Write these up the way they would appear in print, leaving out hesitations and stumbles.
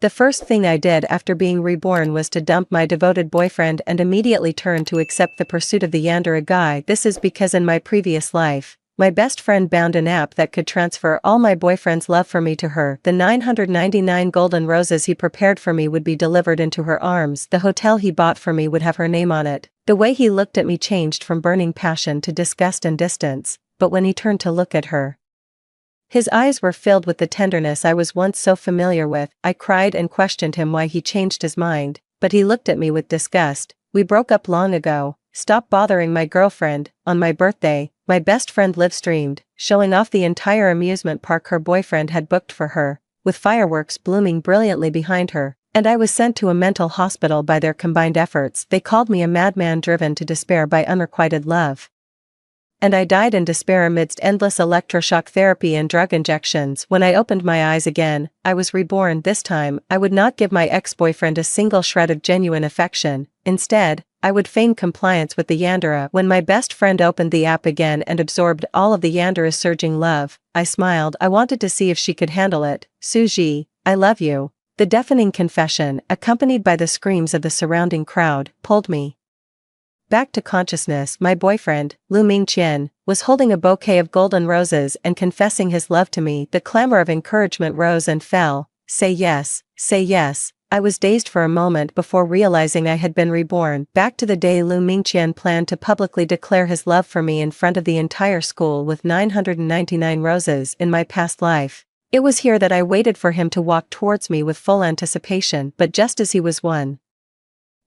The first thing I did after being reborn was to dump my devoted boyfriend and immediately turn to accept the pursuit of the Yandere guy. This is because in my previous life, my best friend bound an app that could transfer all my boyfriend's love for me to her. The 999 golden roses he prepared for me would be delivered into her arms. The hotel he bought for me would have her name on it. The way he looked at me changed from burning passion to disgust and distance, but when he turned to look at her, his eyes were filled with the tenderness I was once so familiar with. I cried and questioned him why he changed his mind, but he looked at me with disgust. We broke up long ago. Stop bothering my girlfriend. On my birthday, my best friend live-streamed, showing off the entire amusement park her boyfriend had booked for her, with fireworks blooming brilliantly behind her, and I was sent to a mental hospital by their combined efforts. They called me a madman driven to despair by unrequited love. And I died in despair amidst endless electroshock therapy and drug injections. When I opened my eyes again, I was reborn. This time, I would not give my ex-boyfriend a single shred of genuine affection. Instead, I would feign compliance with the Yandere. When my best friend opened the app again and absorbed all of the Yandere's surging love, I smiled. I wanted to see if she could handle it. Suji, I love you. The deafening confession, accompanied by the screams of the surrounding crowd, pulled me back to consciousness. My boyfriend, Lu Mingqian, was holding a bouquet of golden roses and confessing his love to me. The clamor of encouragement rose and fell. Say yes, say yes. I was dazed for a moment before realizing I had been reborn. Back to the day Lu Mingqian planned to publicly declare his love for me in front of the entire school with 999 roses in my past life. It was here that I waited for him to walk towards me with full anticipation, but just as he was one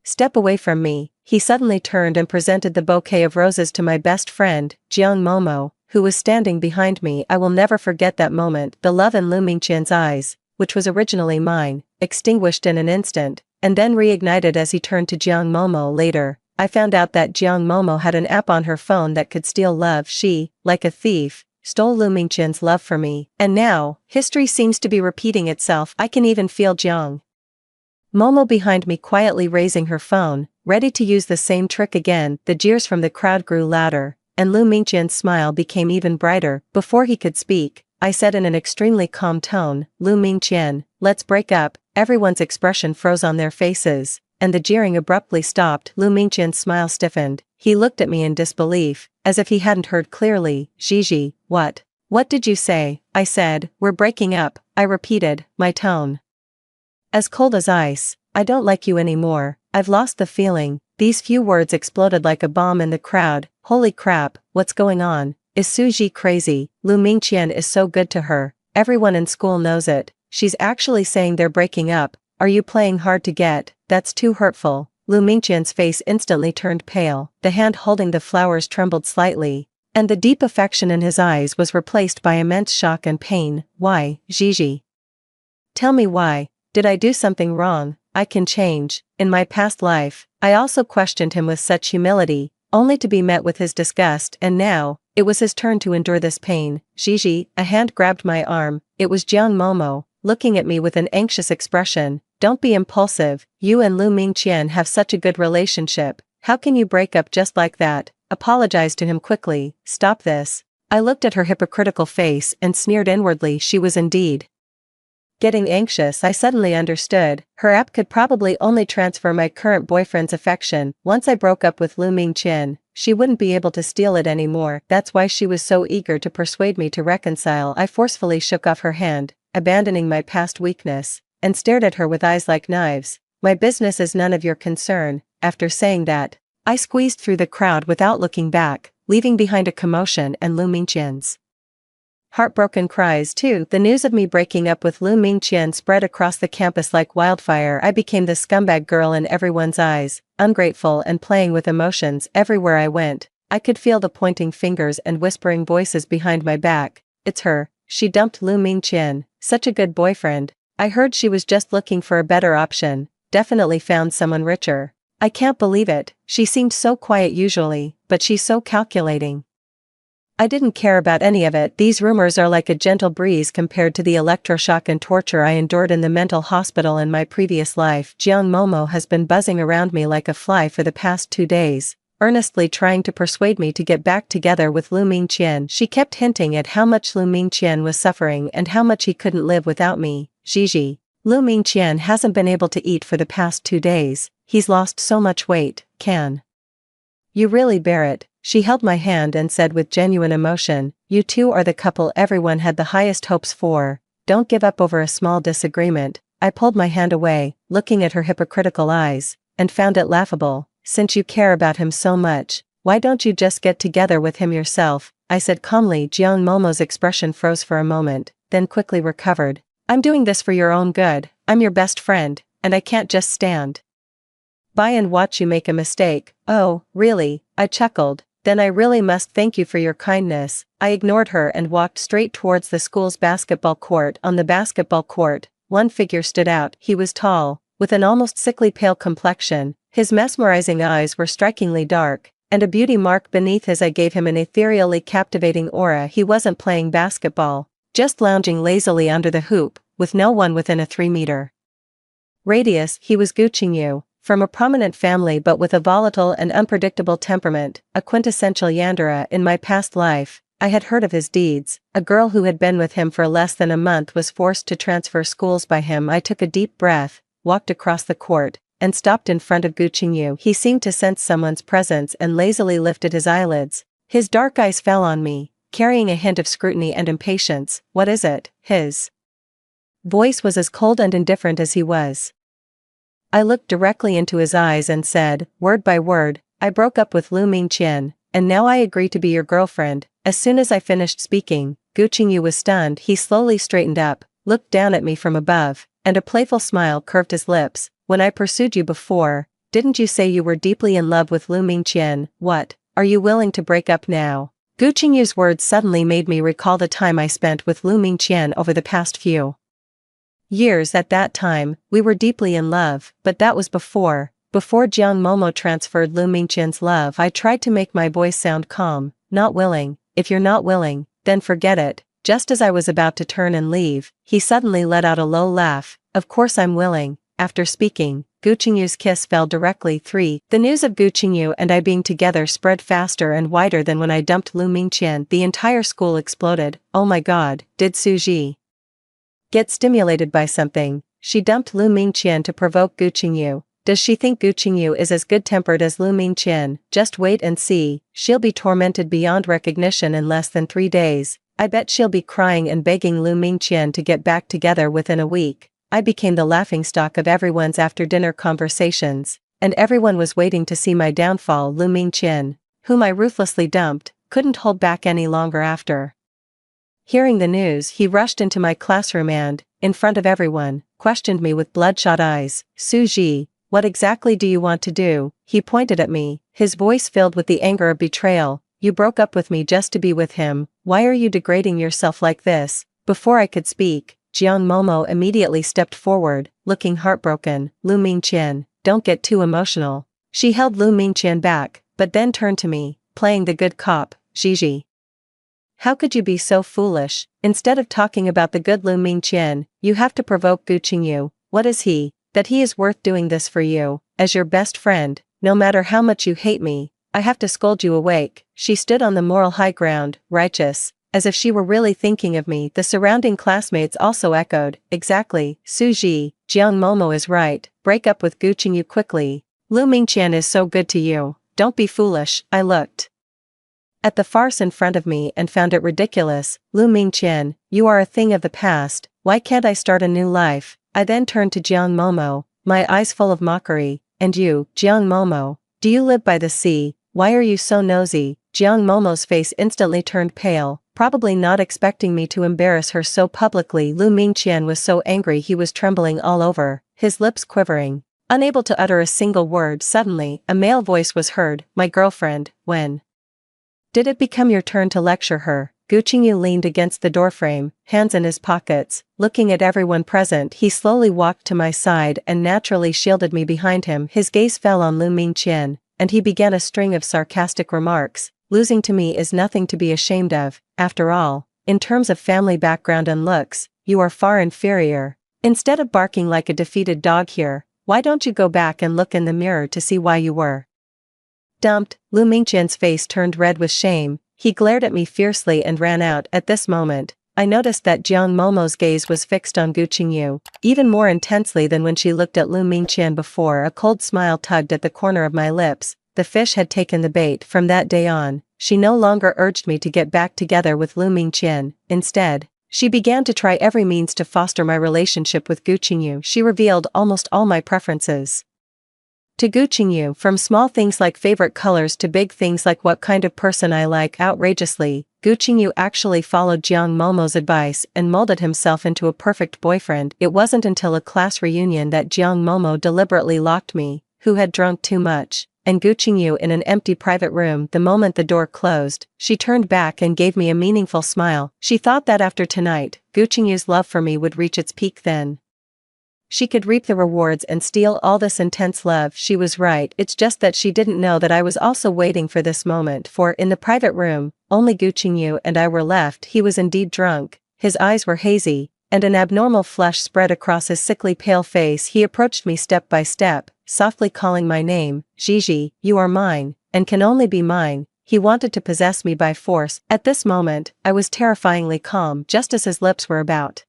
step away from me, he suddenly turned and presented the bouquet of roses to my best friend, Jiang Momo, who was standing behind me. I will never forget that moment. The love in Lu Mingqian's eyes, which was originally mine, extinguished in an instant, and then reignited as he turned to Jiang Momo. Later, I found out that Jiang Momo had an app on her phone that could steal love. She, like a thief, stole Lu Mingqian's love for me. And now, history seems to be repeating itself. I can even feel Jiang Momo behind me quietly raising her phone, ready to use the same trick again. The jeers from the crowd grew louder, and Lu Mingqian's smile became even brighter. Before he could speak, I said in an extremely calm tone, Lu Mingqian, let's break up. Everyone's expression froze on their faces, and the jeering abruptly stopped. Lu Mingqian's smile stiffened. He looked at me in disbelief, as if he hadn't heard clearly. Gigi, what? What did you say? I said, we're breaking up. I repeated, my tone as cold as ice. I don't like you anymore. I've lost the feeling. These few words exploded like a bomb in the crowd. Holy crap, what's going on? Is Suji crazy? Lu Mingqian is so good to her. Everyone in school knows it. She's actually saying they're breaking up. Are you playing hard to get? That's too hurtful. Lu Mingqian's face instantly turned pale. The hand holding the flowers trembled slightly, and the deep affection in his eyes was replaced by immense shock and pain. Why, Gigi? Tell me why. Did I do something wrong? I can change. In my past life, I also questioned him with such humility, only to be met with his disgust, and now, it was his turn to endure this pain. Gigi, a hand grabbed my arm. It was Jiang Momo, looking at me with an anxious expression. Don't be impulsive. You and Lu Mingqian have such a good relationship. How can you break up just like that? Apologize to him quickly. Stop this. I looked at her hypocritical face and sneered inwardly. She was indeed getting anxious. I suddenly understood. Her app could probably only transfer my current boyfriend's affection. Once I broke up with Lu Mingqian, she wouldn't be able to steal it anymore. That's why she was so eager to persuade me to reconcile. I forcefully shook off her hand, abandoning my past weakness, and stared at her with eyes like knives. My business is none of your concern. After saying that, I squeezed through the crowd without looking back, leaving behind a commotion and Lu Mingqian's heartbroken cries too. The news of me breaking up with Lu Mingqian spread across the campus like wildfire. I became the scumbag girl in everyone's eyes, ungrateful and playing with emotions. Everywhere I went, I could feel the pointing fingers and whispering voices behind my back. It's her. She dumped Lu Mingqian. Such a good boyfriend. I heard she was just looking for a better option. Definitely found someone richer. I can't believe it. She seemed so quiet usually, but she's so calculating. I didn't care about any of it. These rumors are like a gentle breeze compared to the electroshock and torture I endured in the mental hospital in my previous life. Jiang Momo has been buzzing around me like a fly for the past 2 days, earnestly trying to persuade me to get back together with Lu Mingqian. She kept hinting at how much Lu Mingqian was suffering and how much he couldn't live without me. Gigi, Lu Mingqian hasn't been able to eat for the past 2 days, he's lost so much weight, can you really bear it? She held my hand and said with genuine emotion, you two are the couple everyone had the highest hopes for, don't give up over a small disagreement. I pulled my hand away, looking at her hypocritical eyes, and found it laughable. Since you care about him so much, why don't you just get together with him yourself? I said calmly. Jiang Momo's expression froze for a moment, then quickly recovered. I'm doing this for your own good, I'm your best friend, and I can't just stand by and watch you make a mistake. Oh, really? I chuckled. Then I really must thank you for your kindness. I ignored her and walked straight towards the school's basketball court. On the basketball court, one figure stood out. He was tall, with an almost sickly pale complexion, his mesmerizing eyes were strikingly dark, and a beauty mark beneath his eye gave him an ethereally captivating aura. He wasn't playing basketball, just lounging lazily under the hoop, with no one within a 3-meter radius. He was Guqingyu, from a prominent family but with a volatile and unpredictable temperament, a quintessential yandere. In my past life, I had heard of his deeds. A girl who had been with him for less than a month was forced to transfer schools by him. I took a deep breath, walked across the court, and stopped in front of Guqingyu. He seemed to sense someone's presence and lazily lifted his eyelids. His dark eyes fell on me, carrying a hint of scrutiny and impatience. What is it? His voice was as cold and indifferent as he was. I looked directly into his eyes and said, word by word, I broke up with Lu Mingqian, and now I agree to be your girlfriend. As soon as I finished speaking, Guqingyu was stunned. He slowly straightened up, looked down at me from above, and a playful smile curved his lips. When I pursued you before, didn't you say you were deeply in love with Lu Mingqian? What, are you willing to break up now? Guqingyu's words suddenly made me recall the time I spent with Lu Mingqian over the past few years. At that time, we were deeply in love, but that was before Jiang Momo transferred Lu Mingqian's love. I tried to make my voice sound calm. Not willing. If you're not willing, then forget it. Just as I was about to turn and leave, he suddenly let out a low laugh. Of course I'm willing. After speaking, Guqingyu's kiss fell directly. 3. The news of Guqingyu and I being together spread faster and wider than when I dumped Lu Mingqian. The entire school exploded. Oh my god, did Suji get stimulated by something? She dumped Lu Mingqian to provoke Guqingyu. Does she think Guqingyu is as good-tempered as Lu Mingqian? Just wait and see, she'll be tormented beyond recognition in less than 3 days. I bet she'll be crying and begging Lu Mingqian to get back together within a week. I became the laughingstock of everyone's after-dinner conversations, and everyone was waiting to see my downfall. Lu Mingqian, whom I ruthlessly dumped, couldn't hold back any longer. After hearing the news, he rushed into my classroom and, in front of everyone, questioned me with bloodshot eyes. Suji, what exactly do you want to do? He pointed at me, his voice filled with the anger of betrayal. You broke up with me just to be with him. Why are you degrading yourself like this? Before I could speak, Jiang Momo immediately stepped forward, looking heartbroken. Lu Mingqian, don't get too emotional. She held Lu Mingqian back, but then turned to me, playing the good cop. Gigi, how could you be so foolish? Instead of talking about the good Lu Mingqian, you have to provoke Guqingyu. What is he, that he is worth doing this for you? As your best friend, no matter how much you hate me, I have to scold you awake. She stood on the moral high ground, righteous, as if she were really thinking of me. The surrounding classmates also echoed, exactly, Suji, Jiang Momo is right, break up with Guqingyu quickly. Lu Mingqian is so good to you, don't be foolish. I looked at the farce in front of me and found it ridiculous. Lu Mingqian, you are a thing of the past, why can't I start a new life? I then turned to Jiang Momo, my eyes full of mockery. And you, Jiang Momo, do you live by the sea? Why are you so nosy? Jiang Momo's face instantly turned pale, probably not expecting me to embarrass her so publicly. Lu Mingqian was so angry he was trembling all over, his lips quivering, unable to utter a single word. Suddenly, a male voice was heard, my girlfriend, when did it become your turn to lecture her? Guqingyu leaned against the doorframe, hands in his pockets, looking at everyone present. He slowly walked to my side and naturally shielded me behind him. His gaze fell on Lu Mingqian, and he began a string of sarcastic remarks. Losing to me is nothing to be ashamed of. After all, in terms of family background and looks, you are far inferior. Instead of barking like a defeated dog here, why don't you go back and look in the mirror to see why you were dumped? Lu Mingqian's face turned red with shame. He glared at me fiercely and ran out. At this moment, I noticed that Jiang Momo's gaze was fixed on Gu Qingyu, even more intensely than when she looked at Lu Mingqian before. A cold smile tugged at the corner of my lips. The fish had taken the bait. From that day on, she no longer urged me to get back together with Lu Mingqian. Instead, she began to try every means to foster my relationship with Gu Qingyu. She revealed almost all my preferences to Gu Qingyu, from small things like favorite colors to big things like what kind of person I like. Outrageously, Gu Qingyu actually followed Jiang Momo's advice and molded himself into a perfect boyfriend. It wasn't until a class reunion that Jiang Momo deliberately locked me, who had drunk too much, and Gu Qingyu in an empty private room. The moment the door closed, she turned back and gave me a meaningful smile. She thought that after tonight, Gu Qingyu's love for me would reach its peak. Then she could reap the rewards and steal all this intense love. She was right. It's just that she didn't know that I was also waiting for this moment, for in the private room, only Gu Qingyu and I were left. He was indeed drunk, his eyes were hazy, and an abnormal flush spread across his sickly pale face. He approached me step by step, softly calling my name. Gigi, you are mine, and can only be mine. He wanted to possess me by force. At this moment, I was terrifyingly calm. Just as his lips were about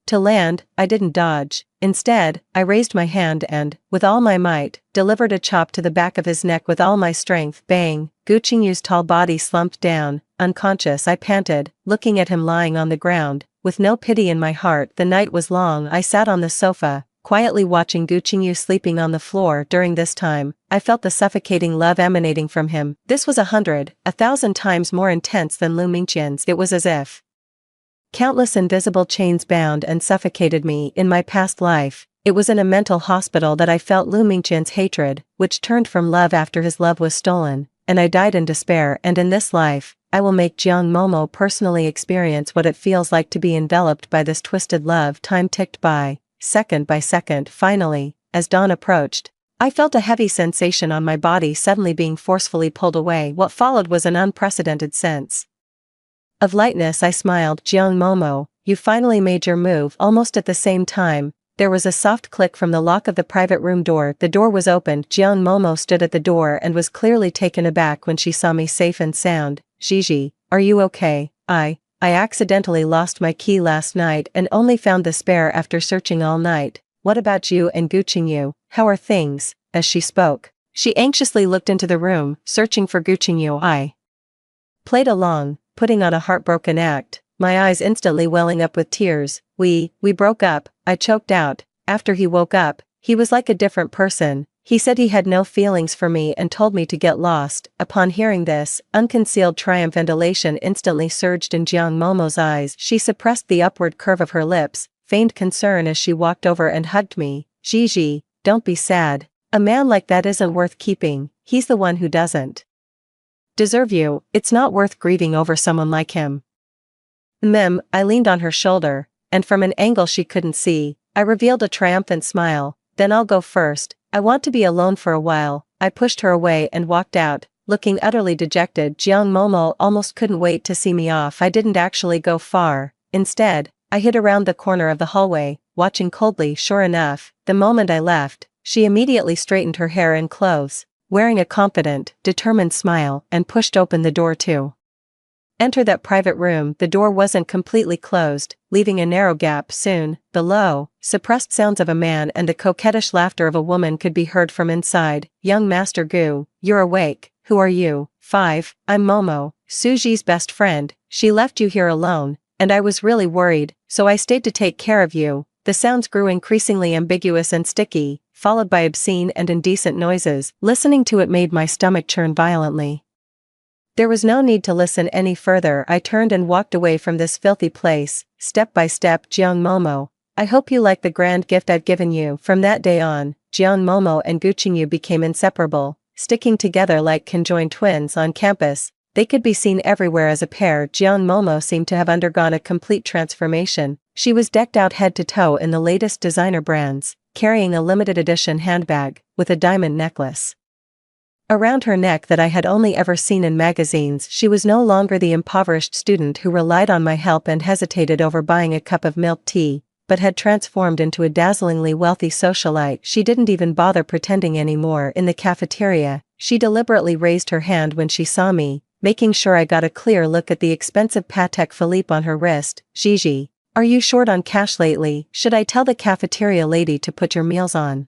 to land, I didn't dodge. Instead, I raised my hand and, with all my might, delivered a chop to the back of his neck with all my strength. Bang! Gu Qingyu's tall body slumped down, unconscious. I panted, looking at him lying on the ground, with no pity in my heart. The night was long. I sat on the sofa, quietly watching Gu Qingyu sleeping on the floor. During this time, I felt the suffocating love emanating from him. This was 1,000 times more intense than Lu Mingqian's. It was as if countless invisible chains bound and suffocated me. In my past life, it was in a mental hospital that I felt Lu Mingqian's hatred, which turned from love after his love was stolen, and I died in despair. And in this life, I will make Jiang Momo personally experience what it feels like to be enveloped by this twisted love. Time ticked by, second by second. Finally, as dawn approached, I felt a heavy sensation on my body suddenly being forcefully pulled away. What followed was an unprecedented sense of lightness. I smiled. Jiang Momo, you finally made your move. Almost at the same time, there was a soft click from the lock of the private room door. The door was opened. Jiang Momo stood at the door and was clearly taken aback when she saw me safe and sound. Gigi, are you okay? I accidentally lost my key last night and only found the spare after searching all night. What about you and Gu Qingyu? How are things? As she spoke, she anxiously looked into the room, searching for Gu Qingyu. I played along, putting on a heartbroken act, my eyes instantly welling up with tears. We broke up, I choked out. After he woke up, he was like a different person. He said he had no feelings for me and told me to get lost. Upon hearing this, unconcealed triumph and elation instantly surged in Jiang Momo's eyes. She suppressed the upward curve of her lips, feigned concern as she walked over and hugged me. Gigi, don't be sad. A man like that isn't worth keeping. He's the one who doesn't deserve you. It's not worth grieving over someone like him. I leaned on her shoulder, and from an angle she couldn't see, I revealed a triumphant smile. Then I'll go first. I want to be alone for a while. I pushed her away and walked out, looking utterly dejected. Jiang Momo almost couldn't wait to see me off. I didn't actually go far. Instead, I hid around the corner of the hallway, watching coldly. Sure enough, the moment I left, she immediately straightened her hair and clothes, wearing a confident, determined smile, and pushed open the door to enter that private room. The door wasn't completely closed, leaving a narrow gap. Soon, below, suppressed sounds of a man and the coquettish laughter of a woman could be heard from inside. Young Master Gu, you're awake. Who are you? 5, I'm Momo, Suji's best friend. She left you here alone, and I was really worried, so I stayed to take care of you. The sounds grew increasingly ambiguous and sticky, followed by obscene and indecent noises. Listening to it made my stomach churn violently. There was no need to listen any further. I turned and walked away from this filthy place, step by step. Jiang Momo, I hope you like the grand gift I've given you. From that day on, Jiang Momo and Gu Qingyu became inseparable, sticking together like conjoined twins on campus. They could be seen everywhere as a pair. Jiang Momo seemed to have undergone a complete transformation. She was decked out head to toe in the latest designer brands, carrying a limited edition handbag, with a diamond necklace around her neck that I had only ever seen in magazines. She was no longer the impoverished student who relied on my help and hesitated over buying a cup of milk tea, but had transformed into a dazzlingly wealthy socialite. She didn't even bother pretending anymore. In the cafeteria, she deliberately raised her hand when she saw me, making sure I got a clear look at the expensive Patek Philippe on her wrist. Gigi, are you short on cash lately? Should I tell the cafeteria lady to put your meals on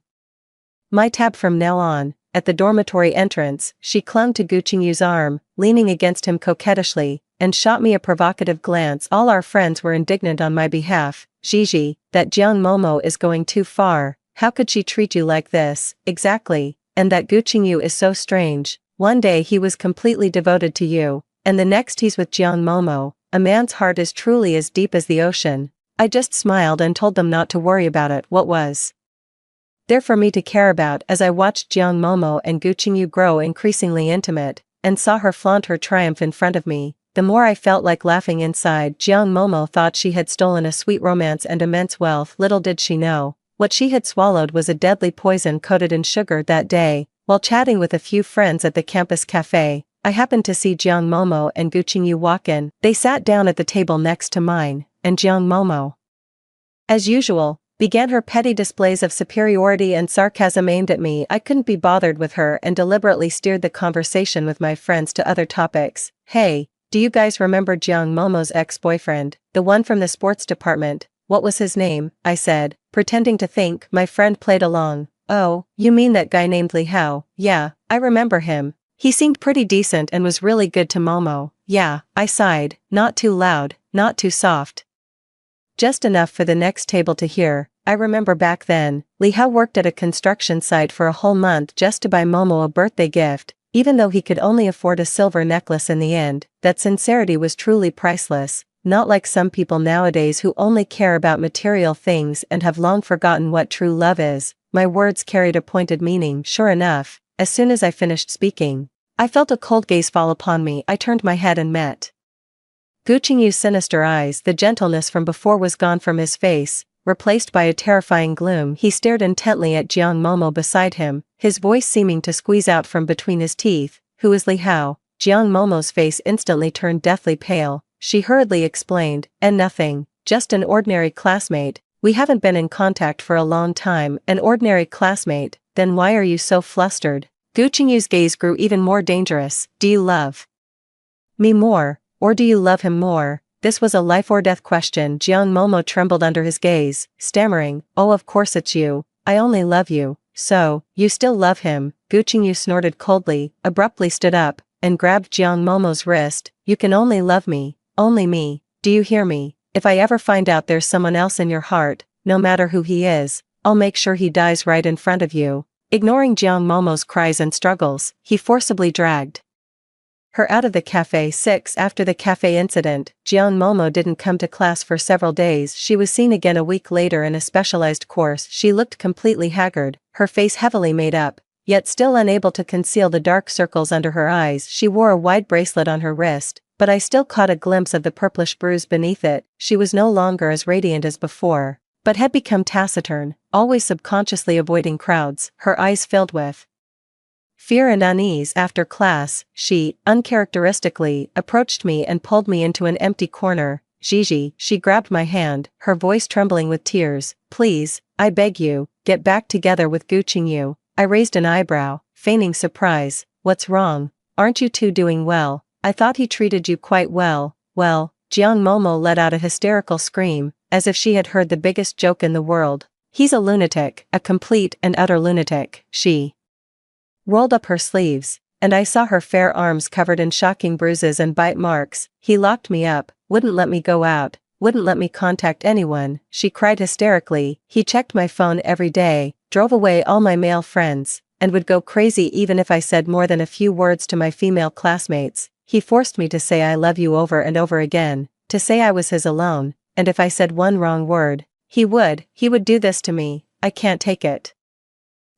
my tab from now on? At the dormitory entrance, she clung to Gucci's arm, leaning against him coquettishly, and shot me a provocative glance. All our friends were indignant on my behalf. Gigi, that Jiang Momo is going too far. How could she treat you like this? Exactly, and that Gucci is so strange. One day he was completely devoted to you, and the next he's with Jiang Momo. A man's heart is truly as deep as the ocean. I just smiled and told them not to worry about it. What was there for me to care about? As I watched Jiang Momo and Gucci grow increasingly intimate, and saw her flaunt her triumph in front of me, the more I felt like laughing inside. Jiang Momo thought she had stolen a sweet romance and immense wealth. Little did she know, what she had swallowed was a deadly poison coated in sugar. That day, while chatting with a few friends at the campus cafe, I happened to see Jiang Momo and Gucci walk in. They sat down at the table next to mine, and Jiang Momo, as usual, began her petty displays of superiority and sarcasm aimed at me. I couldn't be bothered with her and deliberately steered the conversation with my friends to other topics. Hey, do you guys remember Jiang Momo's ex-boyfriend, the one from the sports department? What was his name? I said, pretending to think. My friend played along. Oh, you mean that guy named Li Hao? Yeah, I remember him. He seemed pretty decent and was really good to Momo. Yeah, I sighed, not too loud, not too soft. Just enough for the next table to hear. I remember back then, Li Hao worked at a construction site for a whole month just to buy Momo a birthday gift, even though he could only afford a silver necklace in the end. That sincerity was truly priceless, not like some people nowadays who only care about material things and have long forgotten what true love is. My words carried a pointed meaning. Sure enough, as soon as I finished speaking, I felt a cold gaze fall upon me. I turned my head and met Gucci's sinister eyes. The gentleness from before was gone from his face, replaced by a terrifying gloom. He stared intently at Jiang Momo beside him, his voice seeming to squeeze out from between his teeth. Who is Li Hao? Jiang Momo's face instantly turned deathly pale. She hurriedly explained, and nothing, just an ordinary classmate. We haven't been in contact for a long time. An ordinary classmate? Then why are you so flustered? Gucci's gaze grew even more dangerous. Do you love me more, or do you love him more? This was a life or death question. Jiang Momo trembled under his gaze, stammering, oh, of course it's you. I only love you. So, you still love him? Gucci snorted coldly, abruptly stood up, and grabbed Jiang Momo's wrist. You can only love me, only me. Do you hear me? If I ever find out there's someone else in your heart, no matter who he is, I'll make sure he dies right in front of you. Ignoring Jiang Momo's cries and struggles, he forcibly dragged her out of the cafe. 6. After the cafe incident, Jiang Momo didn't come to class for several days. She was seen again a week later in a specialized course. She looked completely haggard, her face heavily made up, yet still unable to conceal the dark circles under her eyes. She wore a wide bracelet on her wrist, but I still caught a glimpse of the purplish bruise beneath it. She was no longer as radiant as before, but had become taciturn, always subconsciously avoiding crowds. Her eyes filled with fear and unease. After class, she, uncharacteristically, approached me and pulled me into an empty corner. Gigi, she grabbed my hand, her voice trembling with tears. Please, I beg you, get back together with Gucci. I raised an eyebrow, feigning surprise. What's wrong? Aren't you two doing well? I thought he treated you quite well. Well, Jiang Momo let out a hysterical scream, as if she had heard the biggest joke in the world. He's a lunatic, a complete and utter lunatic. She rolled up her sleeves, and I saw her fair arms covered in shocking bruises and bite marks. He locked me up, wouldn't let me go out, wouldn't let me contact anyone. She cried hysterically. He checked my phone every day, drove away all my male friends, and would go crazy even if I said more than a few words to my female classmates. He forced me to say I love you over and over again, to say I was his alone, and if I said one wrong word, he would do this to me. I can't take it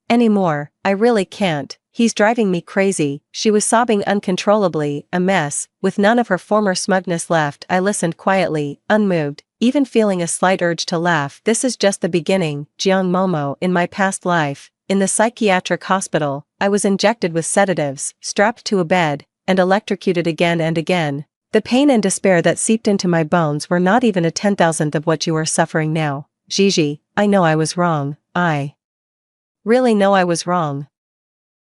anymore. I really can't. He's driving me crazy. She was sobbing uncontrollably, a mess, with none of her former smugness left. I listened quietly, unmoved, even feeling a slight urge to laugh. This is just the beginning, Jiang Momo. In my past life, in the psychiatric hospital, I was injected with sedatives, strapped to a bed, and electrocuted again and again. The pain and despair that seeped into my bones were not even a 10,000th of what you are suffering now. Gigi, I know I was wrong. I really know I was wrong.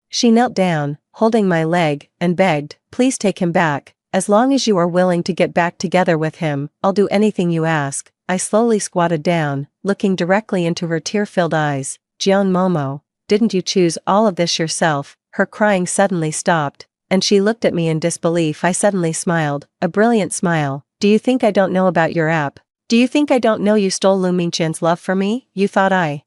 She knelt down, holding my leg, and begged, "Please take him back. As long as you are willing to get back together with him, I'll do anything you ask." I slowly squatted down, looking directly into her tear-filled eyes. "Jiang Momo, didn't you choose all of this yourself?" Her crying suddenly stopped, and she looked at me in disbelief. I suddenly smiled, a brilliant smile. "Do you think I don't know about your app? Do you think I don't know you stole Lu Mingqian's love for me? You thought I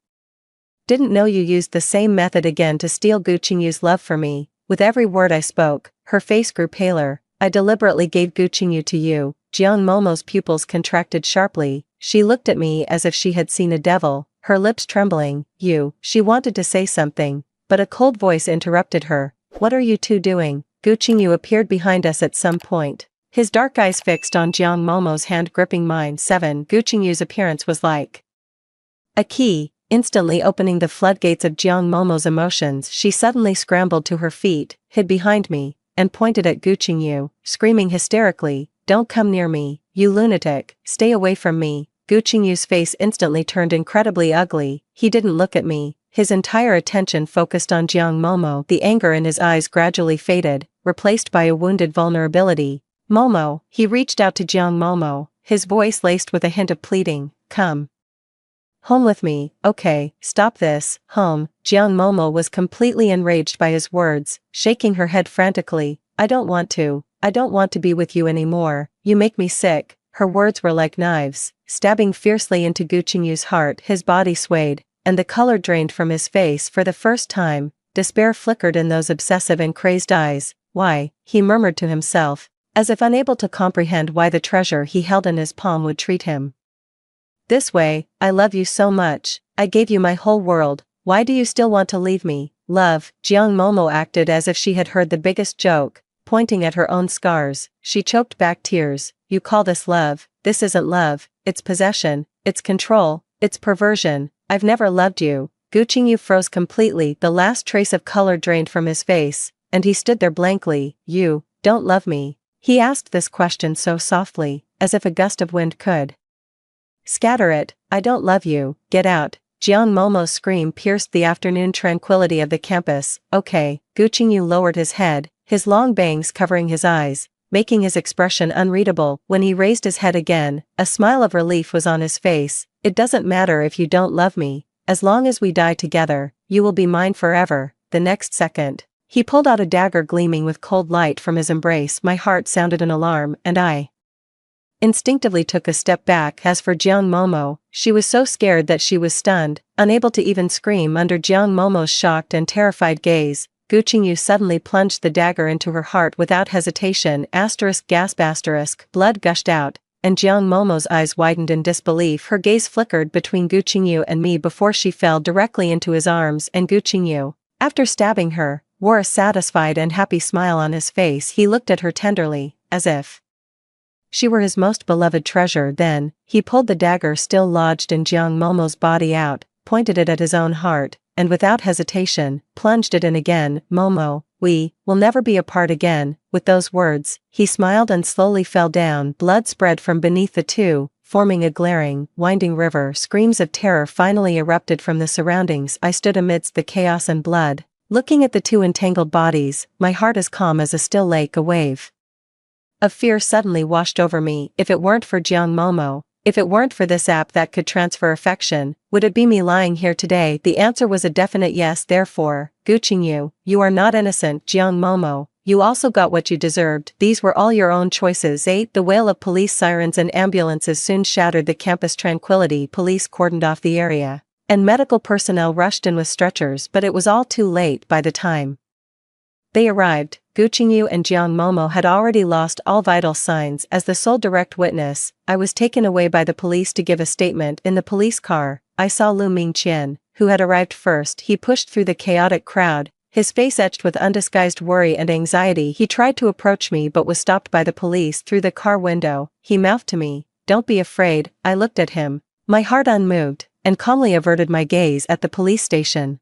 didn't know you used the same method again to steal Gu Qingyu's love for me?" With every word I spoke, her face grew paler. "I deliberately gave Gu Qingyu to you." Jiang Momo's pupils contracted sharply. She looked at me as if she had seen a devil, her lips trembling. "You," she wanted to say something, but a cold voice interrupted her. "What are you two doing?" Gu Qingyu appeared behind us at some point, his dark eyes fixed on Jiang Momo's hand gripping mine. 7. Gu Qingyu's appearance was like a key, instantly opening the floodgates of Jiang Momo's emotions. She suddenly scrambled to her feet, hid behind me, and pointed at Gu Qingyu, screaming hysterically, "Don't come near me, you lunatic, stay away from me." Gu Qingyu's face instantly turned incredibly ugly. He didn't look at me, his entire attention focused on Jiang Momo. The anger in his eyes gradually faded, replaced by a wounded vulnerability. "Momo," he reached out to Jiang Momo, his voice laced with a hint of pleading, "Come home with me." "Okay, stop this." "Home?" Jiang Momo was completely enraged by his words, shaking her head frantically. "I don't want to. I don't want to be with you anymore. You make me sick." Her words were like knives, stabbing fiercely into Gu Qingyu's heart. His body swayed, and the color drained from his face for the first time. Despair flickered in those obsessive and crazed eyes. "Why?" he murmured to himself, as if unable to comprehend why the treasure he held in his palm would treat him this way. "I love you so much. I gave you my whole world. Why do you still want to leave me?" "Love." Jiang Momo acted as if she had heard the biggest joke, pointing at her own scars. She choked back tears. "You call this love? This isn't love. It's possession. It's control. It's perversion. I've never loved you." Gu Qingyu froze completely. The last trace of color drained from his face, and he stood there blankly. "You don't love me?" He asked this question so softly, as if a gust of wind could scatter it. "I don't love you. Get out." Jiang Momo's scream pierced the afternoon tranquility of the campus. "Okay." Gu Qingyu lowered his head, his long bangs covering his eyes, making his expression unreadable. When he raised his head again, a smile of relief was on his face. "It doesn't matter if you don't love me. As long as we die together, you will be mine forever." The next second, he pulled out a dagger gleaming with cold light from his embrace. My heart sounded an alarm, and I instinctively took a step back. As for Jiang Momo, she was so scared that she was stunned, unable to even scream under Jiang Momo's shocked and terrified gaze. Gu Qingyu suddenly plunged the dagger into her heart without hesitation. Gasp. Blood gushed out, and Jiang Momo's eyes widened in disbelief. Her gaze flickered between Gu Qingyu and me before she fell directly into his arms. And Gu Qingyu, after stabbing her, wore a satisfied and happy smile on his face. He looked at her tenderly, as if she were his most beloved treasure. Then, he pulled the dagger still lodged in Jiang Momo's body out, pointed it at his own heart, and without hesitation, plunged it in again. "Momo, we will never be apart again." With those words, he smiled and slowly fell down. Blood spread from beneath the two, forming a glaring, winding river. Screams of terror finally erupted from the surroundings. I stood amidst the chaos and blood, looking at the two entangled bodies, my heart as calm as a still lake. A wave of fear suddenly washed over me. If it weren't for Jiang Momo, if it weren't for this app that could transfer affection, would it be me lying here today? The answer was a definite yes. Therefore, Gu Qingyu, you are not innocent. Jiang Momo, you also got what you deserved. These were all your own choices. 8. The wail of police sirens and ambulances soon shattered the campus tranquility. Police cordoned off the area, and medical personnel rushed in with stretchers, but it was all too late by the time they arrived. Gu Qingyu and Jiang Momo had already lost all vital signs. As the sole direct witness, I was taken away by the police to give a statement. In the police car, I saw Lu Mingqian, who had arrived first. He pushed through the chaotic crowd, his face etched with undisguised worry and anxiety. He tried to approach me but was stopped by the police. Through the car window, he mouthed to me, "Don't be afraid." I looked at him, my heart unmoved, and calmly averted my gaze. At the police station,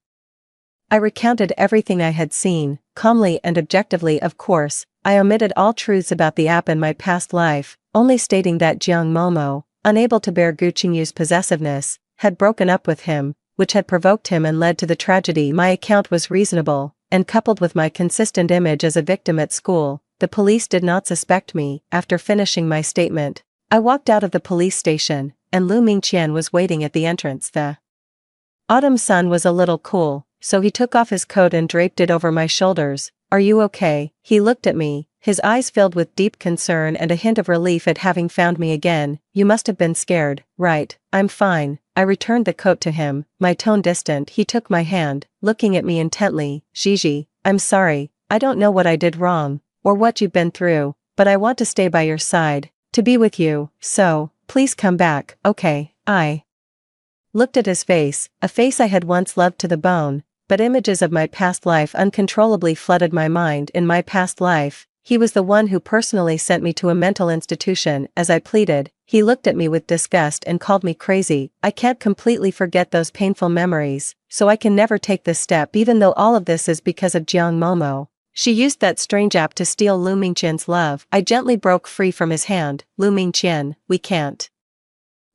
I recounted everything I had seen, calmly and objectively. Of course, I omitted all truths about the app and my past life, only stating that Jiang Momo, unable to bear Gu Qingyu's possessiveness, had broken up with him, which had provoked him and led to the tragedy. My account was reasonable, and coupled with my consistent image as a victim at school, the police did not suspect me. After finishing my statement, I walked out of the police station, and Lu Mingqian was waiting at the entrance. The autumn sun was a little cool, so he took off his coat and draped it over my shoulders. "Are you okay?" He looked at me, his eyes filled with deep concern and a hint of relief at having found me again. "You must have been scared, right?" "I'm fine." I returned the coat to him, my tone distant. He took my hand, looking at me intently. "Gigi, I'm sorry, I don't know what I did wrong, or what you've been through, but I want to stay by your side, to be with you, so, please come back, okay?" I looked at his face, a face I had once loved to the bone, but images of my past life uncontrollably flooded my mind. In my past life, he was the one who personally sent me to a mental institution. As I pleaded, he looked at me with disgust and called me crazy. I can't completely forget those painful memories, so I can never take this step, even though all of this is because of Jiang Momo. She used that strange app to steal Lu Mingqian's love. I gently broke free from his hand. "Lu Mingqian, we can't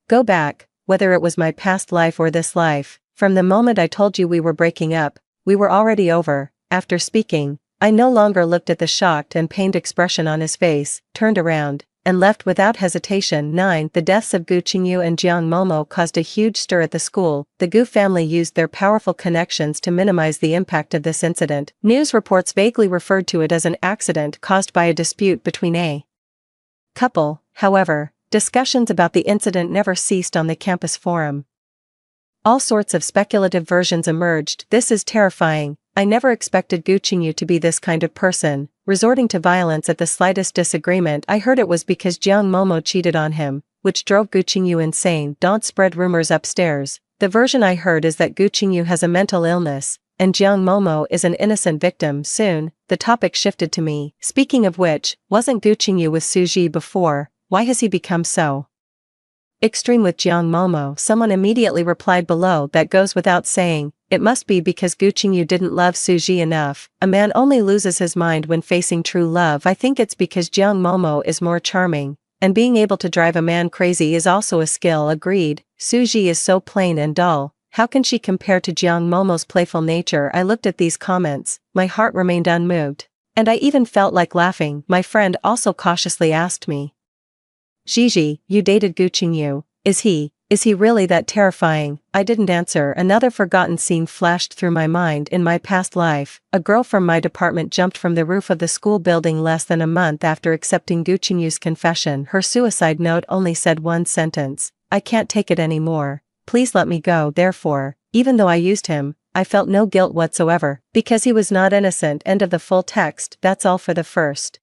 go back, whether it was my past life or this life. From the moment I told you we were breaking up, we were already over." After speaking, I no longer looked at the shocked and pained expression on his face, turned around, and left without hesitation. 9. The deaths of Gu Qingyu and Jiang Momo caused a huge stir at the school. The Gu family used their powerful connections to minimize the impact of this incident. News reports vaguely referred to it as an accident caused by a dispute between a couple. However, discussions about the incident never ceased on the campus forum. All sorts of speculative versions emerged. "This is terrifying. I never expected Gu Qingyu to be this kind of person, resorting to violence at the slightest disagreement. I heard it was because Jiang Momo cheated on him, which drove Gu Qingyu insane. Don't spread rumors upstairs." The version I heard is that Gu Qingyu has a mental illness, and Jiang Momo is an innocent victim. Soon, the topic shifted to me. "Speaking of which, wasn't Gu Qingyu with Suji before? Why has he become so extreme with Jiang Momo?" Someone immediately replied below. "That goes without saying. It must be because Gu Qingyu didn't love Suji enough. A man only loses his mind when facing true love. I think it's because Jiang Momo is more charming, and being able to drive a man crazy is also a skill." Agreed. Suji is so plain and dull. How can she compare to Jiang Momo's playful nature? I looked at these comments, my heart remained unmoved, and I even felt like laughing. My friend also cautiously asked me, "Gigi, you dated Gu Qingyu. Is he really that terrifying?" I didn't answer. Another forgotten scene flashed through my mind. In my past life, a girl from my department jumped from the roof of the school building less than a month after accepting Gu Qingyu's confession. Her suicide note only said one sentence: "I can't take it anymore. Please let me go." Therefore, even though I used him, I felt no guilt whatsoever, because he was not innocent. End of the full text. That's all for the first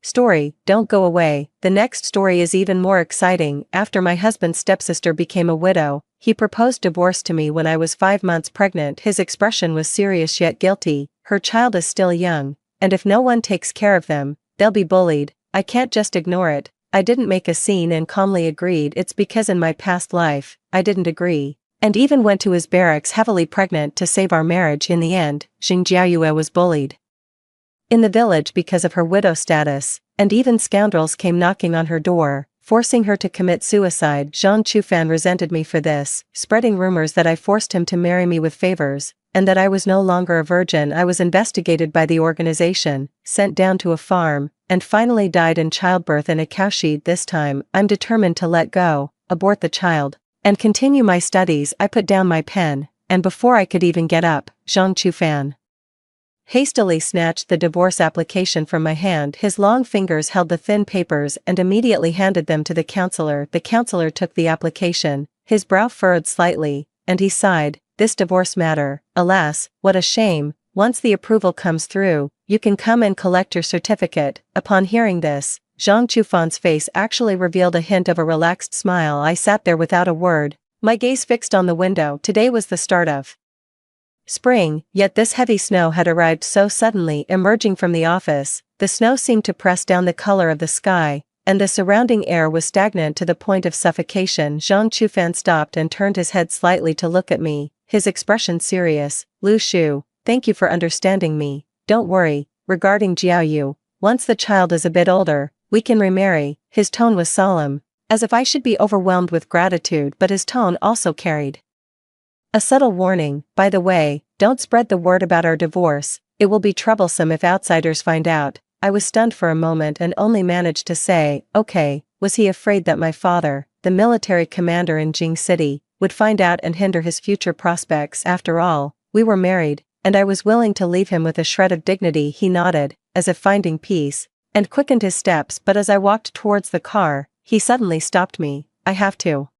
story. Don't go away. The next story is even more exciting. After my husband's stepsister became a widow, he proposed divorce to me when I was 5 months pregnant. His expression was serious yet guilty. "Her child is still young, and if no one takes care of them, they'll be bullied. I can't just ignore it." I didn't make a scene and calmly agreed. "It's because in my past life, I didn't agree, and even went to his barracks heavily pregnant to save our marriage." In the end, Xing Jiayue was bullied in the village because of her widow status, and even scoundrels came knocking on her door, forcing her to commit suicide. Zhang Chufan resented me for this, spreading rumors that I forced him to marry me with favors, and that I was no longer a virgin. I was investigated by the organization, sent down to a farm, and finally died in childbirth in a cowshed. This time, I'm determined to let go, abort the child, and continue my studies. I put down my pen, and before I could even get up, Zhang Chufan hastily snatched the divorce application from my hand. His long fingers held the thin papers and immediately handed them to the counselor. The counselor took the application, his brow furrowed slightly, and he sighed. "This divorce matter, alas, what a shame. Once the approval comes through, you can come and collect your certificate." Upon hearing this, Zhang Chufan's face actually revealed a hint of a relaxed smile. I sat there without a word, my gaze fixed on the window. Today was the start of spring, yet this heavy snow had arrived so suddenly. Emerging from the office, the snow seemed to press down the color of the sky, and the surrounding air was stagnant to the point of suffocation. Zhang Chufan stopped and turned his head slightly to look at me, his expression serious. "Lu Shu, thank you for understanding me. Don't worry, regarding Jiaoyu, once the child is a bit older, we can remarry." His tone was solemn, as if I should be overwhelmed with gratitude, but his tone also carried a subtle warning. "By the way, Don't spread the word about our divorce, it will be troublesome if outsiders find out. I was stunned for a moment and only managed to say, okay. Was he afraid that my father, the military commander in Jing City, would find out and hinder his future prospects? After all, we were married, and I was willing to leave him with a shred of dignity. He nodded, as if finding peace, and quickened his steps, but as I walked towards the car, he suddenly stopped me. I have to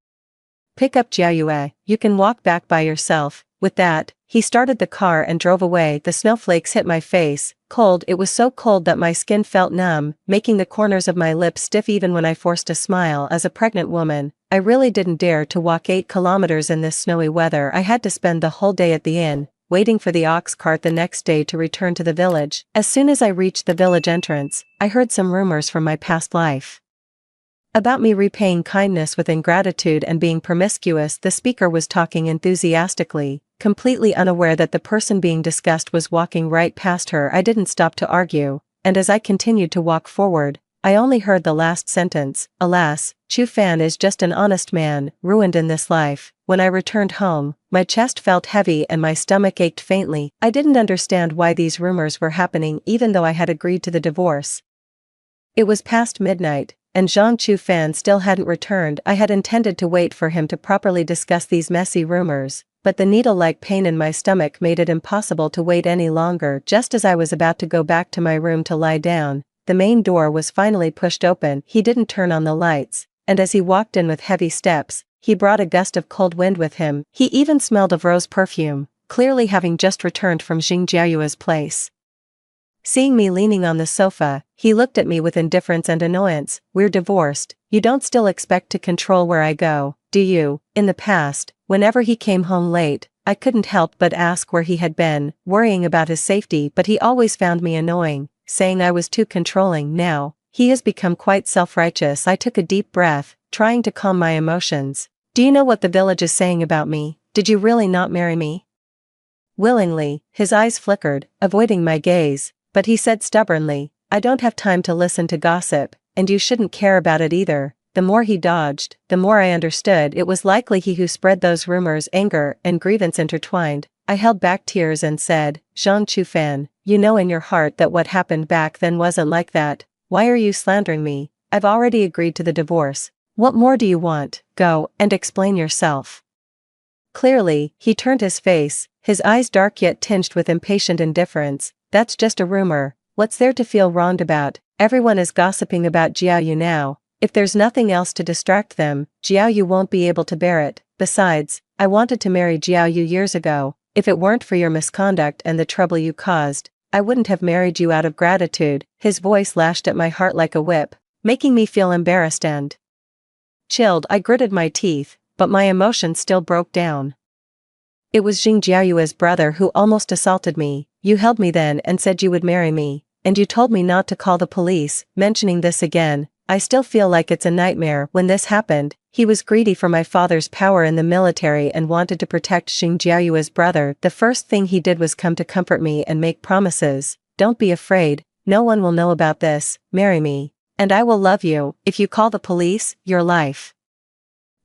pick up Jiayue, you can walk back by yourself. With that, he started the car and drove away. The snowflakes hit my face, cold. It was so cold that my skin felt numb, making the corners of my lips stiff even when I forced a smile. As a pregnant woman, I really didn't dare to walk 8 kilometers in this snowy weather. I had to spend the whole day at the inn, waiting for the ox cart the next day to return to the village. As soon as I reached the village entrance, I heard some rumors from my past life. About me repaying kindness with ingratitude and being promiscuous. The speaker was talking enthusiastically, completely unaware that the person being discussed was walking right past her. I didn't stop to argue, and as I continued to walk forward, I only heard the last sentence. Alas, Chu Fan is just an honest man, ruined in this life. When I returned home, my chest felt heavy and my stomach ached faintly. I didn't understand why these rumors were happening even though I had agreed to the divorce. It was past midnight, and Zhang Chu Fan still hadn't returned. I had intended to wait for him to properly discuss these messy rumors, but the needle-like pain in my stomach made it impossible to wait any longer. Just as I was about to go back to my room to lie down, the main door was finally pushed open. He didn't turn on the lights, and as he walked in with heavy steps, he brought a gust of cold wind with him. He even smelled of rose perfume, clearly having just returned from Jing Jiayue's place. Seeing me leaning on the sofa, he looked at me with indifference and annoyance. We're divorced, you don't still expect to control where I go, do you? In the past, whenever he came home late, I couldn't help but ask where he had been, worrying about his safety, but he always found me annoying, saying I was too controlling. Now, he has become quite self-righteous. I took a deep breath, trying to calm my emotions. Do you know what the village is saying about me? Did you really not marry me? Willingly, his eyes flickered, avoiding my gaze. But he said stubbornly, I don't have time to listen to gossip, and you shouldn't care about it either. The more he dodged, the more I understood it was likely he who spread those rumors. Anger and grievance intertwined. I held back tears and said, Zhang Chu Fan, you know in your heart that what happened back then wasn't like that. Why are you slandering me? I've already agreed to the divorce. What more do you want? Go and explain yourself. Clearly, he turned his face, his eyes dark yet tinged with impatient indifference. That's just a rumor. What's there to feel wronged about? Everyone is gossiping about Jiaoyu now. If there's nothing else to distract them, Jiaoyu won't be able to bear it. Besides, I wanted to marry Jiaoyu years ago. If it weren't for your misconduct and the trouble you caused, I wouldn't have married you out of gratitude. His voice lashed at my heart like a whip, making me feel embarrassed and chilled. I gritted my teeth, but my emotions still broke down. It was Jing Jiayue's brother who almost assaulted me. You held me then and said you would marry me, and you told me not to call the police. Mentioning this again, I still feel like it's a nightmare. When this happened, he was greedy for my father's power in the military and wanted to protect Jing Jiayue's brother. The first thing he did was come to comfort me and make promises. Don't be afraid, no one will know about this. Marry me, and I will love you. If you call the police, your life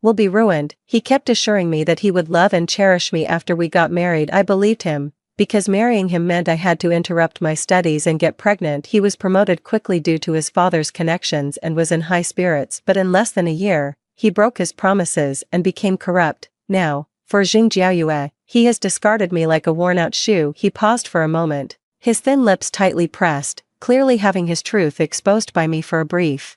will be ruined. He kept assuring me that he would love and cherish me after we got married. I believed him, because marrying him meant I had to interrupt my studies and get pregnant. He was promoted quickly due to his father's connections and was in high spirits, but in less than a year, he broke his promises and became corrupt. Now, for Jing Jiayue, he has discarded me like a worn-out shoe. He paused for a moment, his thin lips tightly pressed, clearly having his truth exposed by me for a brief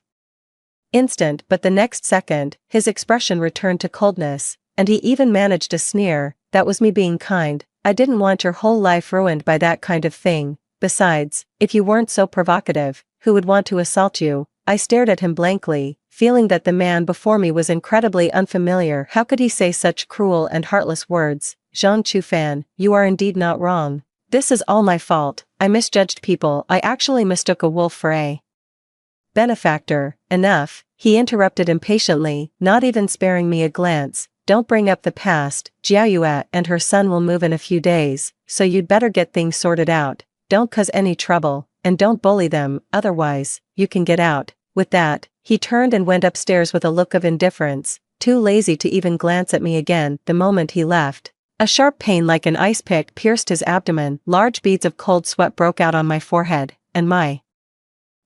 instant, but the next second, his expression returned to coldness, and he even managed a sneer. That was me being kind. I didn't want your whole life ruined by that kind of thing. Besides, if you weren't so provocative, who would want to assault you? I stared at him blankly, feeling that the man before me was incredibly unfamiliar. How could he say such cruel and heartless words? Zhang Chu Fan, you are indeed not wrong. This is all my fault. I misjudged people. I actually mistook a wolf for a benefactor. Enough, he interrupted impatiently, not even sparing me a glance. Don't bring up the past. Jiayue and her son will move in a few days, so you'd better get things sorted out. Don't cause any trouble, and don't bully them, otherwise, you can get out. With that, he turned and went upstairs with a look of indifference, too lazy to even glance at me again. The moment he left, A sharp pain like an ice pick pierced his abdomen, large beads of cold sweat broke out on my forehead, and my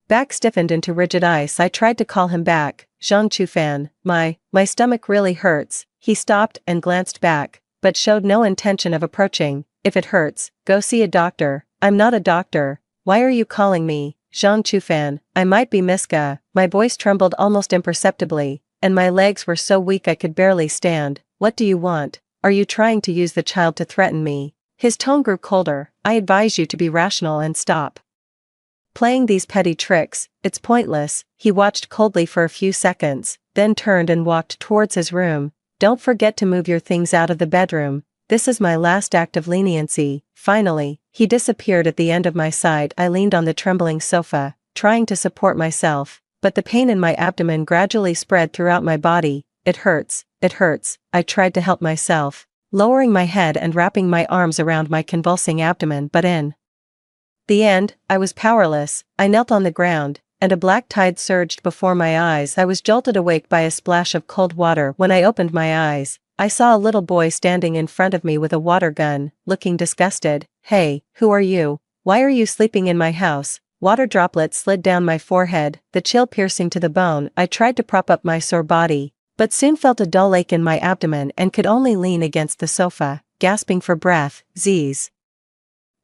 back stiffened into rigid ice. I tried to call him back. Zhang Chufan, my stomach really hurts. He stopped and glanced back, but showed no intention of approaching. If it hurts, go see a doctor. I'm not a doctor. Why are you calling me? Zhang Chufan, I might be Miska. My voice trembled almost imperceptibly, and my legs were so weak I could barely stand. What do you want? Are you trying to use the child to threaten me? His tone grew colder. I advise you to be rational and stop playing these petty tricks. It's pointless. He watched coldly for a few seconds, then turned and walked towards his room. Don't forget to move your things out of the bedroom. This is my last act of leniency. Finally, he disappeared at the end of my side. I leaned on the trembling sofa, trying to support myself, but the pain in my abdomen gradually spread throughout my body. It hurts. It hurts. I tried to help myself, lowering my head and wrapping my arms around my convulsing abdomen, but in the end, I was powerless. I knelt on the ground, and a black tide surged before my eyes. I was jolted awake by a splash of cold water. When I opened my eyes, I saw a little boy standing in front of me with a water gun, looking disgusted. Hey, who are you? Why are you sleeping in my house? Water droplets slid down my forehead, the chill piercing to the bone. I tried to prop up my sore body, but soon felt a dull ache in my abdomen and could only lean against the sofa, gasping for breath. Z's.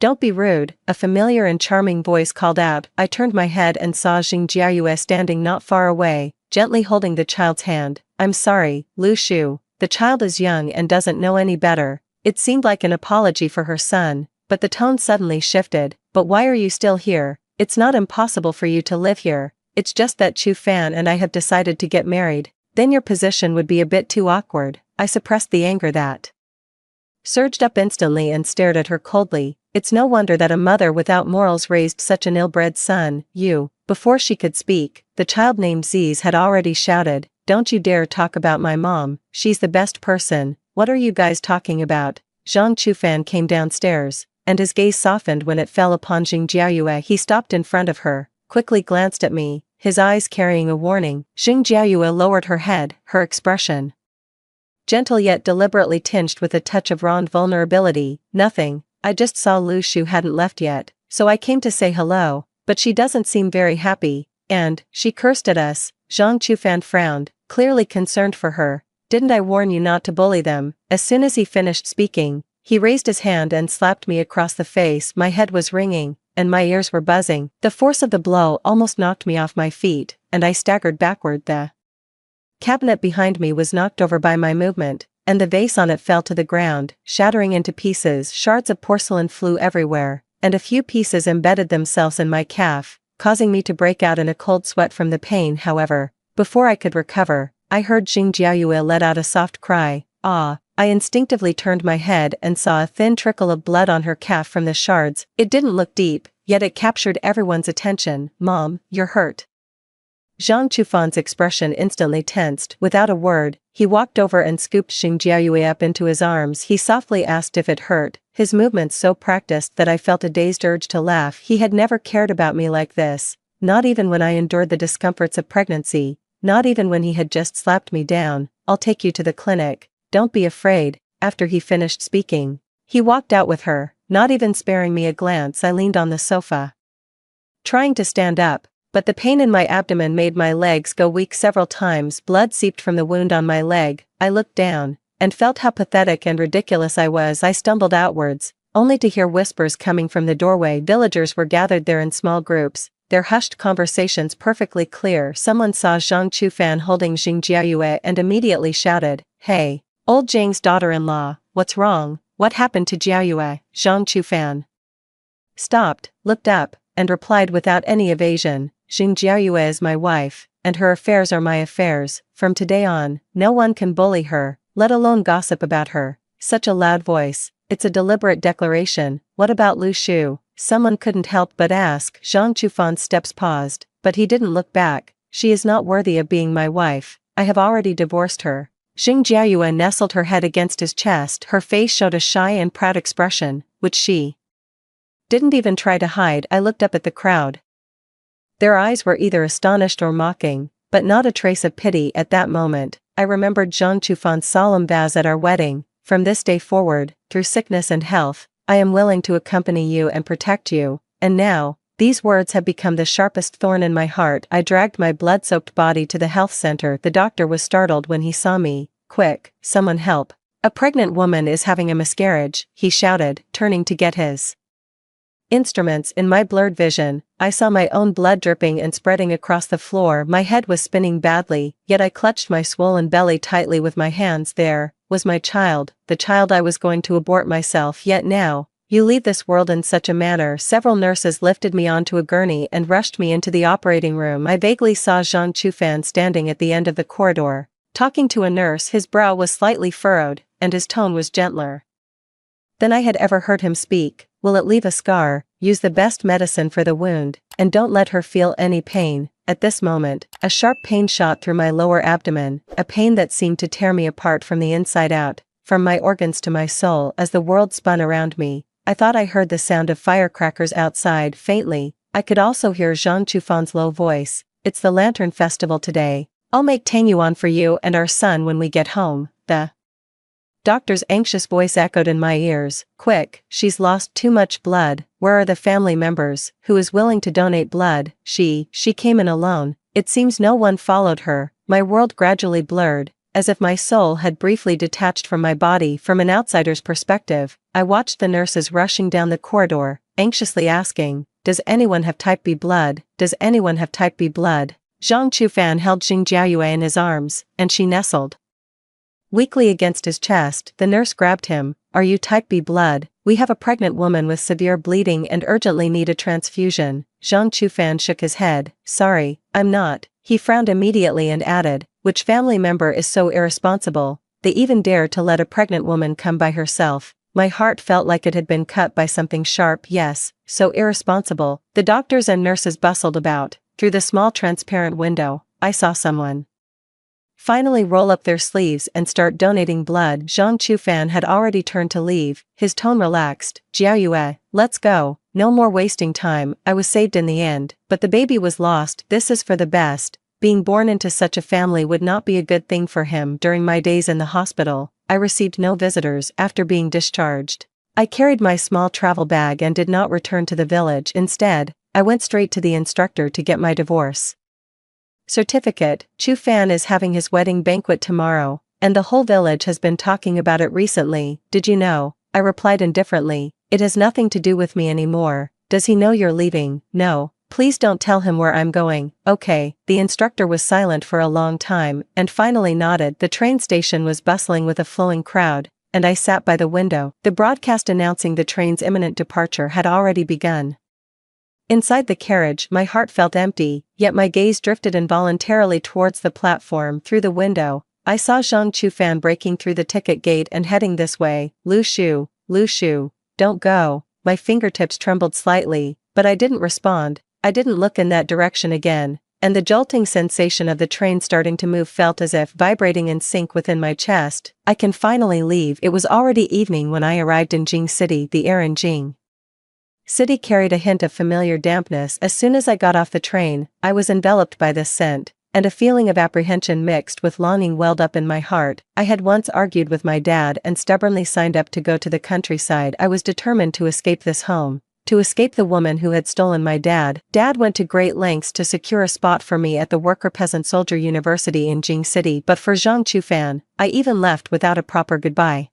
Don't be rude, a familiar and charming voice called out. I turned my head and saw Jing Jiayue standing not far away, gently holding the child's hand. I'm sorry, Lu Shu. The child is young and doesn't know any better. It seemed like an apology for her son, but the tone suddenly shifted. But why are you still here? It's not impossible for you to live here. It's just that Chu Fan and I have decided to get married. Then your position would be a bit too awkward. I suppressed the anger that surged up instantly and stared at her coldly. It's no wonder that a mother without morals raised such an ill-bred son. You. Before she could speak, the child named Ziz had already shouted, don't you dare talk about my mom, she's the best person. What are you guys talking about? Zhang Chufan came downstairs, and his gaze softened when it fell upon Jing Jiayue. He stopped in front of her, quickly glanced at me, his eyes carrying a warning. Jing Jiayue lowered her head, her expression gentle yet deliberately tinged with a touch of raw vulnerability. Nothing. I just saw Lu Shu hadn't left yet, so I came to say hello, but she doesn't seem very happy, and she cursed at us. Zhang Chufan frowned, clearly concerned for her. Didn't I warn you not to bully them? As soon as he finished speaking, he raised his hand and slapped me across the face. My head was ringing, and my ears were buzzing. The force of the blow almost knocked me off my feet, and I staggered backward. The cabinet behind me was knocked over by my movement, and the vase on it fell to the ground, shattering into pieces. Shards of porcelain flew everywhere, and a few pieces embedded themselves in my calf, causing me to break out in a cold sweat from the pain. However, before I could recover, I heard Jing Jiayue let out a soft cry. Ah! I instinctively turned my head and saw a thin trickle of blood on her calf from the shards. It didn't look deep, yet it captured everyone's attention. Mom, you're hurt. Zhang Chufan's expression instantly tensed. Without a word, he walked over and scooped Jing Jiayue up into his arms. He softly asked if it hurt, his movements so practiced that I felt a dazed urge to laugh. He had never cared about me like this, not even when I endured the discomforts of pregnancy, not even when he had just slapped me down. I'll take you to the clinic. Don't be afraid. After he finished speaking, he walked out with her, not even sparing me a glance. I leaned on the sofa, trying to stand up, but the pain in my abdomen made my legs go weak. Several times blood seeped from the wound on my leg. I looked down, and felt how pathetic and ridiculous I was. I stumbled outwards, only to hear whispers coming from the doorway. Villagers were gathered there in small groups, their hushed conversations perfectly clear. Someone saw Zhang Chufan holding Jing Jiayue and immediately shouted, Hey, old Jing's daughter-in-law, what's wrong? What happened to Jiayue? Zhang Chufan stopped, looked up, and replied without any evasion, Jing Jiayue is my wife, and her affairs are my affairs. From today on, no one can bully her, let alone gossip about her. Such a loud voice. It's a deliberate declaration. What about Lu Shu? Someone couldn't help but ask. Zhang Chufan's steps paused, but he didn't look back. She is not worthy of being my wife. I have already divorced her. Jing Jiayue nestled her head against his chest. Her face showed a shy and proud expression, which she didn't even try to hide. I looked up at the crowd. Their eyes were either astonished or mocking, but not a trace of pity at that moment. I remembered Zhang Chufan's solemn vows at our wedding, from this day forward, through sickness and health, I am willing to accompany you and protect you, and now, these words have become the sharpest thorn in my heart. I dragged my blood-soaked body to the health center. The doctor was startled when he saw me. Quick, someone help. A pregnant woman is having a miscarriage, he shouted, turning to get his instruments. In my blurred vision, I saw my own blood dripping and spreading across the floor. My head was spinning badly, yet I clutched my swollen belly tightly with my hands. There was my child, the child I was going to abort myself. Yet now, you leave this world in such a manner. Several nurses lifted me onto a gurney and rushed me into the operating room. I vaguely saw Zhang Chufan standing at the end of the corridor, talking to a nurse. His brow was slightly furrowed, and his tone was gentler than I had ever heard him speak. Will it leave a scar? Use the best medicine for the wound, and don't let her feel any pain. At this moment, a sharp pain shot through my lower abdomen, a pain that seemed to tear me apart from the inside out, from my organs to my soul. As the world spun around me, I thought I heard the sound of firecrackers outside. Faintly, I could also hear Zhang Chufan's low voice. It's the Lantern Festival today. I'll make tangyuan for you and our son when we get home. The doctor's anxious voice echoed in my ears. Quick, she's lost too much blood. Where are the family members? Who is willing to donate blood? She came in alone. It seems no one followed her. My world gradually blurred, as if my soul had briefly detached from my body. From an outsider's perspective, I watched the nurses rushing down the corridor, anxiously asking, does anyone have type B blood? Does anyone have type B blood? Zhang Chufan held Xing Jiayue in his arms, and she nestled weakly against his chest. The nurse grabbed him. Are you type B blood? We have a pregnant woman with severe bleeding and urgently need a transfusion. Zhang Chufan shook his head. Sorry, I'm not. He frowned immediately and added, which family member is so irresponsible? They even dare to let a pregnant woman come by herself. My heart felt like it had been cut by something sharp. Yes, so irresponsible. The doctors and nurses bustled about. Through the small transparent window, I saw someone finally roll up their sleeves and start donating blood. Zhang Chufan had already turned to leave, his tone relaxed. Jiayue, let's go. No more wasting time. I was saved in the end, but the baby was lost. This is for the best. Being born into such a family would not be a good thing for him. During my days in the hospital, I received no visitors after being discharged. I carried my small travel bag and did not return to the village. Instead, I went straight to the instructor to get my divorce certificate. Chufan is having his wedding banquet tomorrow, and the whole village has been talking about it recently. Did you know? I replied indifferently. It has nothing to do with me anymore. Does he know you're leaving? No. Please don't tell him where I'm going. Okay. The instructor was silent for a long time, and finally nodded. The train station was bustling with a flowing crowd, and I sat by the window. The broadcast announcing the train's imminent departure had already begun. Inside the carriage, my heart felt empty, yet my gaze drifted involuntarily towards the platform. Through the window, I saw Zhang Chufan breaking through the ticket gate and heading this way. Lu Shu, don't go. My fingertips trembled slightly, but I didn't respond. I didn't look in that direction again, and the jolting sensation of the train starting to move felt as if vibrating in sync within my chest. I can finally leave. It was already evening when I arrived in Jing City. The air in Jing City carried a hint of familiar dampness. As soon as I got off the train, I was enveloped by this scent, and a feeling of apprehension mixed with longing welled up in my heart. I had once argued with my dad and stubbornly signed up to go to the countryside. I was determined to escape this home, to escape the woman who had stolen my dad. Dad went to great lengths to secure a spot for me at the Worker Peasant Soldier University in Jing City, but for Zhang Chufan, I even left without a proper goodbye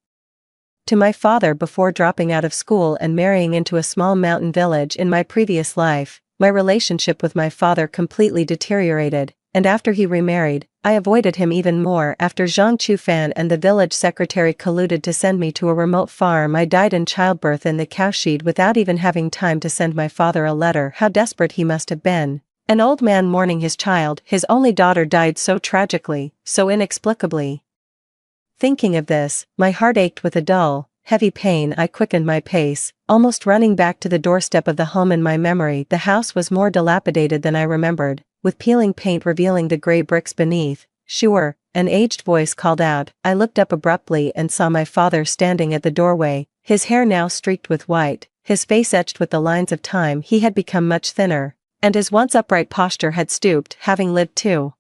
to my father before dropping out of school and marrying into a small mountain village. In my previous life, my relationship with my father completely deteriorated, and after he remarried, I avoided him even more. After Zhang Chufan and the village secretary colluded to send me to a remote farm, I died in childbirth in the cowshed without even having time to send my father a letter. How desperate he must have been. An old man mourning his child, his only daughter, died so tragically, so inexplicably. Thinking of this, my heart ached with a dull, heavy pain. I quickened my pace, almost running back to the doorstep of the home in my memory. The house was more dilapidated than I remembered, with peeling paint revealing the gray bricks beneath. Sure, an aged voice called out. I looked up abruptly and saw my father standing at the doorway, his hair now streaked with white, his face etched with the lines of time. He had become much thinner, and his once upright posture had stooped. Having lived 2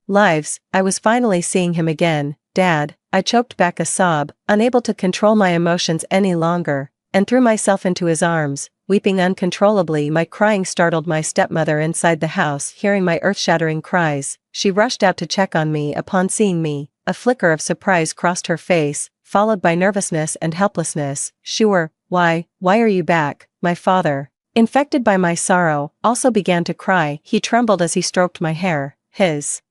lives, I was finally seeing him again, Dad," I choked back a sob, unable to control my emotions any longer, and threw myself into his arms, weeping uncontrollably. My crying startled my stepmother inside the house. Hearing my earth-shattering cries, she rushed out to check on me. Upon seeing me, a flicker of surprise crossed her face, followed by nervousness and helplessness. "Sure, why are you back?" My father, infected by my sorrow, also began to cry. He trembled as he stroked my hair, his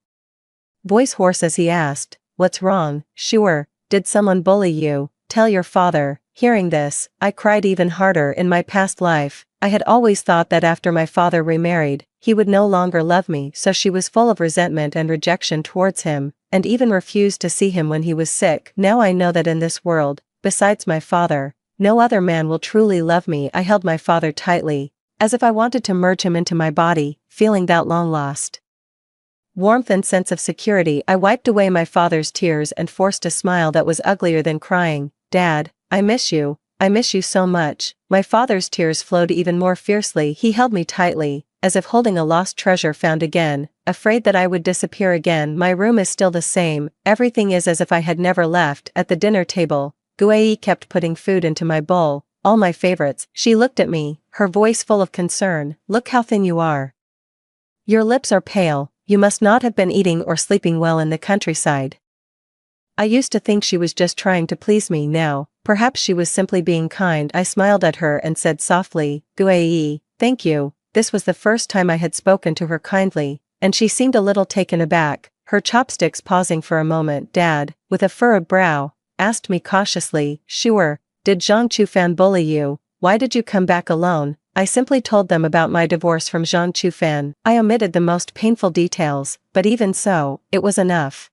voice hoarse as he asked, "What's wrong, Sure? Did someone bully you? Tell your father." Hearing this, I cried even harder. In my past life, I had always thought that after my father remarried, he would no longer love me, so she was full of resentment and rejection towards him, and even refused to see him when he was sick. Now I know that in this world, besides my father, no other man will truly love me. I held my father tightly, as if I wanted to merge him into my body, feeling that long-lost warmth and sense of security. I wiped away my father's tears and forced a smile that was uglier than crying. "Dad, I miss you. I miss you so much." My father's tears flowed even more fiercely. He held me tightly, as if holding a lost treasure found again, afraid that I would disappear again. "My room is still the same, everything is as if I had never left." At the dinner table, Guei kept putting food into my bowl, all my favorites. She looked at me, her voice full of concern. "Look how thin you are. Your lips are pale, you must not have been eating or sleeping well in the countryside." I used to think she was just trying to please me. Now, perhaps she was simply being kind. I smiled at her and said softly, "Guei, thank you." This was the first time I had spoken to her kindly, and she seemed a little taken aback, her chopsticks pausing for a moment. Dad, with a furrowed brow, asked me cautiously, "Sure, did Zhang Chufan bully you? Why did you come back alone?" I simply told them about my divorce from Zhang Chufan. I omitted the most painful details, but even so, it was enough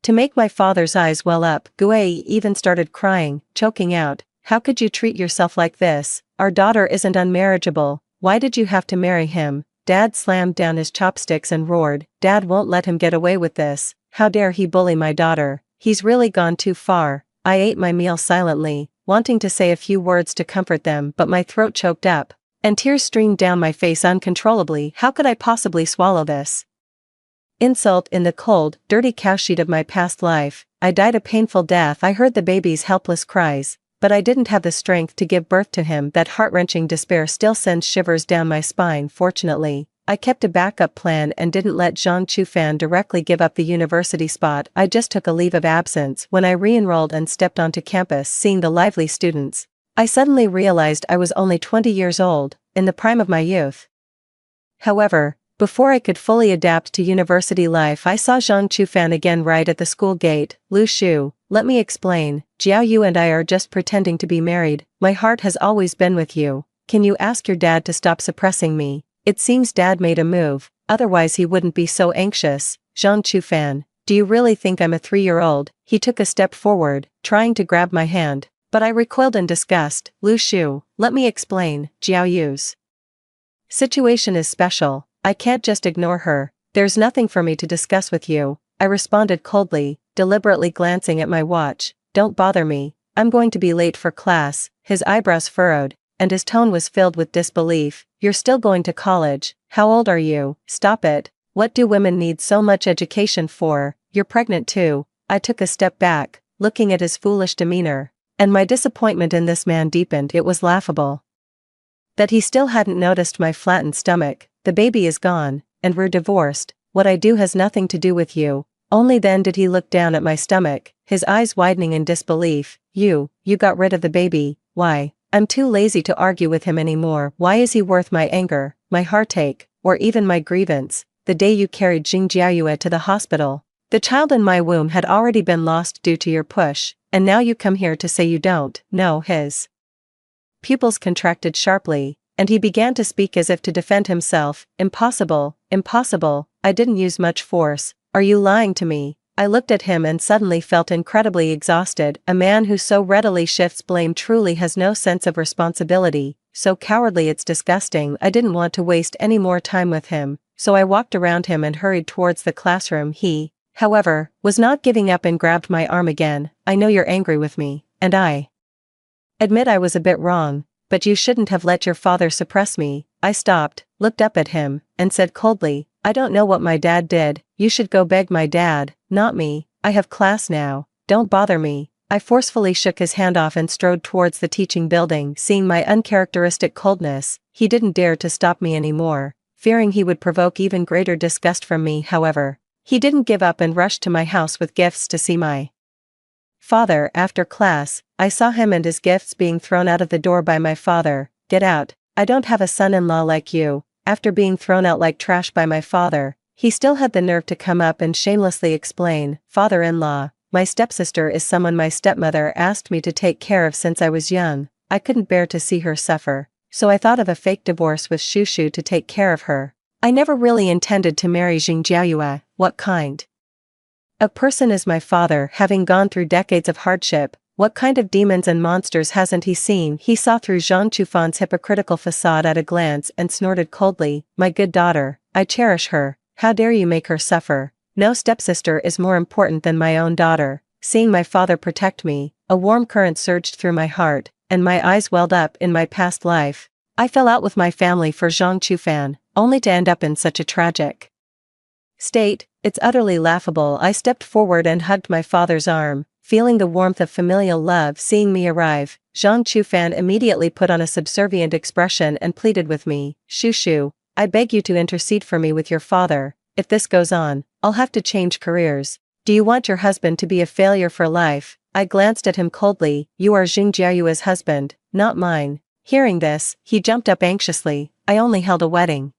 to make my father's eyes well up. Guei even started crying, choking out, "How could you treat yourself like this? Our daughter isn't unmarriageable. Why did you have to marry him?" Dad slammed down his chopsticks and roared, "Dad won't let him get away with this. How dare he bully my daughter? He's really gone too far." I ate my meal silently, wanting to say a few words to comfort them, but my throat choked up, and tears streamed down my face uncontrollably. How could I possibly swallow this insult? In the cold, dirty cowsheet of my past life, I died a painful death. I heard the baby's helpless cries, but I didn't have the strength to give birth to him. That heart-wrenching despair still sends shivers down my spine. Fortunately, I kept a backup plan and didn't let Zhang Chufan directly give up the university spot. I just took a leave of absence. When I re-enrolled and stepped onto campus, seeing the lively students, I suddenly realized I was only 20 years old, in the prime of my youth. However, before I could fully adapt to university life, I saw Zhang Chufan again right at the school gate. "Lu Shu, let me explain. Jiao Yu and I are just pretending to be married. My heart has always been with you. Can you ask your dad to stop suppressing me?" It seems Dad made a move, otherwise he wouldn't be so anxious. "Zhang Chufan, do you really think I'm a 3-year-old? He took a step forward, trying to grab my hand, but I recoiled in disgust. "Lu Shu, let me explain. Jiao Yu's situation is special. I can't just ignore her. There's nothing for me to discuss with you," I responded coldly, deliberately glancing at my watch. "Don't bother me. I'm going to be late for class." His eyebrows furrowed, and his tone was filled with disbelief. "You're still going to college? How old are you? Stop it. What do women need so much education for? You're pregnant too." I took a step back, looking at his foolish demeanor, and my disappointment in this man deepened. It was laughable that he still hadn't noticed my flattened stomach. "The baby is gone, and we're divorced. What I do has nothing to do with you." Only then did he look down at my stomach, his eyes widening in disbelief. You got rid of the baby. Why?" I'm too lazy to argue with him anymore. Why is he worth my anger, my heartache, or even my grievance? The day you carried Jing Jiayue to the hospital, the child in my womb had already been lost due to your push, and now you come here to say you don't know. His pupils contracted sharply, and he began to speak as if to defend himself. "Impossible, impossible. I didn't use much force. Are you lying to me?" I looked at him and suddenly felt incredibly exhausted. A man who so readily shifts blame truly has no sense of responsibility, so cowardly it's disgusting. I didn't want to waste any more time with him, so I walked around him and hurried towards the classroom. He, however, was not giving up and grabbed my arm again. "I know you're angry with me, and I admit I was a bit wrong, but you shouldn't have let your father suppress me." I stopped, looked up at him, and said coldly, "I don't know what my dad did. You should go beg my dad, not me." I have class now, don't bother me. I forcefully shook his hand off and strode towards the teaching building. Seeing my uncharacteristic coldness, he didn't dare to stop me anymore, fearing he would provoke even greater disgust from me. However, he didn't give up and rushed to my house with gifts to see my father. After class, I saw him and his gifts being thrown out of the door by my father. Get out, I don't have a son-in-law like you. After being thrown out like trash by my father, he still had the nerve to come up and shamelessly explain, "Father-in-law, my stepsister is someone my stepmother asked me to take care of since I was young. I couldn't bear to see her suffer, so I thought of a fake divorce with Shushu to take care of her. I never really intended to marry Jingjiayue. What kind of person is my father? Having gone through decades of hardship, what kind of demons and monsters hasn't he seen?" He saw through Zhang Chufan's hypocritical facade at a glance and snorted coldly, "My good daughter, I cherish her. How dare you make her suffer? No stepsister is more important than my own daughter." Seeing my father protect me, a warm current surged through my heart, and my eyes welled up. In my past life, I fell out with my family for Zhang Chufan, only to end up in such a tragic state. It's utterly laughable. I stepped forward and hugged my father's arm, feeling the warmth of familial love. Seeing me arrive, Zhang Chufan immediately put on a subservient expression and pleaded with me, "Shushu, I beg you to intercede for me with your father. If this goes on, I'll have to change careers. Do you want your husband to be a failure for life?" I glanced at him coldly. "You are Jingjiayue's husband, not mine." Hearing this, he jumped up anxiously. "I only held a wedding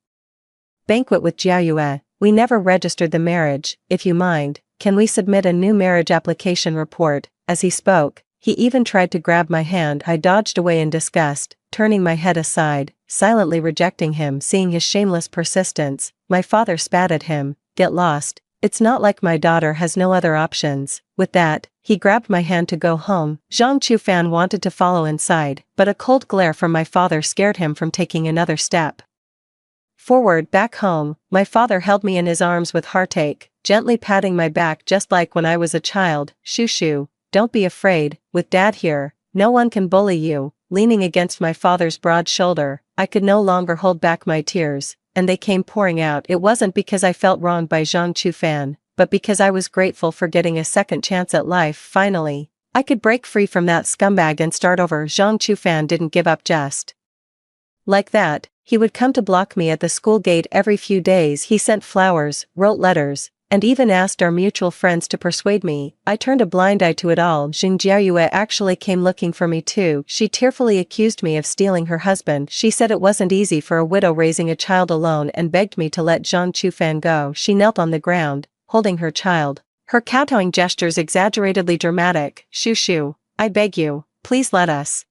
banquet with Jiayue. We never registered the marriage. If you mind, can we submit a new marriage application report?" As he spoke, he even tried to grab my hand. I dodged away in disgust, turning my head aside, silently rejecting him. Seeing his shameless persistence, my father spat at him, "Get lost. It's not like my daughter has no other options." With that, he grabbed my hand to go home. Zhang Chufan wanted to follow inside, but a cold glare from my father scared him from taking another step forward. Back home, my father held me in his arms with heartache, gently patting my back just like when I was a child. "Shushu, don't be afraid, with Dad here, no one can bully you." Leaning against my father's broad shoulder, I could no longer hold back my tears, and they came pouring out. It wasn't because I felt wronged by Zhang Chufan, but because I was grateful for getting a second chance at life. Finally, I could break free from that scumbag and start over. Zhang Chufan didn't give up just like that. He would come to block me at the school gate every few days. He sent flowers, wrote letters, and even asked our mutual friends to persuade me. I turned a blind eye to it all. Jingjiayue actually came looking for me too. She tearfully accused me of stealing her husband. She said it wasn't easy for a widow raising a child alone and begged me to let Zhang Chufan go. She knelt on the ground, holding her child, her kowtowing gestures exaggeratedly dramatic. "Shushu, I beg you, please let us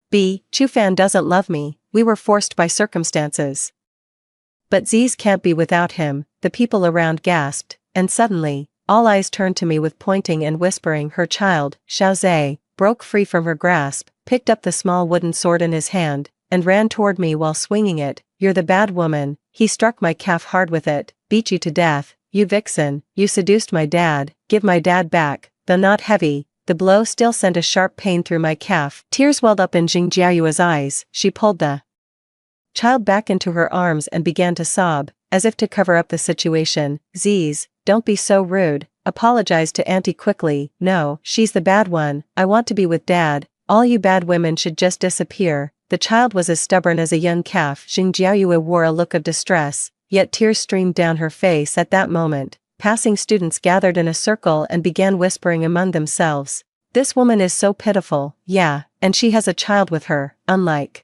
be. Chufan doesn't love me. We were forced by circumstances." "But Ziz can't be without him," the people around gasped, and suddenly, all eyes turned to me with pointing and whispering. Her child, Xiaozhe, broke free from her grasp, picked up the small wooden sword in his hand, and ran toward me while swinging it. "You're the bad woman." He struck my calf hard with it. "Beat you to death, you vixen, you seduced my dad, give my dad back." Though not heavy, the blow still sent a sharp pain through my calf. Tears welled up in Jingjiayue's eyes. She pulled the child back into her arms and began to sob, as if to cover up the situation. "Ziz, don't be so rude," apologized to Auntie quickly. "No, she's the bad one. I want to be with Dad. All you bad women should just disappear." The child was as stubborn as a young calf. Jingjiayue wore a look of distress, yet tears streamed down her face. At that moment, passing students gathered in a circle and began whispering among themselves, "This woman is so pitiful. Yeah, and she has a child with her, unlike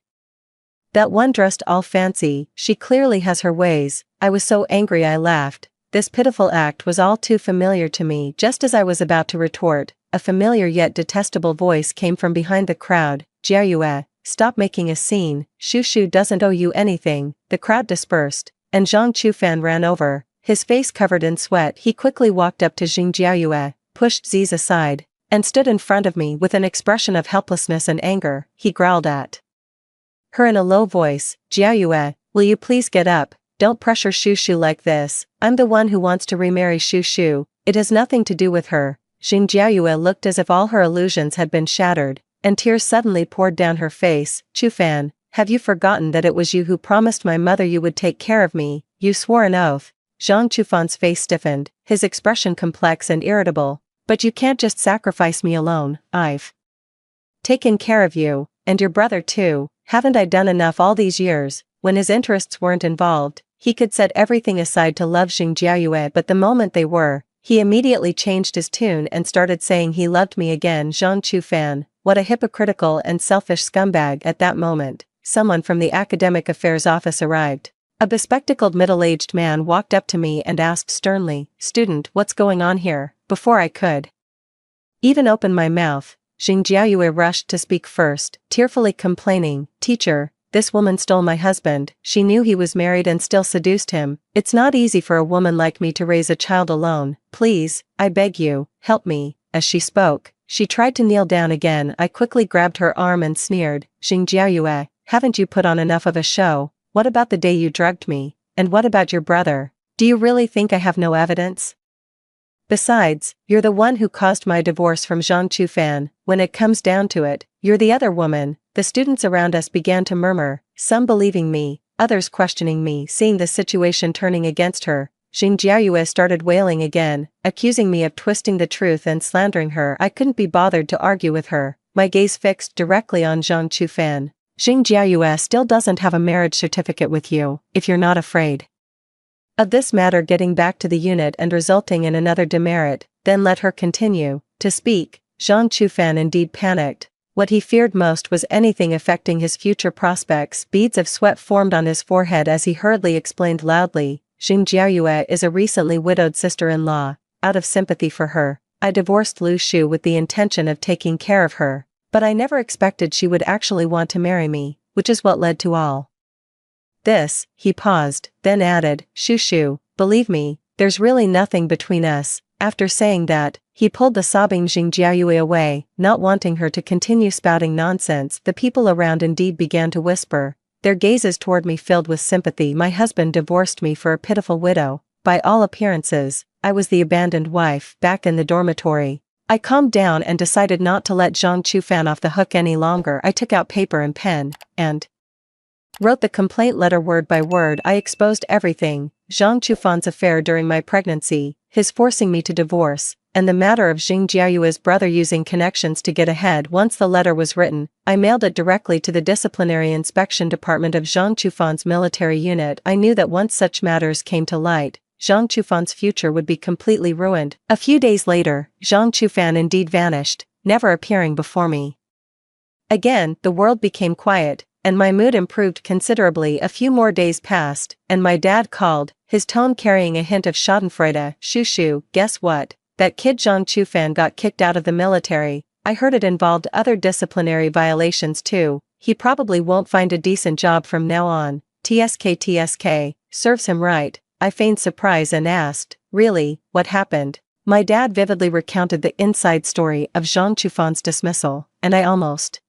that one dressed all fancy. She clearly has her ways." I was so angry I laughed. This pitiful act was all too familiar to me. Just as I was about to retort, a familiar yet detestable voice came from behind the crowd. "Jiayue, stop making a scene. Shushu doesn't owe you anything." The crowd dispersed, and Zhang Chufan ran over, his face covered in sweat. He quickly walked up to Jingjiayue, pushed Ziz aside, and stood in front of me with an expression of helplessness and anger. He growled at her in a low voice, "Jiayue, will you please get up? Don't pressure Shushu like this. I'm the one who wants to remarry Shushu. It has nothing to do with her." Jingjiayue looked as if all her illusions had been shattered, and tears suddenly poured down her face. "Chufan, have you forgotten that it was you who promised my mother you would take care of me? You swore an oath. Zhang Chufan's face stiffened, his expression complex and irritable. But you can't just sacrifice me alone. I've taken care of you, and your brother too. Haven't I done enough all these years? When his interests weren't involved, he could set everything aside to love Xing Jiayue, but the moment they were, he immediately changed his tune and started saying he loved me again. Zhang Chufan, what a hypocritical and selfish scumbag. At that moment, someone from the academic affairs office arrived. A bespectacled middle-aged man walked up to me and asked sternly, "Student, what's going on here?" Before I could even open my mouth, Xing Jiayue rushed to speak first, tearfully complaining, "Teacher, this woman stole my husband. She knew he was married and still seduced him. It's not easy for a woman like me to raise a child alone. Please, I beg you, help me." As she spoke, she tried to kneel down again. I quickly grabbed her arm and sneered, "Xing Jiayue, haven't you put on enough of a show? What about the day you drugged me? And what about your brother? Do you really think I have no evidence? Besides, you're the one who caused my divorce from Zhang Chufan. When it comes down to it, you're the other woman." The students around us began to murmur, some believing me, others questioning me. Seeing the situation turning against her, Xing Jiayue started wailing again, accusing me of twisting the truth and slandering her. I couldn't be bothered to argue with her, my gaze fixed directly on Zhang Chufan. "Xing Jiayue still doesn't have a marriage certificate with you, if you're not afraid of this matter getting back to the unit and resulting in another demerit, then let her continue to speak." Zhang Chufan indeed panicked. What he feared most was anything affecting his future prospects. Beads of sweat formed on his forehead as he hurriedly explained loudly, "Xing Jiayue is a recently widowed sister-in-law. Out of sympathy for her, I divorced Lu Shu with the intention of taking care of her. But I never expected she would actually want to marry me, which is what led to all this." He paused, then added, "Shu, believe me, there's really nothing between us." After saying that, he pulled the sobbing Xing Jiayue away, not wanting her to continue spouting nonsense. The people around indeed began to whisper, their gazes toward me filled with sympathy. My husband divorced me for a pitiful widow. By all appearances, I was the abandoned wife. Back in the dormitory, I calmed down and decided not to let Zhang Chufan off the hook any longer. I took out paper and pen, and wrote the complaint letter word by word. I exposed everything, Zhang Chufan's affair during my pregnancy, his forcing me to divorce, and the matter of Xing Jiayue's brother using connections to get ahead. Once the letter was written, I mailed it directly to the disciplinary inspection department of Zhang Chufan's military unit. I knew that once such matters came to light, Zhang Chufan's future would be completely ruined. A few days later, Zhang Chufan indeed vanished, never appearing before me again. The world became quiet, and my mood improved considerably. A few more days passed, and my dad called, his tone carrying a hint of schadenfreude. "Shu, guess what? That kid Zhang Chufan got kicked out of the military. I heard it involved other disciplinary violations too. He probably won't find a decent job from now on. TSK, serves him right." I feigned surprise and asked, "Really, what happened?" My dad vividly recounted the inside story of Zhang Chufan's dismissal, and I almost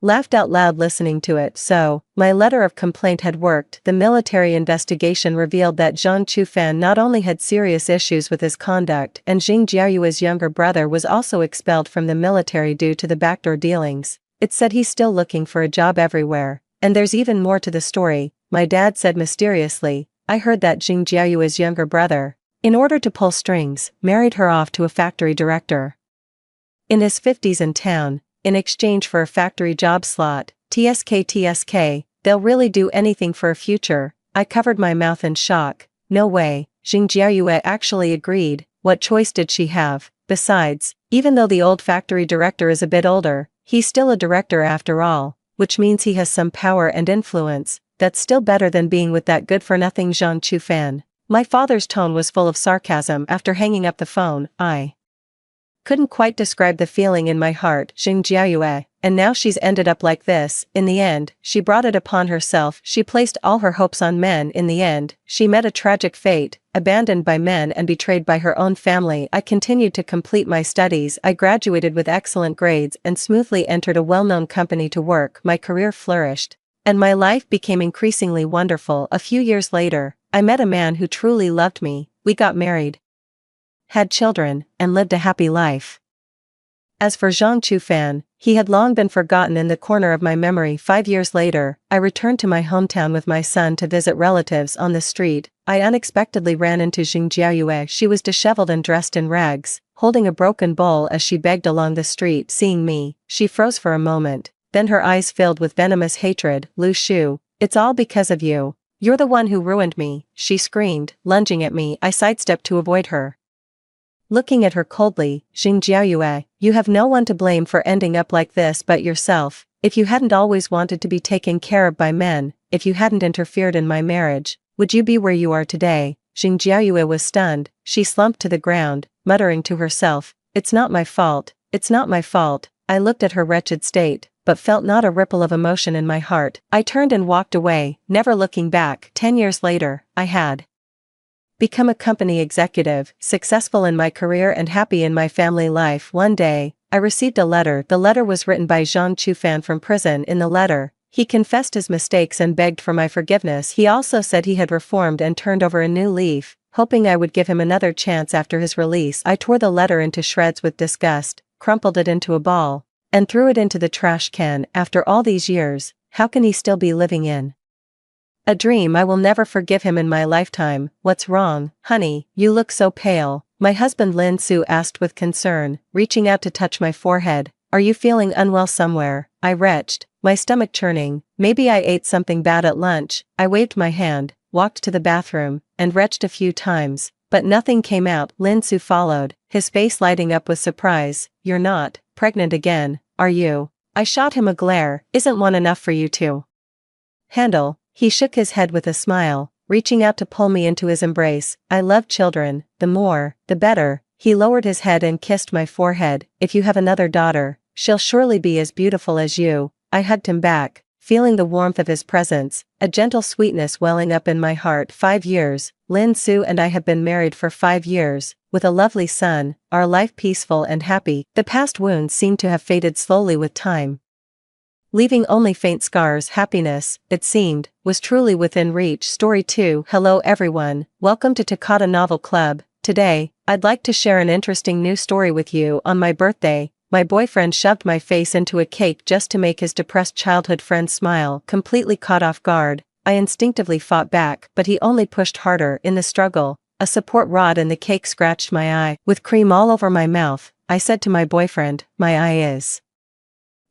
laughed out loud listening to it. So, my letter of complaint had worked. The military investigation revealed that Zhang Chufan not only had serious issues with his conduct, and Xing Jiayue's younger brother was also expelled from the military due to the backdoor dealings. It said he's still looking for a job everywhere. And there's even more to the story, my dad said mysteriously. I heard that Xing Jiayue's younger brother, in order to pull strings, married her off to a factory director in his 50s in town, in exchange for a factory job slot. TSK, they'll really do anything for a future. I covered my mouth in shock. No way, Xing Jiayue actually agreed. What choice did she have? Besides, even though the old factory director is a bit older, he's still a director after all, which means he has some power and influence. That's still better than being with that good-for-nothing Zhang Chufan. My father's tone was full of sarcasm. After hanging up the phone, I couldn't quite describe the feeling in my heart. Xing Jiayue, and now she's ended up like this. In the end, she brought it upon herself. She placed all her hopes on men. In the end, she met a tragic fate, abandoned by men and betrayed by her own family. I continued to complete my studies. I graduated with excellent grades and smoothly entered a well-known company to work. My career flourished, and my life became increasingly wonderful. A few years later, I met a man who truly loved me. We got married, had children, and lived a happy life. As for Zhang Chufan, he had long been forgotten in the corner of my memory. 5 years later, I returned to my hometown with my son to visit relatives on the street. I unexpectedly ran into Jing Jiayue. She was disheveled and dressed in rags, holding a broken bowl as she begged along the street. Seeing me, she froze for a moment, then her eyes filled with venomous hatred. Lu Shu, it's all because of you. You're the one who ruined me, she screamed, lunging at me. I sidestepped to avoid her. Looking at her coldly, Jing Jiayue, you have no one to blame for ending up like this but yourself. If you hadn't always wanted to be taken care of by men, if you hadn't interfered in my marriage, would you be where you are today? Jing Jiayue was stunned. She slumped to the ground, muttering to herself, it's not my fault, it's not my fault. I looked at her wretched state, but felt not a ripple of emotion in my heart. I turned and walked away, never looking back. 10 years later, I had become a company executive, successful in my career and happy in my family life. One day, I received a letter. The letter was written by Zhang Chufan from prison. In the letter, he confessed his mistakes and begged for my forgiveness. He also said he had reformed and turned over a new leaf, hoping I would give him another chance after his release. I tore the letter into shreds with disgust, crumpled it into a ball, and threw it into the trash can. After all these years, how can he still be living in a dream? I will never forgive him in my lifetime. What's wrong, honey? You look so pale. My husband Lin Su asked with concern, reaching out to touch my forehead. Are you feeling unwell somewhere? I retched, my stomach churning. Maybe I ate something bad at lunch. I waved my hand, walked to the bathroom, and retched a few times, but nothing came out. Lin Su followed, his face lighting up with surprise. You're not pregnant again, are you? I shot him a glare. Isn't one enough for you to handle? He shook his head with a smile, reaching out to pull me into his embrace. I love children, the more, the better. He lowered his head and kissed my forehead. If you have another daughter, she'll surely be as beautiful as you. I hugged him back, feeling the warmth of his presence, a gentle sweetness welling up in my heart. 5 years, Lin Su and I have been married for 5 years, with a lovely son, our life peaceful and happy. The past wounds seemed to have faded slowly with time, leaving only faint scars. Happiness, it seemed, was truly within reach. Story 2. Hello everyone, welcome to Takata Novel Club. Today, I'd like to share an interesting new story with you. On my birthday, my boyfriend shoved my face into a cake just to make his depressed childhood friend smile. Completely caught off guard, I instinctively fought back, but he only pushed harder. In the struggle, a support rod in the cake scratched my eye. With cream all over my mouth, I said to my boyfriend, my eye is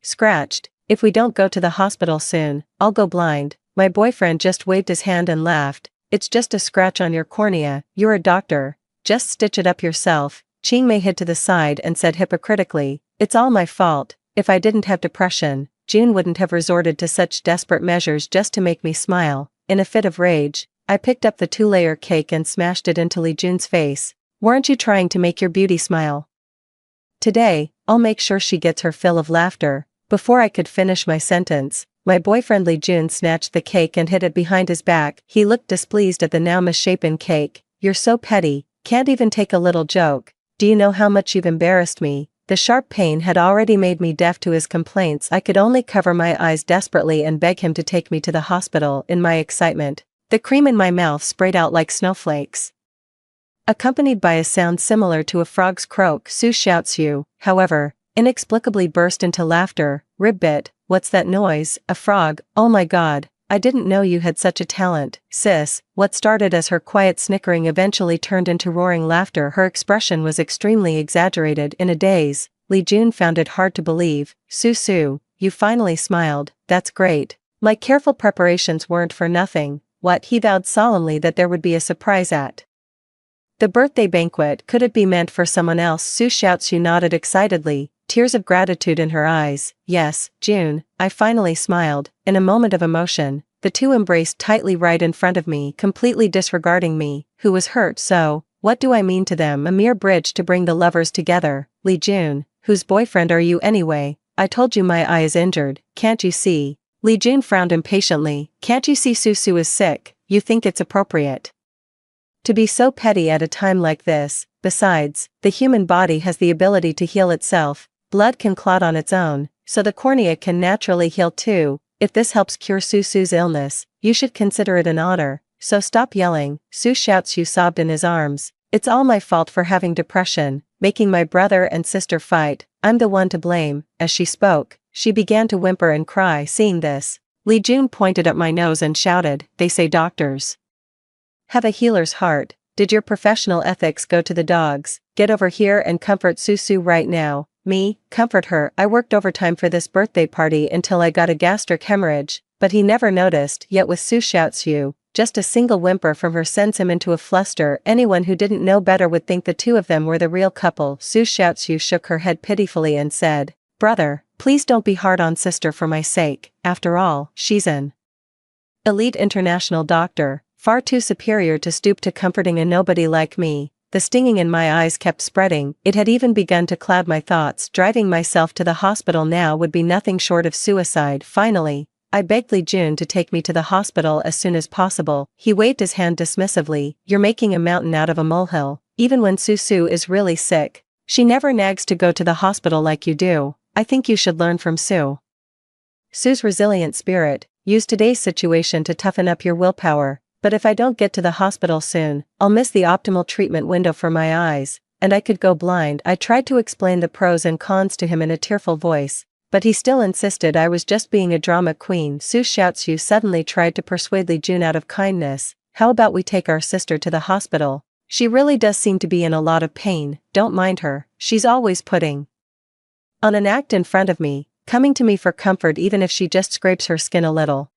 scratched. If we don't go to the hospital soon, I'll go blind. My boyfriend just waved his hand and laughed. It's just a scratch on your cornea. You're a doctor. Just stitch it up yourself. Ching Mei hid to the side and said hypocritically, it's all my fault. If I didn't have depression, June wouldn't have resorted to such desperate measures just to make me smile. In a fit of rage, I picked up the 2-layer cake and smashed it into Li Jun's face. Weren't you trying to make your beauty smile? Today, I'll make sure she gets her fill of laughter. Before I could finish my sentence, my boyfriend Li Jun snatched the cake and hid it behind his back. He looked displeased at the now misshapen cake. You're so petty, can't even take a little joke. Do you know how much you've embarrassed me? The sharp pain had already made me deaf to his complaints. I could only cover my eyes desperately and beg him to take me to the hospital. In my excitement, the cream in my mouth sprayed out like snowflakes, accompanied by a sound similar to a frog's croak. Su Xiaoxiu, however, inexplicably burst into laughter. Ribbit, what's that noise? A frog? Oh my god, I didn't know you had such a talent. Sis, what started as her quiet snickering eventually turned into roaring laughter. Her expression was extremely exaggerated. In a daze, Li Jun found it hard to believe. Su, you finally smiled. That's great. My careful preparations weren't for nothing. What? He vowed solemnly that there would be a surprise at the birthday banquet. Could it be meant for someone else? Su Xiaoxiu nodded excitedly, tears of gratitude in her eyes. Yes, June, I finally smiled. In a moment of emotion, the two embraced tightly right in front of me, completely disregarding me, who was hurt. So, what do I mean to them? A mere bridge to bring the lovers together. Li Jun, whose boyfriend are you anyway? I told you my eye is injured, can't you see? Li Jun frowned impatiently. Can't you see Su is sick? You think it's appropriate to be so petty at a time like this? Besides, the human body has the ability to heal itself. Blood can clot on its own, so the cornea can naturally heal too. If this helps cure Su's illness, you should consider it an honor. So stop yelling. Su Xiaoxiu sobbed in his arms. It's all my fault for having depression, making my brother and sister fight. I'm the one to blame." As she spoke, she began to whimper and cry. Seeing this, Li Jun pointed at my nose and shouted, "They say doctors have a healer's heart. Did your professional ethics go to the dogs? Get over here and comfort Susu right now." Me, comfort her? I worked overtime for this birthday party until I got a gastric hemorrhage, but he never noticed. Yet with Su Xiaoxiu, just a single whimper from her sends him into a fluster. Anyone who didn't know better would think the two of them were the real couple. Su Xiaoxiu shook her head pitifully and said, "Brother, please don't be hard on sister for my sake. After all, she's an elite international doctor, far too superior to stoop to comforting a nobody like me." The stinging in my eyes kept spreading. It had even begun to cloud my thoughts. Driving myself to the hospital now would be nothing short of suicide. Finally, I begged Li Jun to take me to the hospital as soon as possible. He waved his hand dismissively. "You're making a mountain out of a molehill. Even when Susu is really sick, she never nags to go to the hospital like you do. I think you should learn from Su. Su's resilient spirit. Use today's situation to toughen up your willpower. But if I don't get to the hospital soon, I'll miss the optimal treatment window for my eyes, and I could go blind." I tried to explain the pros and cons to him in a tearful voice, but he still insisted I was just being a drama queen. Su Xiaoxiu suddenly tried to persuade Li Jun out of kindness. "How about we take our sister to the hospital? She really does seem to be in a lot of pain. Don't mind her, she's always putting on an act in front of me, coming to me for comfort even if she just scrapes her skin a little.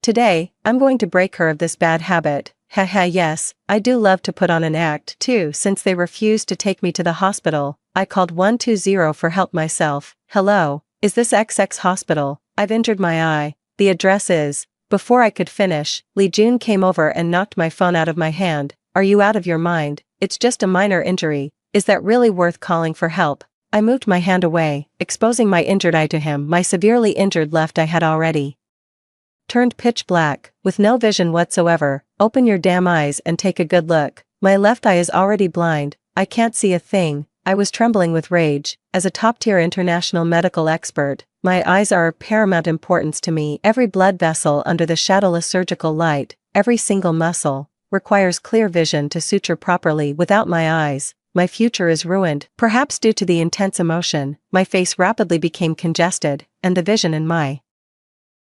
Today, I'm going to break her of this bad habit." Haha, yes, I do love to put on an act too. Since they refused to take me to the hospital, I called 120 for help myself. "Hello, is this XX hospital? I've injured my eye. The address is..." Before I could finish, Li Jun came over and knocked my phone out of my hand. "Are you out of your mind? It's just a minor injury. Is that really worth calling for help?" I moved my hand away, exposing my injured eye to him. My severely injured left eye had already turned pitch black, with no vision whatsoever. "Open your damn eyes and take a good look. My left eye is already blind. I can't see a thing." I was trembling with rage. As a top-tier international medical expert, my eyes are of paramount importance to me. Every blood vessel under the shadowless surgical light, every single muscle, requires clear vision to suture properly. Without my eyes, my future is ruined. Perhaps due to the intense emotion, my face rapidly became congested, and the vision in my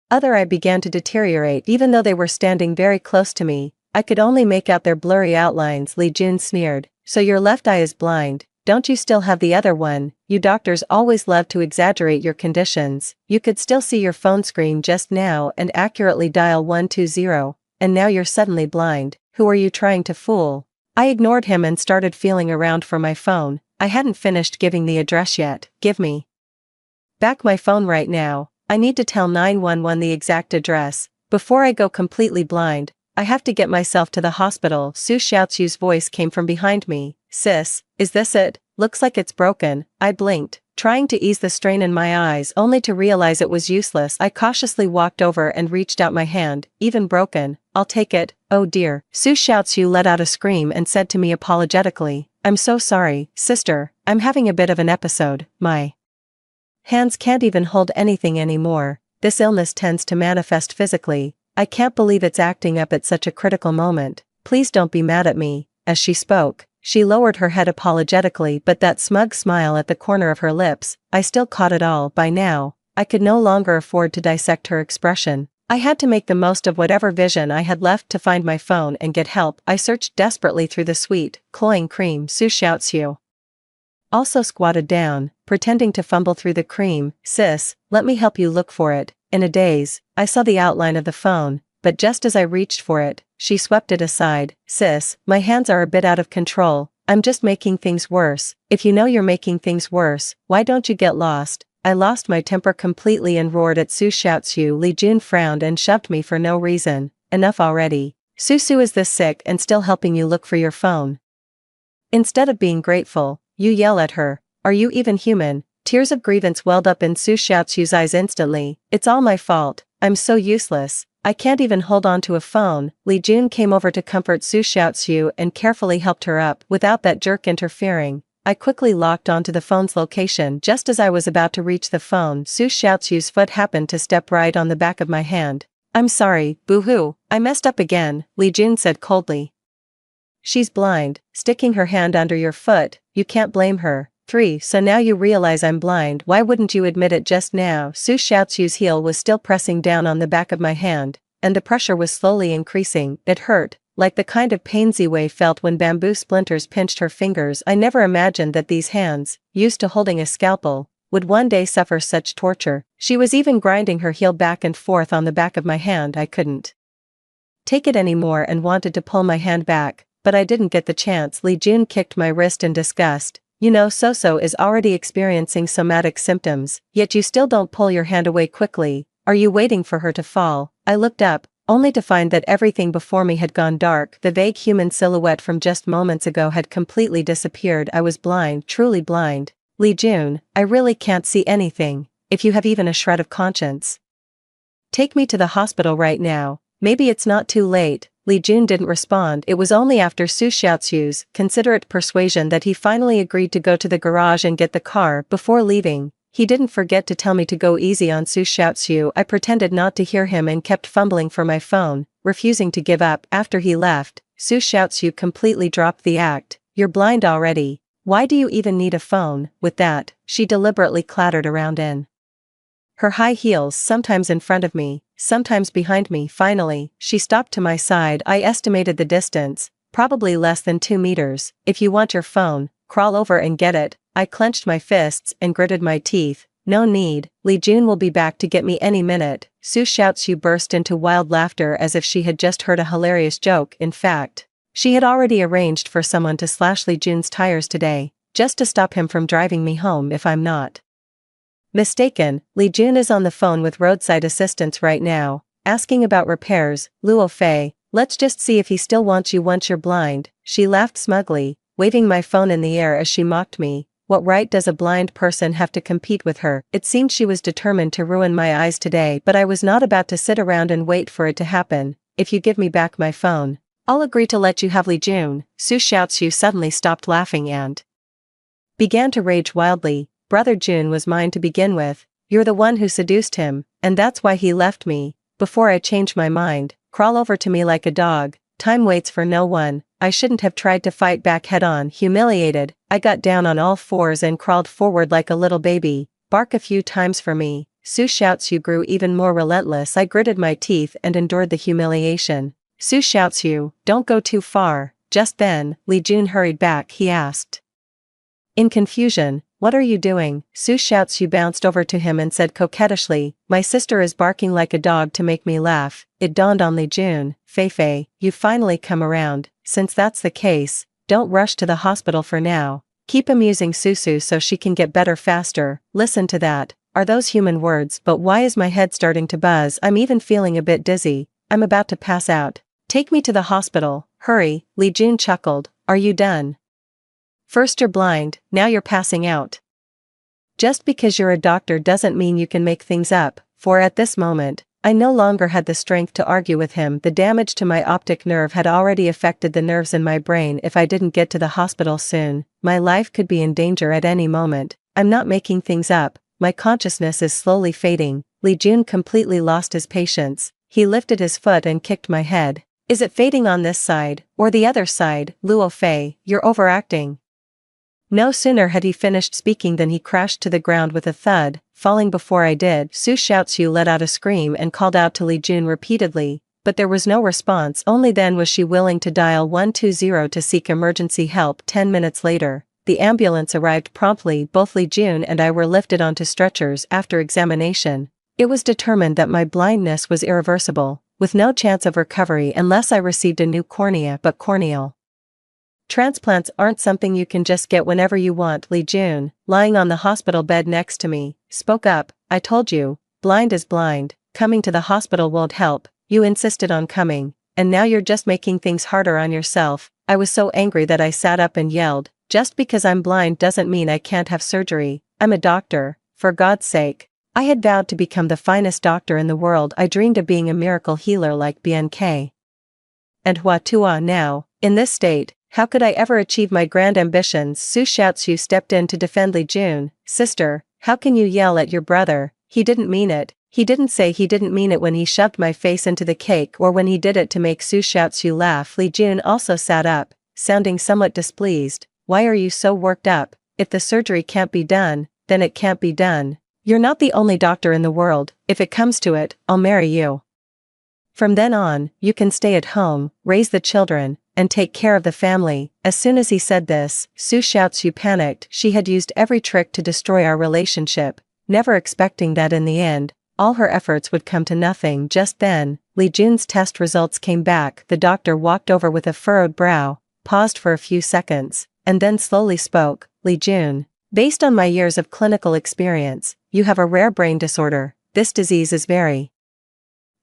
other eye began to deteriorate. Even though they were standing very close to me, I could only make out their blurry outlines. Li Jun sneered, "So your left eye is blind? Don't you still have the other one? You doctors always love to exaggerate your conditions. You could still see your phone screen just now and accurately dial 120, and now you're suddenly blind. Who are you trying to fool?" I ignored him and started feeling around for my phone. I hadn't finished giving the address yet. "Give me back my phone right now. I need to tell 911 the exact address. Before I go completely blind, I have to get myself to the hospital." Su Xiaoxiu's voice came from behind me. "Sis, is this it? Looks like it's broken." I blinked, trying to ease the strain in my eyes only to realize it was useless. I cautiously walked over and reached out my hand. "Even broken, I'll take it." "Oh dear." Su Xiaoxiu let out a scream and said to me apologetically, "I'm so sorry, sister, I'm having a bit of an episode. My hands can't even hold anything anymore. This illness tends to manifest physically. I can't believe it's acting up at such a critical moment. Please don't be mad at me." As she spoke, she lowered her head apologetically, but that smug smile at the corner of her lips, I still caught it all. By now, I could no longer afford to dissect her expression. I had to make the most of whatever vision I had left to find my phone and get help. I searched desperately through the sweet, cloying cream. Su Xiaoxiu also squatted down, pretending to fumble through the cream. "Sis, let me help you look for it." In a daze, I saw the outline of the phone, but just as I reached for it, she swept it aside. "Sis, my hands are a bit out of control. I'm just making things worse." "If you know you're making things worse, why don't you get lost?" I lost my temper completely and roared at Su Xiaoxiu. Li Jun frowned and shoved me for no reason. "Enough already. Susu is this sick and still helping you look for your phone? Instead of being grateful, you yell at her. Are you even human?" Tears of grievance welled up in Su Xiaoxiu's eyes instantly. "It's all my fault. I'm so useless. I can't even hold on to a phone." Li Jun came over to comfort Su Xiaoxiu and carefully helped her up. Without that jerk interfering, I quickly locked onto the phone's location. Just as I was about to reach the phone, Su Xiaoxiu's foot happened to step right on the back of my hand. "I'm sorry, boo-hoo, I messed up again," Li Jun said coldly. "She's blind, sticking her hand under your foot, you can't blame her." 3. So now you realize I'm blind, why wouldn't you admit it just now? Su Xiaochu's heel was still pressing down on the back of my hand, and the pressure was slowly increasing. It hurt, like the kind of pain Ziwei felt when bamboo splinters pinched her fingers. I never imagined that these hands, used to holding a scalpel, would one day suffer such torture. She was even grinding her heel back and forth on the back of my hand. I couldn't take it anymore and wanted to pull my hand back, but I didn't get the chance. Li Jun kicked my wrist in disgust. You know Soso is already experiencing somatic symptoms, yet you still don't pull your hand away quickly. Are you waiting for her to fall? I looked up, only to find that everything before me had gone dark. The vague human silhouette from just moments ago had completely disappeared. I was blind, truly blind. Li Jun, I really can't see anything, if you have even a shred of conscience. Take me to the hospital right now. Maybe it's not too late. Li Jun didn't respond. It was only after Su Xiaochu's considerate persuasion that he finally agreed to go to the garage and get the car. Before leaving, he didn't forget to tell me to go easy on Su Xiaochu. I pretended not to hear him and kept fumbling for my phone, refusing to give up. After he left, Su Xiaochu completely dropped the act. You're blind already. Why do you even need a phone? With that, she deliberately clattered around in her high heels, sometimes in front of me, sometimes behind me. Finally, she stopped to my side. I estimated the distance, probably less than 2 meters. If you want your phone, crawl over and get it. I clenched my fists and gritted my teeth. No need, Li Jun will be back to get me any minute. Su Xiaochu burst into wild laughter as if she had just heard a hilarious joke. In fact, she had already arranged for someone to slash Li Jun's tires today, just to stop him from driving me home. If I'm not mistaken, Li Jun is on the phone with roadside assistance right now, asking about repairs. Luo Fei, let's just see if he still wants you once you're blind. She laughed smugly, waving my phone in the air as she mocked me. What right does a blind person have to compete with her? It seemed she was determined to ruin my eyes today, but I was not about to sit around and wait for it to happen. If you give me back my phone, I'll agree to let you have Li Jun. Su Xiaochu suddenly stopped laughing and began to rage wildly. Brother Jun was mine to begin with. You're the one who seduced him, and that's why he left me. Before I change my mind, crawl over to me like a dog. Time waits for no one. I shouldn't have tried to fight back head-on. Humiliated, I got down on all fours and crawled forward like a little baby. Bark a few times for me. Su Xiaochu grew even more relentless. I gritted my teeth and endured the humiliation. Su Xiaochu, don't go too far. Just then, Li Jun hurried back. He asked in confusion, what are you doing? Su Xiaochu bounced over to him and said coquettishly, my sister is barking like a dog to make me laugh. It dawned on Li Jun, Fei, you finally come around. Since that's the case, don't rush to the hospital for now. Keep amusing Susu so she can get better faster. Listen to that. Are those human words? But why is my head starting to buzz? I'm even feeling a bit dizzy. I'm about to pass out. Take me to the hospital. Hurry. Li Jun chuckled. Are you done? First you're blind, now you're passing out. Just because you're a doctor doesn't mean you can make things up, for at this moment, I no longer had the strength to argue with him. The damage to my optic nerve had already affected the nerves in my brain. If I didn't get to the hospital soon, my life could be in danger at any moment. I'm not making things up, my consciousness is slowly fading. Li Jun completely lost his patience. He lifted his foot and kicked my head. Is it fading on this side, or the other side? Luo Fei, you're overacting. No sooner had he finished speaking than he crashed to the ground with a thud, falling before I did. Su Xiaochu let out a scream and called out to Li Jun repeatedly, but there was no response. Only then was she willing to dial 120 to seek emergency help. 10 minutes later, the ambulance arrived promptly. Both Li Jun and I were lifted onto stretchers. After examination, it was determined that my blindness was irreversible, with no chance of recovery unless I received a new cornea. But corneal transplants aren't something you can just get whenever you want. Li Jun, lying on the hospital bed next to me, spoke up. I told you, blind is blind, coming to the hospital won't help. You insisted on coming, and now you're just making things harder on yourself. I was so angry that I sat up and yelled, just because I'm blind doesn't mean I can't have surgery. I'm a doctor, for God's sake. I had vowed to become the finest doctor in the world. I dreamed of being a miracle healer like BNK and Hua Tua. Now, in this state, how could I ever achieve my grand ambitions? Su Xiaochu stepped in to defend Li Jun. Sister, how can you yell at your brother? He didn't mean it. He didn't say he didn't mean it when he shoved my face into the cake or when he did it to make Su Xiaochu laugh. Li Jun also sat up, sounding somewhat displeased. Why are you so worked up? if the surgery can't be done, then it can't be done. You're not the only doctor in the world, if it comes to it, I'll marry you. From then on, you can stay at home, raise the children, and take care of the family." As soon as he said this, Su Xiaozu panicked. She had used every trick to destroy our relationship, never expecting that in the end, all her efforts would come to nothing. Just then, Li Jun's test results came back. The doctor walked over with a furrowed brow, paused for a few seconds, and then slowly spoke. "Li Jun, based on my years of clinical experience, you have a rare brain disorder. This disease is very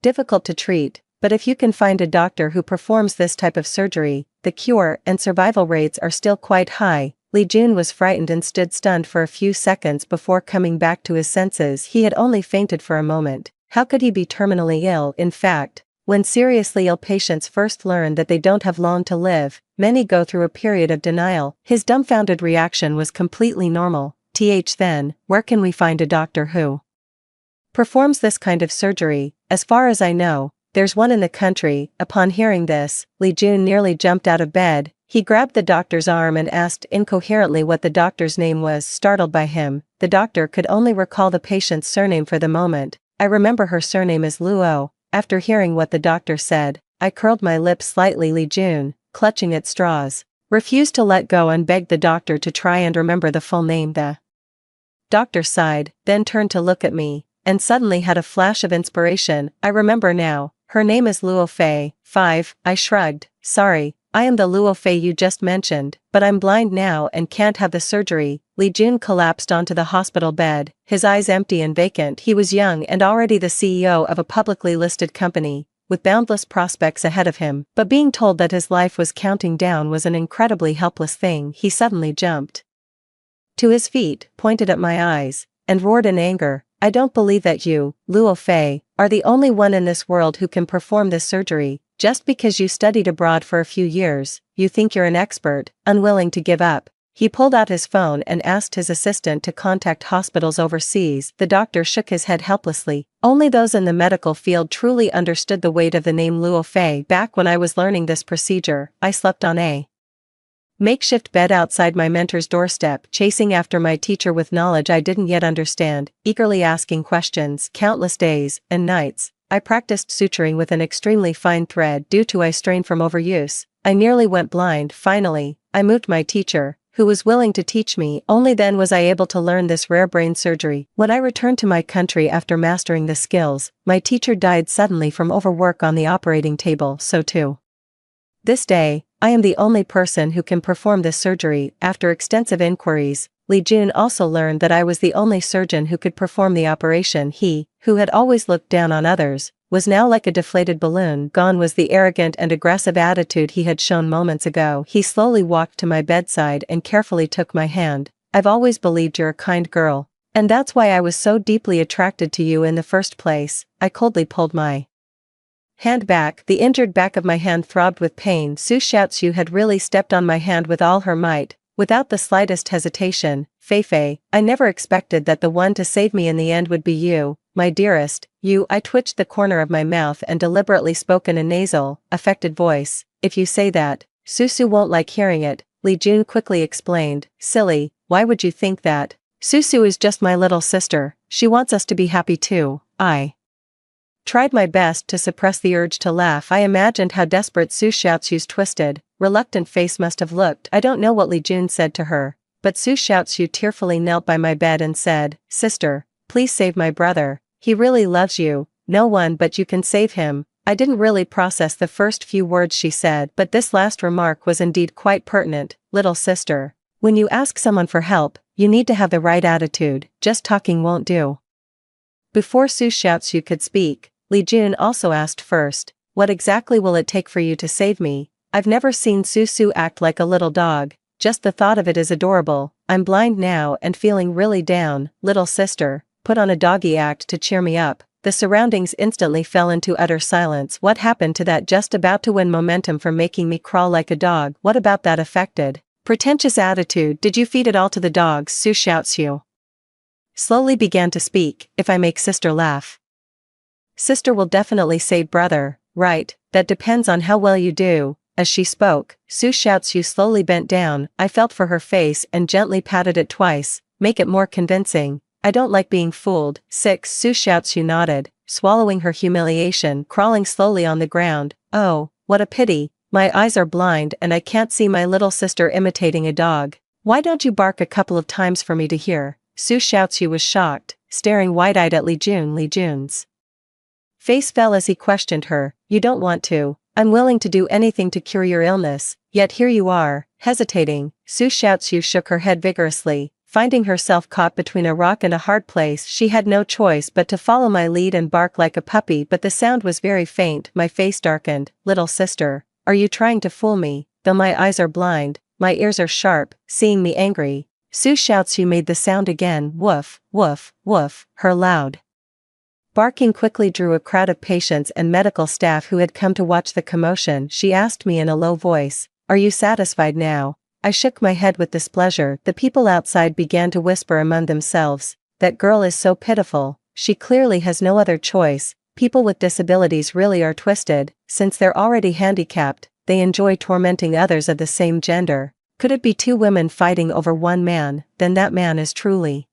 difficult to treat, but if you can find a doctor who performs this type of surgery, the cure and survival rates are still quite high." Li Jun was frightened and stood stunned for a few seconds before coming back to his senses. He had only fainted for a moment. How could he be terminally ill? In fact, when seriously ill patients first learn that they don't have long to live, many go through a period of denial. His dumbfounded reaction was completely normal. Then, where can we find a doctor who performs this kind of surgery? As far as I know, there's one in the country. Upon hearing this, Li Jun nearly jumped out of bed. He grabbed the doctor's arm and asked incoherently what the doctor's name was. Startled by him, the doctor could only recall the patient's surname for the moment. "I remember her surname is Luo." After hearing what the doctor said, I curled my lips slightly. Li Jun, clutching at straws, refused to let go and begged the doctor to try and remember the full name. The doctor sighed, then turned to look at me, and suddenly had a flash of inspiration. "I remember now, her name is Luo Fei." 5. I shrugged. "Sorry, I am the Luo Fei you just mentioned, but I'm blind now and can't have the surgery." Li Jun collapsed onto the hospital bed, his eyes empty and vacant. He was young and already the CEO of a publicly listed company, with boundless prospects ahead of him, but being told that his life was counting down was an incredibly helpless thing. He suddenly jumped to his feet, pointed at my eyes, and roared in anger, "I don't believe that you, Luo Fei, are the only one in this world who can perform this surgery. Just because you studied abroad for a few years, you think you're an expert." Unwilling to give up, he pulled out his phone and asked his assistant to contact hospitals overseas. The doctor shook his head helplessly. Only those in the medical field truly understood the weight of the name Luo Fei. Back when I was learning this procedure, I slept on a makeshift bed outside my mentor's doorstep, chasing after my teacher with knowledge I didn't yet understand, eagerly asking questions. Countless days and nights, I practiced suturing with an extremely fine thread. Due to eye strain from overuse, I nearly went blind. Finally, I moved my teacher, who was willing to teach me. Only then was I able to learn this rare brain surgery. When I returned to my country after mastering the skills, my teacher died suddenly from overwork on the operating table. So too, this day, I am the only person who can perform this surgery. After extensive inquiries, Li Jun also learned that I was the only surgeon who could perform the operation. He, who had always looked down on others, was now like a deflated balloon. Gone was the arrogant and aggressive attitude he had shown moments ago. He slowly walked to my bedside and carefully took my hand. "I've always believed you're a kind girl, and that's why I was so deeply attracted to you in the first place." I coldly pulled my hand back. The injured back of my hand throbbed with pain. Su Xiaozu had really stepped on my hand with all her might, without the slightest hesitation. "Fei, I never expected that the one to save me in the end would be you, my dearest, you." I twitched the corner of my mouth and deliberately spoke in a nasal, affected voice. "If you say that, Susu won't like hearing it," Li Jun quickly explained. "Silly, why would you think that? Susu is just my little sister, she wants us to be happy too." I tried my best to suppress the urge to laugh. I imagined how desperate Su Xiaozu's twisted, reluctant face must have looked. I don't know what Li Jun said to her, but Su Xiaozu tearfully knelt by my bed and said, "Sister, please save my brother. He really loves you, no one but you can save him." I didn't really process the first few words she said, but this last remark was indeed quite pertinent. "Little sister, when you ask someone for help, you need to have the right attitude, just talking won't do." Before Su Xiaozu could speak, Li Jun also asked first, "What exactly will it take for you to save me?" I've never seen Susu act like a little dog, just the thought of it is adorable. "I'm blind now and feeling really down, little sister, put on a doggy act to cheer me up." The surroundings instantly fell into utter silence. What happened to that just about to win momentum from making me crawl like a dog? What about that affected, pretentious attitude? Did you feed it all to the dogs? Su Xiaozu slowly began to speak. "If I make sister laugh, sister will definitely save brother, right? That depends on how well you do." As she spoke, Su Xiaozu slowly bent down. I felt for her face and gently patted it twice, make it more convincing. I don't like being fooled. 6. Su Xiaozu nodded, swallowing her humiliation, crawling slowly on the ground. Oh, what a pity. My eyes are blind and I can't see my little sister imitating a dog. Why don't you bark a couple of times for me to hear? Su Xiaozu was shocked, staring wide-eyed at Li Jun. Li Jun's face fell as he questioned her. You don't want to. I'm willing to do anything to cure your illness, yet here you are, hesitating. Su Xiaozu shook her head vigorously. Finding herself caught between a rock and a hard place, she had no choice but to follow my lead and bark like a puppy, but the sound was very faint. My face darkened. Little sister, are you trying to fool me? Though my eyes are blind, my ears are sharp, seeing me angry. Su Xiaozu made the sound again. Woof, woof, woof. Her loud barking quickly drew a crowd of patients and medical staff who had come to watch the commotion. She asked me in a low voice, "Are you satisfied now?" I shook my head with displeasure. The people outside began to whisper among themselves, "That girl is so pitiful, she clearly has no other choice." People with disabilities really are twisted. Since they're already handicapped, they enjoy tormenting others of the same gender. Could it be two women fighting over one man? Then that man is truly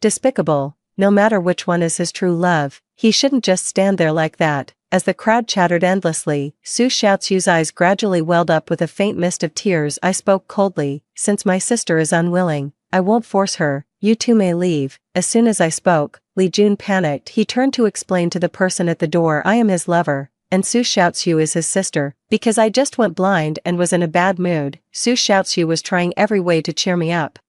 despicable. No matter which one is his true love, he shouldn't just stand there like that. As the crowd chattered endlessly, Su Xiaozu's eyes gradually welled up with a faint mist of tears. I spoke coldly, "Since my sister is unwilling, I won't force her, you two may leave." As soon as I spoke, Li Jun panicked. He turned to explain to the person at the door, "I am his lover, and Su Xiaozu is his sister, because I just went blind and was in a bad mood." Su Xiaozu was trying every way to cheer me up.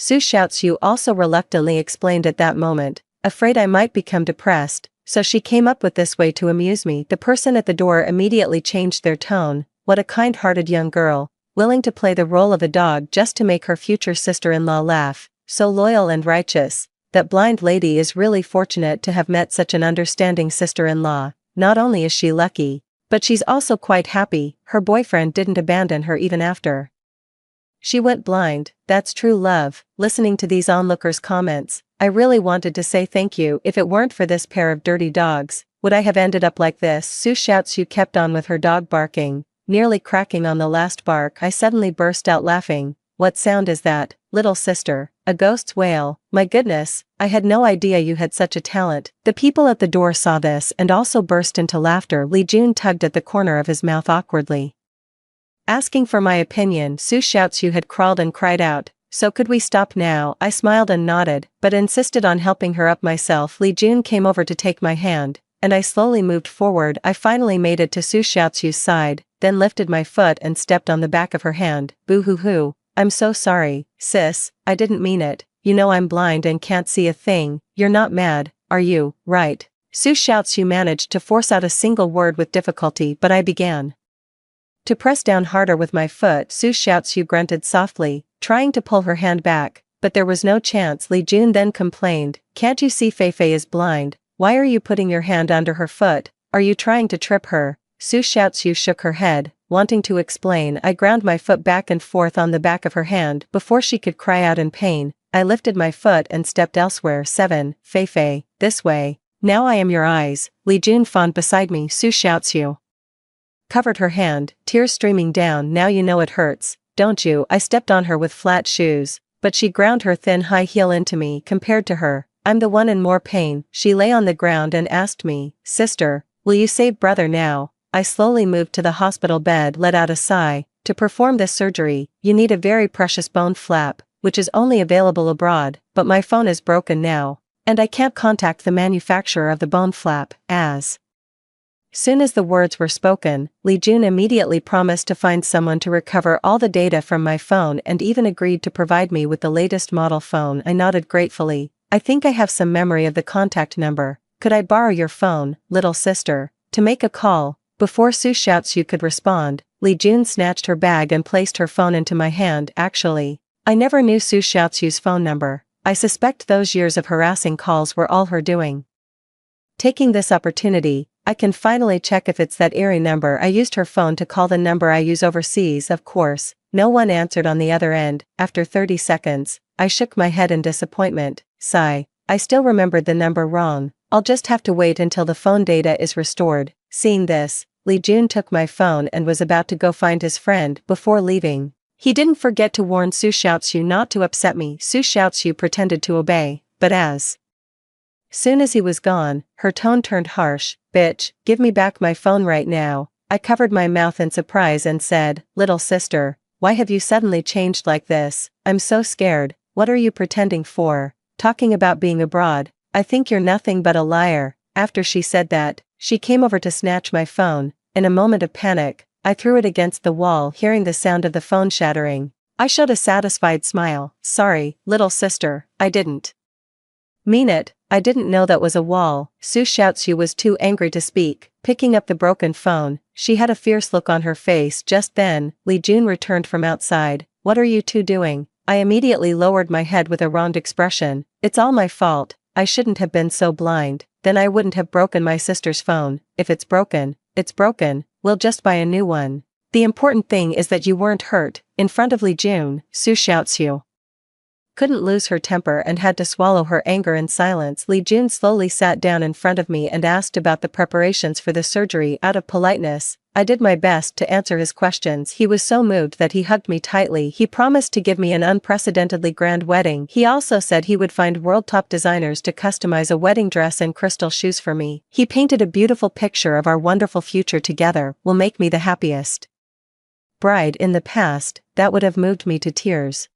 Su Xiaozu also reluctantly explained at that moment, afraid I might become depressed, so she came up with this way to amuse me. The person at the door immediately changed their tone. What a kind-hearted young girl, willing to play the role of a dog just to make her future sister-in-law laugh. So loyal and righteous. That blind lady is really fortunate to have met such an understanding sister-in-law. Not only is she lucky, but she's also quite happy. Her boyfriend didn't abandon her even after she went blind. That's true love. Listening to these onlookers' comments, I really wanted to say thank you. If it weren't for this pair of dirty dogs, would I have ended up like this? Su Xiaozu kept on with her dog barking, nearly cracking on the last bark. I suddenly burst out laughing. What sound is that, little sister? A ghost's wail? My goodness, I had no idea you had such a talent. The people at the door saw this and also burst into laughter. Li Jun tugged at the corner of his mouth awkwardly, asking for my opinion. Su Xiaozu had crawled and cried out, "So could we stop now?" I smiled and nodded, but insisted on helping her up myself. Li Jun came over to take my hand, and I slowly moved forward. I finally made it to Su Xiaozu's side, then lifted my foot and stepped on the back of her hand. Boo-hoo-hoo. I'm so sorry, sis, I didn't mean it. You know I'm blind and can't see a thing. You're not mad, are you? Right. Su Xiaozu managed to force out a single word with difficulty, but I began to press down harder with my foot. Su Xiaozu grunted softly, trying to pull her hand back, but there was no chance. Li Jun then complained, "Can't you see Feifei is blind? Why are you putting your hand under her foot? Are you trying to trip her?" Su Xiaozu shook her head, wanting to explain. I ground my foot back and forth on the back of her hand. Before she could cry out in pain, I lifted my foot and stepped elsewhere. 7. Feifei, this way. Now I am your eyes. Li Jun fawned beside me. Su Xiaozu covered her hand, tears streaming down. Now you know it hurts, don't you? I stepped on her with flat shoes, but she ground her thin high heel into me. Compared to her, I'm the one in more pain. She lay on the ground and asked me, "Sister, will you save brother now?" I slowly moved to the hospital bed, let out a sigh. To perform this surgery, you need a very precious bone flap, which is only available abroad, but my phone is broken now, and I can't contact the manufacturer of the bone flap. As soon as the words were spoken, Li Jun immediately promised to find someone to recover all the data from my phone and even agreed to provide me with the latest model phone. I nodded gratefully. I think I have some memory of the contact number. Could I borrow your phone, little sister, to make a call? Before Su Xiaozu could respond, Li Jun snatched her bag and placed her phone into my hand. Actually, I never knew Su Xiaozu's phone number. I suspect those years of harassing calls were all her doing. Taking this opportunity, I can finally check if it's that eerie number. I used her phone to call the number I use overseas. Of course, no one answered on the other end. After 30 seconds, I shook my head in disappointment. Sigh. I still remembered the number wrong. I'll just have to wait until the phone data is restored. Seeing this, Li Jun took my phone and was about to go find his friend before leaving. He didn't forget to warn Su Xiaoxiu not to upset me. Su Xiaoxiu pretended to obey, but as soon as he was gone, her tone turned harsh. Bitch, give me back my phone right now. I covered my mouth in surprise and said, little sister, why have you suddenly changed like this? I'm so scared. What are you pretending for? Talking about being abroad. I think you're nothing but a liar. After she said that, she came over to snatch my phone. In a moment of panic, I threw it against the wall, hearing the sound of the phone shattering. I showed a satisfied smile. Sorry, little sister, I didn't mean it. I didn't know that was a wall. Su Xiaoxiu was too angry to speak. Picking up the broken phone, she had a fierce look on her face. Just then, Li Jun returned from outside. What are you two doing? I immediately lowered my head with a wronged expression. It's all my fault. I shouldn't have been so blind. Then I wouldn't have broken my sister's phone. If it's broken, it's broken. We'll just buy a new one. The important thing is that you weren't hurt. In front of Li Jun, Su Xiaoxiu couldn't lose her temper and had to swallow her anger in silence. Li Jun slowly sat down in front of me and asked about the preparations for the surgery. Out of politeness, I did my best to answer his questions. He was so moved that he hugged me tightly. He promised to give me an unprecedentedly grand wedding. He also said he would find world-top designers to customize a wedding dress and crystal shoes for me. He painted a beautiful picture of our wonderful future together. Will make me the happiest bride in the past. That would have moved me to tears.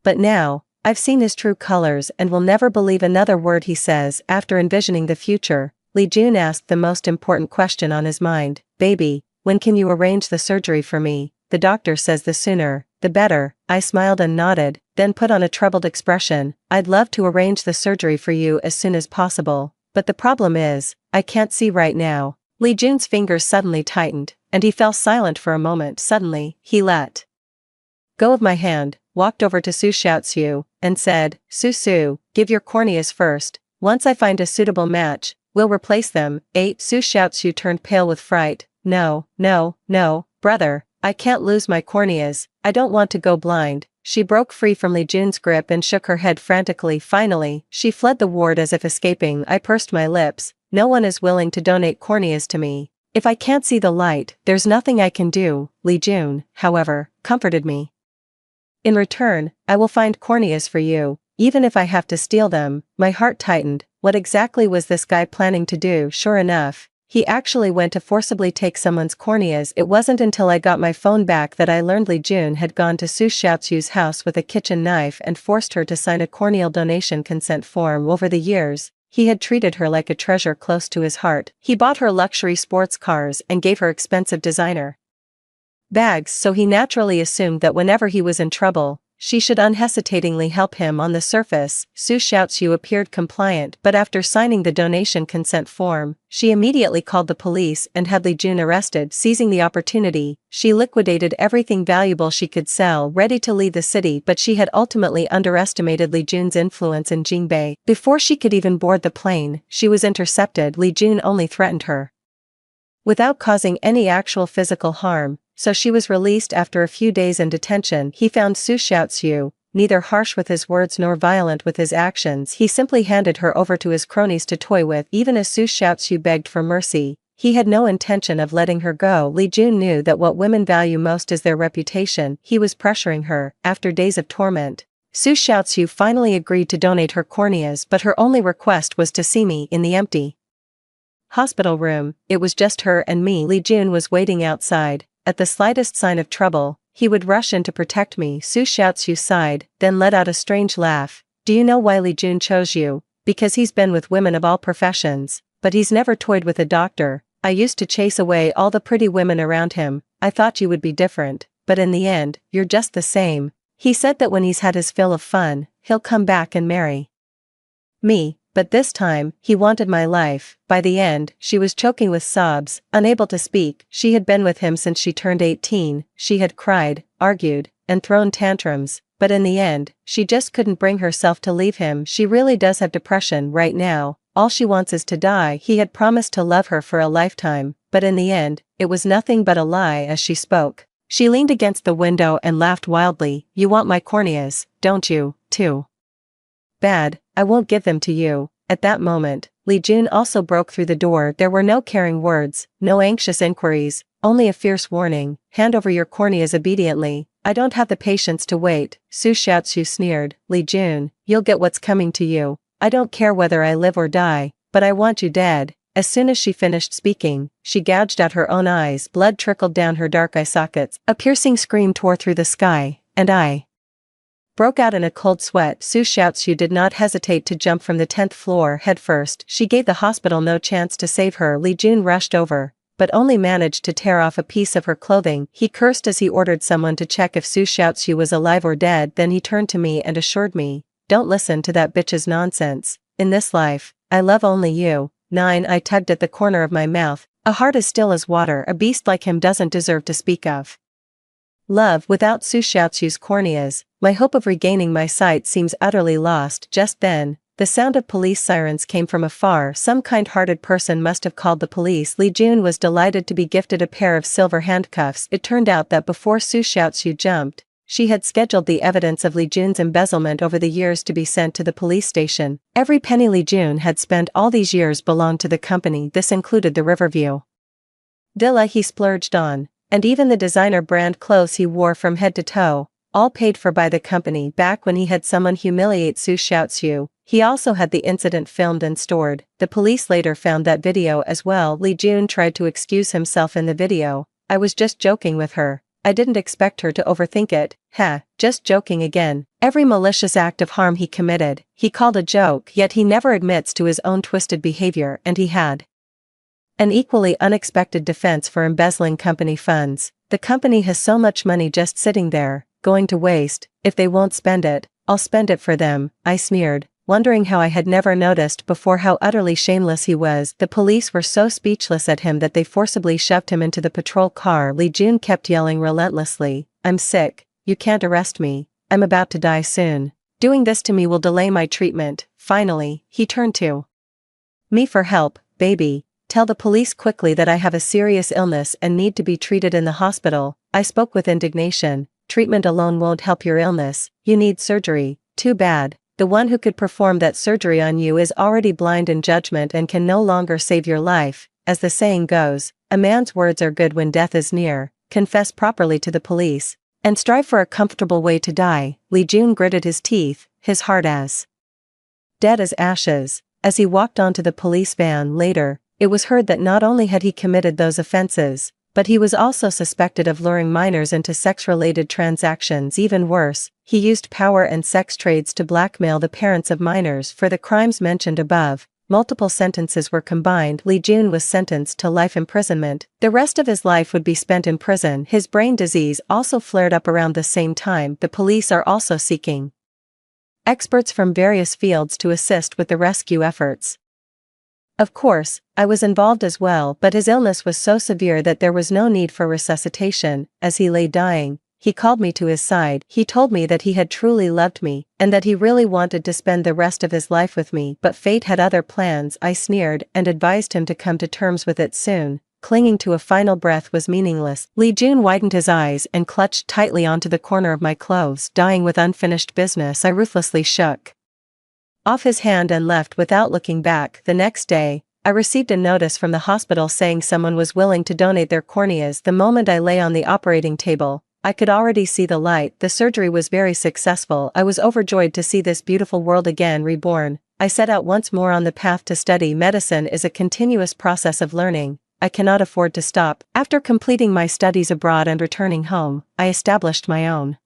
But now, I've seen his true colors and will never believe another word he says. After envisioning the future, Li Jun asked the most important question on his mind. Baby, when can you arrange the surgery for me? The doctor says the sooner, the better. I smiled and nodded, then put on a troubled expression. I'd love to arrange the surgery for you as soon as possible, but the problem is, I can't see right now. Li Jun's fingers suddenly tightened, and he fell silent for a moment. Suddenly, he let go of my hand, walked over to Su Xiaoxiu, and said, Su, give your corneas first. Once I find a suitable match, we'll replace them. 8. Su Xiaoxiu turned pale with fright. No, brother, I can't lose my corneas. I don't want to go blind. She broke free from Li Jun's grip and shook her head frantically. Finally, she fled the ward as if escaping. I pursed my lips. No one is willing to donate corneas to me. If I can't see the light, there's nothing I can do. Li Jun, however, comforted me. In return, I will find corneas for you, even if I have to steal them. My heart tightened. What exactly was this guy planning to do? Sure enough, he actually went to forcibly take someone's corneas. It wasn't until I got my phone back that I learned Li Jun had gone to Su Xiaoxiu's house with a kitchen knife and forced her to sign a corneal donation consent form. Over the years, he had treated her like a treasure close to his heart. He bought her luxury sports cars and gave her expensive designer bags, so he naturally assumed that whenever he was in trouble, she should unhesitatingly help him. On the surface, Su Xiaoxiu appeared compliant, but after signing the donation consent form, she immediately called the police and had Li Jun arrested. Seizing the opportunity, she liquidated everything valuable she could sell, ready to leave the city, but she had ultimately underestimated Li Jun's influence in Jingbei. Before she could even board the plane, she was intercepted. Li Jun only threatened her without causing any actual physical harm, so she was released after a few days in detention. He found Su Xiaoxiu neither harsh with his words nor violent with his actions. He simply handed her over to his cronies to toy with. Even as Su Xiaoxiu begged for mercy, he had no intention of letting her go. Li Jun knew that what women value most is their reputation. He was pressuring her. After days of torment, Su Xiaoxiu finally agreed to donate her corneas, but her only request was to see me in the empty hospital room. It was just her and me. Li Jun was waiting outside. At the slightest sign of trouble, he would rush in to protect me. Su Xiaoxiu sighed, then let out a strange laugh. Do you know why Li Jun chose you? Because he's been with women of all professions, but he's never toyed with a doctor. I used to chase away all the pretty women around him. I thought you would be different, but in the end, you're just the same. He said that when he's had his fill of fun, he'll come back and marry me. But this time, he wanted my life. By the end, she was choking with sobs, unable to speak. She had been with him since she turned 18, she had cried, argued, and thrown tantrums, but in the end, she just couldn't bring herself to leave him. She really does have depression right now. All she wants is to die. He had promised to love her for a lifetime, but in the end, it was nothing but a lie. As she spoke, she leaned against the window and laughed wildly. You want my corneas, don't you? Too bad, I won't give them to you. At that moment, Li Jun also broke through the door. There were no caring words, no anxious inquiries, only a fierce warning, hand over your corneas obediently. I don't have the patience to wait, Su Xiaozu sneered. Li Jun, you'll get what's coming to you. I don't care whether I live or die, but I want you dead. As soon as she finished speaking, she gouged out her own eyes, blood trickled down her dark eye sockets, a piercing scream tore through the sky, and I broke out in a cold sweat. Su Xiaozu did not hesitate to jump from the 10th floor headfirst. She gave the hospital no chance to save her. Li Jun rushed over, but only managed to tear off a piece of her clothing. He cursed as he ordered someone to check if Su Xiaozu was alive or dead. Then he turned to me and assured me, don't listen to that bitch's nonsense. In this life, I love only you. 9. I tugged at the corner of my mouth. A heart as still as water. A beast like him doesn't deserve to speak of love without Su Xiaozu's corneas. My hope of regaining my sight seems utterly lost. Just then, the sound of police sirens came from afar. Some kind-hearted person must have called the police. Li Jun was delighted to be gifted a pair of silver handcuffs. It turned out that before Su Xiaozu jumped, she had scheduled the evidence of Li Jun's embezzlement over the years to be sent to the police station. Every penny Li Jun had spent all these years belonged to the company. This included the Riverview Villa he splurged on, and even the designer brand clothes he wore from head to toe, all paid for by the company. Back when he had someone humiliate Su Xiaozu, he also had the incident filmed and stored. The police later found that video as well. Li Jun tried to excuse himself in the video. I was just joking with her. I didn't expect her to overthink it. Just joking again. Every malicious act of harm he committed, he called a joke, yet he never admits to his own twisted behavior, and he had an equally unexpected defense for embezzling company funds. The company has so much money just sitting there, going to waste. If they won't spend it, I'll spend it for them, I sneered, wondering how I had never noticed before how utterly shameless he was. The police were so speechless at him that they forcibly shoved him into the patrol car. Li Jun kept yelling relentlessly, I'm sick, you can't arrest me, I'm about to die soon. Doing this to me will delay my treatment. Finally, he turned to me for help. Baby, tell the police quickly that I have a serious illness and need to be treated in the hospital. I spoke with indignation. Treatment alone won't help your illness, you need surgery. Too bad. The one who could perform that surgery on you is already blind in judgment and can no longer save your life. As the saying goes, a man's words are good when death is near. Confess properly to the police, and strive for a comfortable way to die. Li Jun gritted his teeth, his heart as dead as ashes. As he walked onto the police van later, it was heard that not only had he committed those offenses, but he was also suspected of luring minors into sex-related transactions. Even worse, he used power and sex trades to blackmail the parents of minors. For the crimes mentioned above, multiple sentences were combined. Li Jun was sentenced to life imprisonment. The rest of his life would be spent in prison. His brain disease also flared up around the same time. The police are also seeking experts from various fields to assist with the rescue efforts. Of course, I was involved as well, but his illness was so severe that there was no need for resuscitation. As he lay dying, he called me to his side. He told me that he had truly loved me, and that he really wanted to spend the rest of his life with me, but fate had other plans. I sneered and advised him to come to terms with it soon. Clinging to a final breath was meaningless. Li Jun widened his eyes and clutched tightly onto the corner of my clothes. Dying with unfinished business, I ruthlessly shook off his hand and left without looking back. The next day, I received a notice from the hospital saying someone was willing to donate their corneas. The moment I lay on the operating table, I could already see the light. The surgery was very successful. I was overjoyed to see this beautiful world again reborn. I set out once more on the path to study. Medicine is a continuous process of learning. I cannot afford to stop. After completing my studies abroad and returning home, I established my own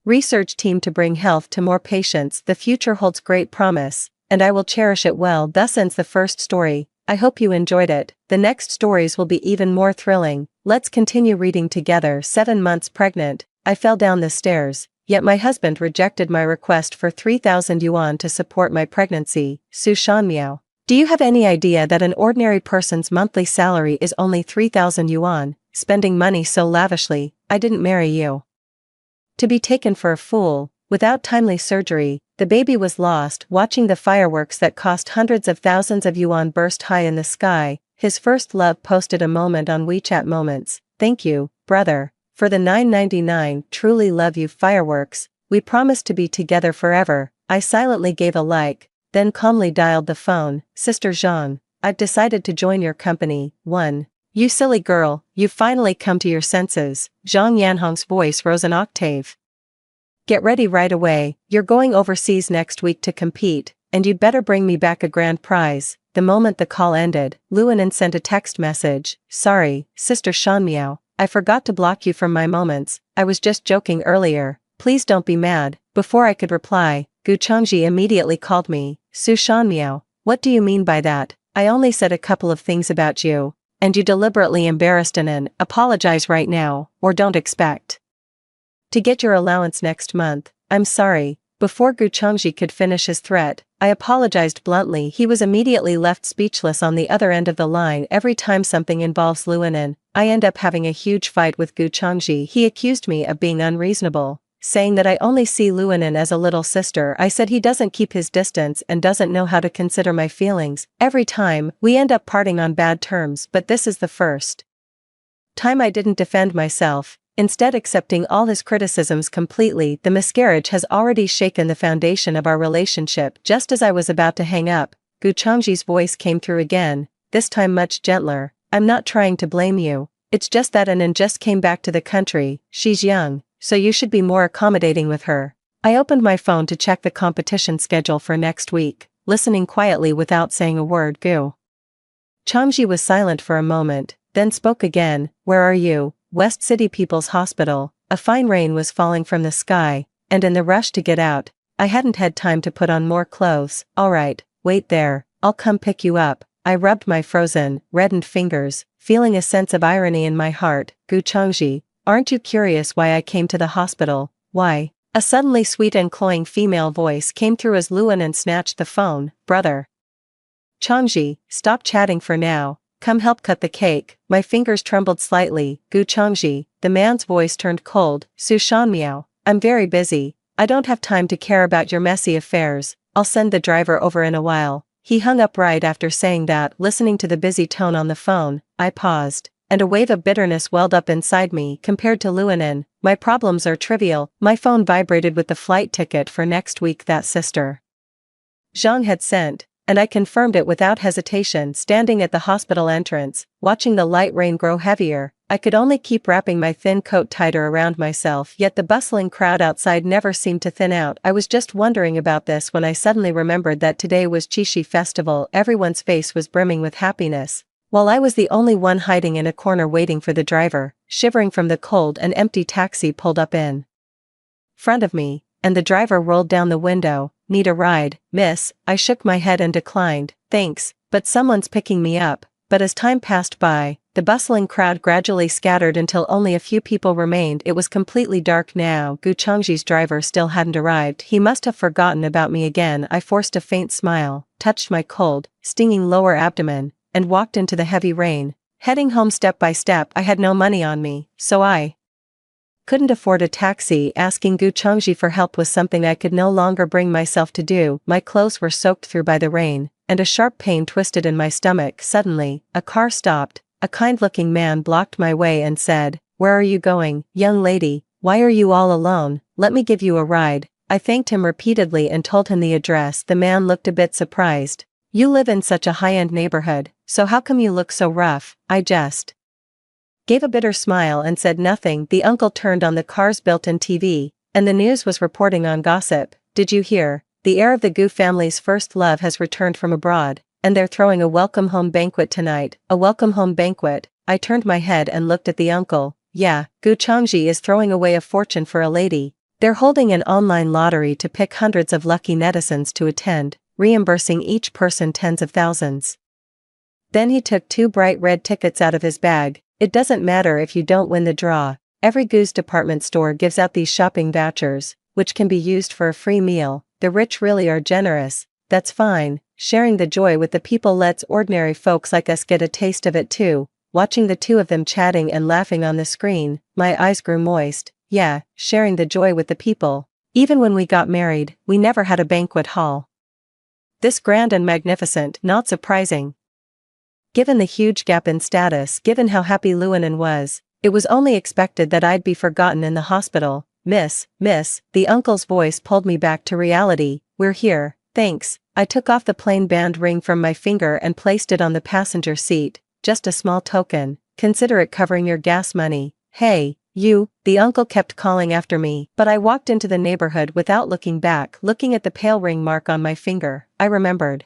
research team to bring health to more patients. The future holds great promise, and I will cherish it well. Thus ends the first story. I hope you enjoyed it. The next stories will be even more thrilling. Let's continue reading together. 7 months pregnant, I fell down the stairs, yet my husband rejected my request for 3,000 yuan to support my pregnancy. Su Shanmiao. Do you have any idea that an ordinary person's monthly salary is only 3,000 yuan? Spending money so lavishly, I didn't marry you to be taken for a fool. Without timely surgery, the baby was lost. Watching the fireworks that cost hundreds of thousands of yuan burst high in the sky, his first love posted a moment on WeChat Moments. Thank you, brother, for the 9.99. Truly love you. Fireworks, we promise to be together forever. I silently gave a like, then calmly dialed the phone. Sister Zhang, I've decided to join your company. 1. You silly girl, you've finally come to your senses. Zhang Yanhong's voice rose an octave. Get ready right away, you're going overseas next week to compete, and you'd better bring me back a grand prize. The moment the call ended, Luanen sent a text message. Sorry, Sister Shanmiao, I forgot to block you from my moments, I was just joking earlier, please don't be mad. Before I could reply, Gu Changji immediately called me. Su Shanmiao, what do you mean by that? I only said a couple of things about you, and you deliberately embarrassed Anan. Apologize right now, or don't expect to get your allowance next month. I'm sorry. Before Gu Changji could finish his threat, I apologized bluntly. He was immediately left speechless on the other end of the line. Every time something involves Luanen, I end up having a huge fight with Gu Changji. He accused me of being unreasonable, saying that I only see Luanen as a little sister. I said he doesn't keep his distance and doesn't know how to consider my feelings. Every time, we end up parting on bad terms, but this is the first time I didn't defend myself, instead accepting all his criticisms completely. The miscarriage has already shaken the foundation of our relationship. Just as I was about to hang up, Gu Changji's voice came through again, this time much gentler. I'm not trying to blame you, it's just that Anan just came back to the country, she's young, so you should be more accommodating with her. I opened my phone to check the competition schedule for next week, listening quietly without saying a word. Gu Changji was silent for a moment, then spoke again. Where are you? West City People's Hospital. A fine rain was falling from the sky, and in the rush to get out, I hadn't had time to put on more clothes. Alright, wait there, I'll come pick you up. I rubbed my frozen, reddened fingers, feeling a sense of irony in my heart. Gu Changji, aren't you curious why I came to the hospital? Why? A suddenly sweet and cloying female voice came through as Luanen snatched the phone. Brother Changji, stop chatting for now. Come help cut the cake. My fingers trembled slightly. Gu Changji, the man's voice turned cold. Su Shanmiao, I'm very busy. I don't have time to care about your messy affairs. I'll send the driver over in a while. He hung up right after saying that. Listening to the busy tone on the phone, I paused, and a wave of bitterness welled up inside me. Compared to Luanen, my problems are trivial. My phone vibrated with the flight ticket for next week that Sister Zhang had sent, and I confirmed it without hesitation. Standing at the hospital entrance, watching the light rain grow heavier, I could only keep wrapping my thin coat tighter around myself, yet the bustling crowd outside never seemed to thin out. I was just wondering about this when I suddenly remembered that today was Qixi Festival. Everyone's face was brimming with happiness, while I was the only one hiding in a corner waiting for the driver. Shivering from the cold, an empty taxi pulled up in front of me, and the driver rolled down the window. Need a ride, miss? I shook my head and declined. Thanks, but someone's picking me up. But as time passed by, the bustling crowd gradually scattered until only a few people remained. It was completely dark now. Gu Changji's driver still hadn't arrived. He must have forgotten about me again. I forced a faint smile, touched my cold, stinging lower abdomen, and walked into the heavy rain, heading home step by step. I had no money on me, so I couldn't afford a taxi. Asking Gu Changji for help was something I could no longer bring myself to do. My clothes were soaked through by the rain, and a sharp pain twisted in my stomach. Suddenly, a car stopped. A kind-looking man blocked my way and said, "Where are you going, young lady? Why are you all alone? Let me give you a ride." I thanked him repeatedly and told him the address. The man looked a bit surprised. "You live in such a high-end neighborhood, so how come you look so rough?" I just gave a bitter smile and said nothing. The uncle turned on the car's built-in TV, and the news was reporting on gossip. "Did you hear? The heir of the Gu family's first love has returned from abroad, and they're throwing a welcome home banquet tonight." A welcome home banquet? I turned my head and looked at the uncle. Yeah, Gu Changji is throwing away a fortune for a lady. They're holding an online lottery to pick hundreds of lucky netizens to attend, reimbursing each person tens of thousands. Then he took 2 bright red tickets out of his bag. It doesn't matter if you don't win the draw. Every Gu's department store gives out these shopping vouchers, which can be used for a free meal. The rich really are generous. That's fine. Sharing the joy with the people lets ordinary folks like us get a taste of it too. Watching the two of them chatting and laughing on the screen, my eyes grew moist. Yeah, sharing the joy with the people. Even when we got married, we never had a banquet hall this grand and magnificent. Not surprising, given the huge gap in status. Given how happy Luanen was, it was only expected that I'd be forgotten in the hospital. Miss, the uncle's voice pulled me back to reality. "We're here, Thanks. I took off the plain band ring from my finger and placed it on the passenger seat. Just a small token. Consider it covering your gas money. Hey, you, the uncle kept calling after me, but I walked into the neighborhood without looking back. Looking at the pale ring mark on my finger, I remembered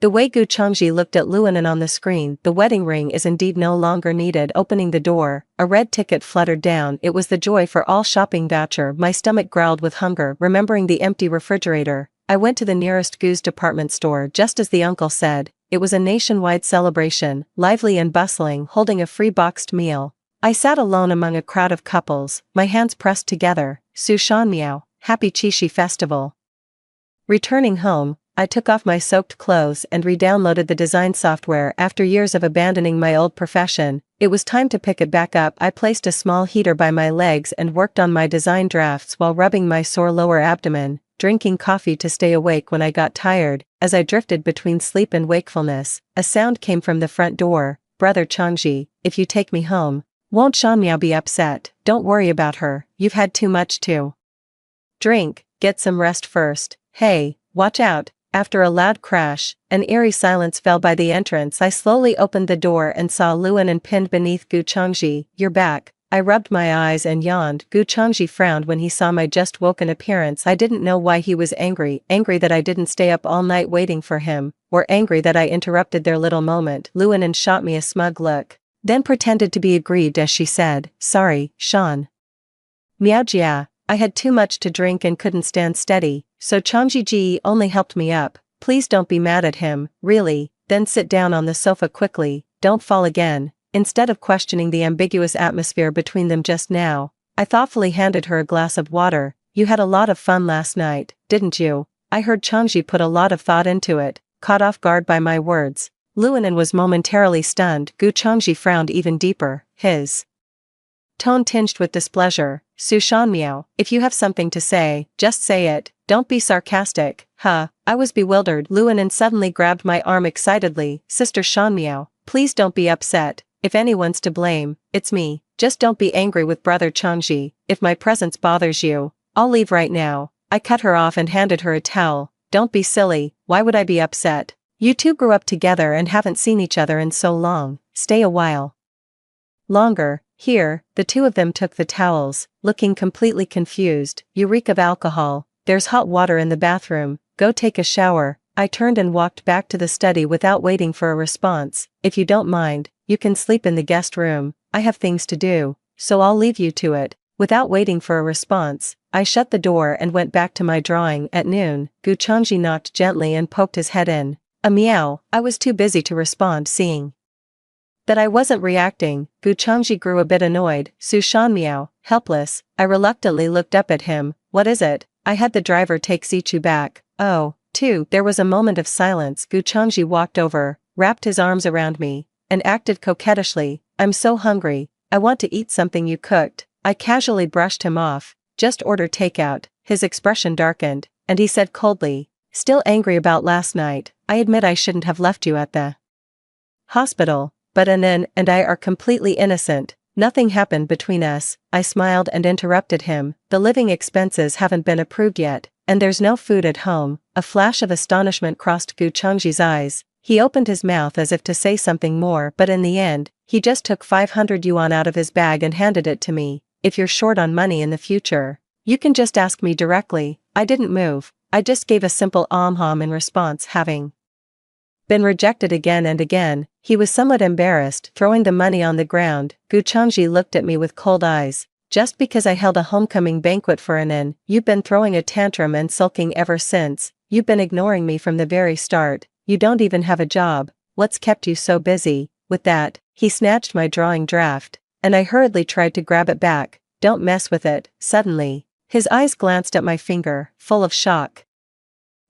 the way Gu Changji looked at Luanan on the screen. The wedding ring is indeed no longer needed. Opening the door, a red ticket fluttered down. It was the joy for all shopping voucher. My stomach growled with hunger, remembering the empty refrigerator. I went to the nearest Gu's department store just as the uncle said. It was a nationwide celebration, lively and bustling, holding a free boxed meal. I sat alone among a crowd of couples, my hands pressed together. Su Shan Miao, happy Qixi festival. Returning home, I took off my soaked clothes and re-downloaded the design software. After years of abandoning my old profession, it was time to pick it back up. I placed a small heater by my legs and worked on my design drafts while rubbing my sore lower abdomen, drinking coffee to stay awake when I got tired. As I drifted between sleep and wakefulness, a sound came from the front door. Brother Changji, if you take me home, won't Shanmiao be upset? Don't worry about her, you've had too much to drink, get some rest first. Hey, watch out. After a loud crash, an eerie silence fell by the entrance. I slowly opened the door and saw Luanan pinned beneath Gu Changji. You're back. I rubbed my eyes and yawned. Gu Changji frowned when he saw my just woken appearance. I didn't know why he was angry that I didn't stay up all night waiting for him, or angry that I interrupted their little moment. Luanan shot me a smug look, then pretended to be aggrieved as she said, sorry, Shan. Miaojia, I had too much to drink and couldn't stand steady, so Changji Ji only helped me up. Please don't be mad at him, really, then sit down on the sofa quickly, don't fall again. Instead of questioning the ambiguous atmosphere between them just now, I thoughtfully handed her a glass of water. You had a lot of fun last night, didn't you? I heard Changji put a lot of thought into it, caught off guard by my words. Luanan was momentarily stunned. Gu Changji frowned even deeper, his tone tinged with displeasure. Su Shanmiao, if you have something to say, just say it, don't be sarcastic. Huh, I was bewildered. Luanan suddenly grabbed my arm excitedly. Sister Shanmiao, please don't be upset. If anyone's to blame, it's me. Just don't be angry with Brother Changji. If my presence bothers you, I'll leave right now. I cut her off and handed her a towel. Don't be silly, why would I be upset? You two grew up together and haven't seen each other in so long. Stay a while longer. Here, the two of them took the towels, looking completely confused. You reek of alcohol. There's hot water in the bathroom. Go take a shower. I turned and walked back to the study without waiting for a response. If you don't mind, you can sleep in the guest room. I have things to do, so I'll leave you to it. Without waiting for a response, I shut the door and went back to my drawing. At noon, Gu Changji knocked gently and poked his head in. A meow. I was too busy to respond. Seeing that I wasn't reacting, Gu Changji grew a bit annoyed. Su Shanmiao, helpless, I reluctantly looked up at him. What is it? I had the driver take Zichu back. Oh, too. There was a moment of silence. Gu Changji walked over, wrapped his arms around me, and acted coquettishly. I'm so hungry, I want to eat something you cooked. I casually brushed him off. Just order takeout. His expression darkened, and he said coldly, still angry about last night, I admit I shouldn't have left you at the hospital, but Anan and I are completely innocent. Nothing happened between us. I smiled and interrupted him. The living expenses haven't been approved yet, and there's no food at home. A flash of astonishment crossed Gu Changji's eyes. He opened his mouth as if to say something more, but in the end, he just took 500 yuan out of his bag and handed it to me. If you're short on money in the future, you can just ask me directly. I didn't move. I just gave a simple hum in response. Having been rejected again and again, he was somewhat embarrassed. Throwing the money on the ground, Gu Changji looked at me with cold eyes. Just because I held a homecoming banquet for Anan, you've been throwing a tantrum and sulking ever since. You've been ignoring me from the very start. You don't even have a job. What's kept you so busy? With that, he snatched my drawing draft, and I hurriedly tried to grab it back. Don't mess with it. Suddenly, his eyes glanced at my finger, full of shock.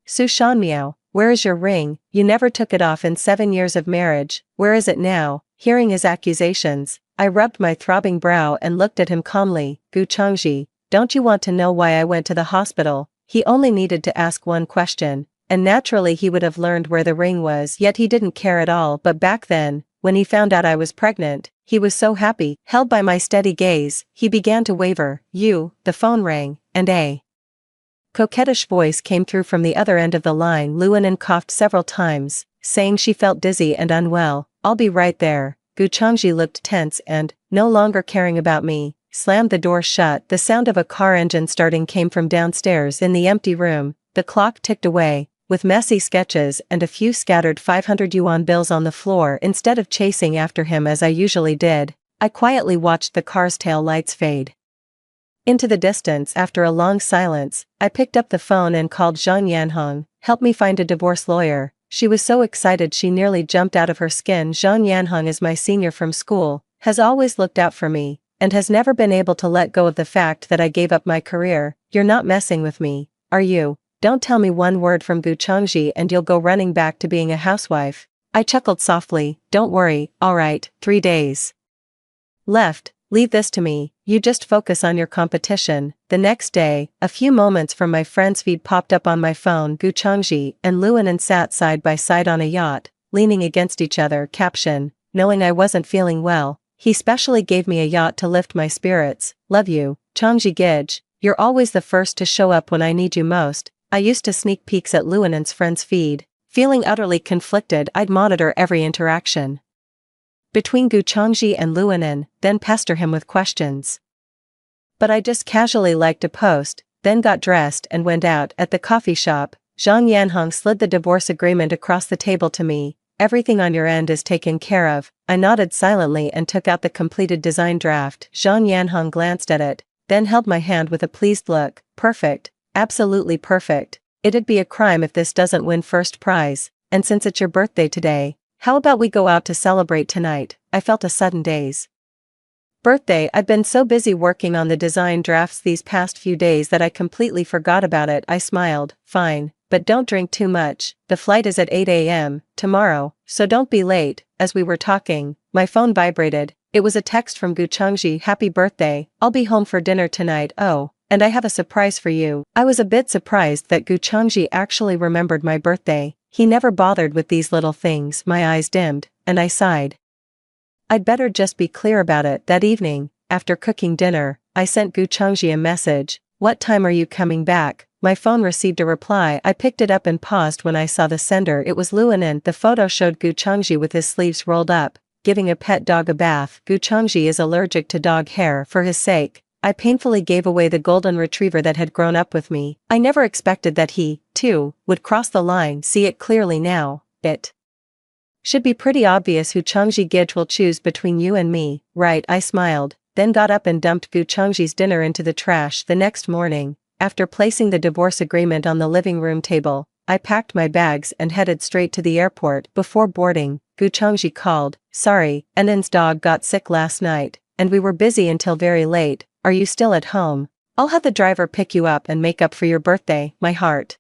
Su Shanmiao, where is your ring? You never took it off in 7 years of marriage. Where is it now? Hearing his accusations, I rubbed my throbbing brow and looked at him calmly. Gu Changji, don't you want to know why I went to the hospital? He only needed to ask one question, and naturally he would have learned where the ring was, yet he didn't care at all. But back then, when he found out I was pregnant, he was so happy. Held by my steady gaze, he began to waver. The phone rang, and a Coquettish voice came through from the other end of the line. Luanan coughed several times, saying she felt dizzy and unwell. I'll be right there. Gu Changji looked tense and, no longer caring about me, slammed the door shut. The sound of a car engine starting came from downstairs in the empty room. The clock ticked away, with messy sketches and a few scattered 500 yuan bills on the floor. Instead of chasing after him as I usually did, I quietly watched the car's tail lights fade into the distance. After a long silence, I picked up the phone and called Zhang Yanhong. Help me find a divorce lawyer. She was so excited she nearly jumped out of her skin. Zhang Yanhong is my senior from school, has always looked out for me, and has never been able to let go of the fact that I gave up my career. You're not messing with me, are you? Don't tell me one word from Gu Changji and you'll go running back to being a housewife. I chuckled softly. Don't worry, alright, 3 days left. Leave this to me, you just focus on your competition. The next day, a few moments from my friend's feed popped up on my phone. Gu Changji and Luanan sat side by side on a yacht, leaning against each other. Caption: knowing I wasn't feeling well, he specially gave me a yacht to lift my spirits. Love you, Changji Gij. You're always the first to show up when I need you most. I used to sneak peeks at Luanan's friend's feed. Feeling utterly conflicted, I'd monitor every interaction between Gu Changji and Luanan, then pester him with questions. But I just casually liked a post, then got dressed and went out. At the coffee shop, Zhang Yanhong slid the divorce agreement across the table to me. Everything on your end is taken care of. I nodded silently and took out the completed design draft. Zhang Yanhong glanced at it, then held my hand with a pleased look. Perfect, absolutely perfect. It'd be a crime if this doesn't win first prize, and since it's your birthday today, how about we go out to celebrate tonight? I felt a sudden daze. Birthday. I'd been so busy working on the design drafts these past few days that I completely forgot about it. I smiled. Fine, but don't drink too much. The flight is at 8 a.m. tomorrow, so don't be late. As we were talking, my phone vibrated. It was a text from Gu Changji. Happy birthday, I'll be home for dinner tonight. Oh, and I have a surprise for you. I was a bit surprised that Gu Changji actually remembered my birthday. He never bothered with these little things. My eyes dimmed, and I sighed. I'd better just be clear about it. That evening, after cooking dinner, I sent Gu Changji a message. What time are you coming back? My phone received a reply. I picked it up and paused when I saw the sender. It was Luanan. The photo showed Gu Changji with his sleeves rolled up, giving a pet dog a bath. Gu Changji is allergic to dog hair. For his sake, I painfully gave away the golden retriever that had grown up with me. I never expected that he, too, would cross the line. See it clearly now. It should be pretty obvious who Changji Gij will choose between you and me, right? I smiled, then got up and dumped Gu Changji's dinner into the trash. The next morning, after placing the divorce agreement on the living room table, I packed my bags and headed straight to the airport. Before boarding, Gu Changji called. Sorry, Anand's dog got sick last night, and we were busy until very late. Are you still at home? I'll have the driver pick you up and make up for your birthday. My heart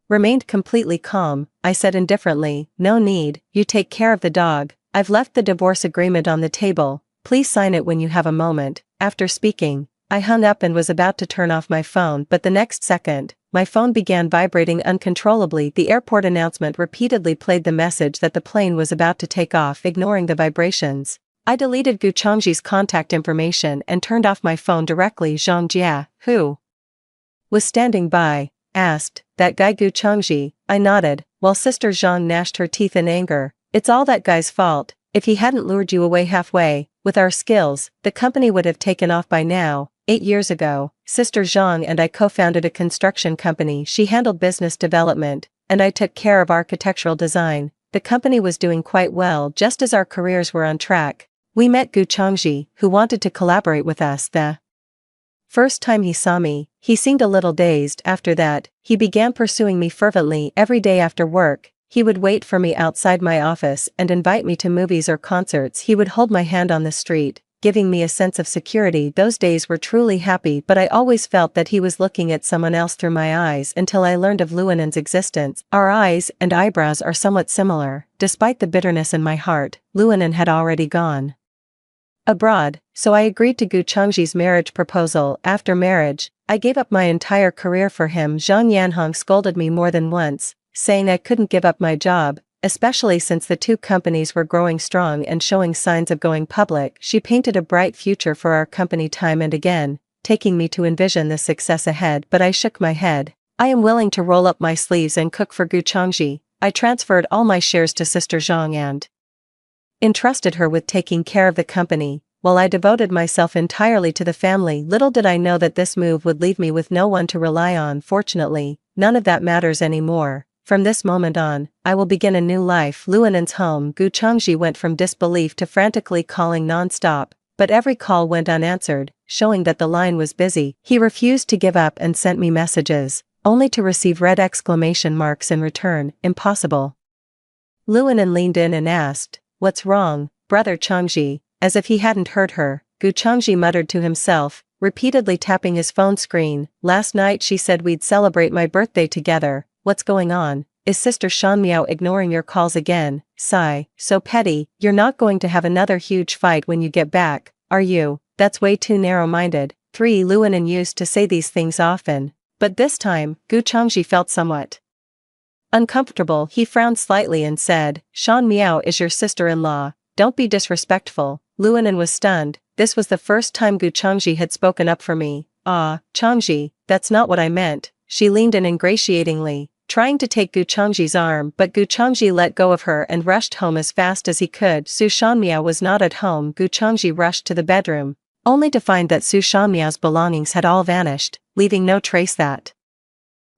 remained completely calm. I said indifferently, no need, you take care of the dog. I've left the divorce agreement on the table. Please sign it when you have a moment. After speaking, I hung up and was about to turn off my phone, but the next second, my phone began vibrating uncontrollably. The airport announcement repeatedly played the message that the plane was about to take off. Ignoring the vibrations, I deleted Gu Changji's contact information and turned off my phone directly. Zhang Jia, who was standing by, asked, that guy Gu Changji? I nodded, while Sister Zhang gnashed her teeth in anger. It's all that guy's fault. If he hadn't lured you away halfway, with our skills, the company would have taken off by now. 8 years ago, Sister Zhang and I co-founded a construction company. She handled business development, and I took care of architectural design. The company was doing quite well. Just as our careers were on track, we met Gu Changji, who wanted to collaborate with us. The first time he saw me, he seemed a little dazed. After that, he began pursuing me fervently. Every day after work, he would wait for me outside my office and invite me to movies or concerts. He would hold my hand on the street, giving me a sense of security. Those days were truly happy, but I always felt that he was looking at someone else through my eyes until I learned of Luanan's existence. Our eyes and eyebrows are somewhat similar. Despite the bitterness in my heart, Luanan had already gone abroad, so I agreed to Gu Changji's marriage proposal. After marriage, I gave up my entire career for him. Zhang Yanhong scolded me more than once, saying I couldn't give up my job, especially since the two companies were growing strong and showing signs of going public. She painted a bright future for our company time and again, taking me to envision the success ahead, but I shook my head. I am willing to roll up my sleeves and cook for Gu Changji. I transferred all my shares to Sister Zhang and entrusted her with taking care of the company, while I devoted myself entirely to the family. Little did I know that this move would leave me with no one to rely on. Fortunately, none of that matters anymore. From this moment on, I will begin a new life. Luanen's home. Gu Changji went from disbelief to frantically calling non-stop, but every call went unanswered, showing that the line was busy. He refused to give up and sent me messages, only to receive red exclamation marks in return. Impossible. Luanen leaned in and asked, "What's wrong, brother Changji?" As if he hadn't heard her, Gu Changji muttered to himself, repeatedly tapping his phone screen. "Last night she said we'd celebrate my birthday together. What's going on? Is Sister Shanmiao ignoring your calls again?" Sigh. "So petty. You're not going to have another huge fight when you get back, are you? That's way too narrow-minded." 3. Luanen used to say these things often, but this time, Gu Changji felt somewhat uncomfortable. He frowned slightly and said, "Shan Miao is your sister-in-law. Don't be disrespectful." Luanen was stunned. This was the first time Gu Changji had spoken up for me. "Ah, Changji, that's not what I meant." She leaned in ingratiatingly, trying to take Gu Changji's arm, but Gu Changji let go of her and rushed home as fast as he could. Su Shanmiao was not at home. Gu Changji rushed to the bedroom, only to find that Su Shanmiao's belongings had all vanished, leaving no trace that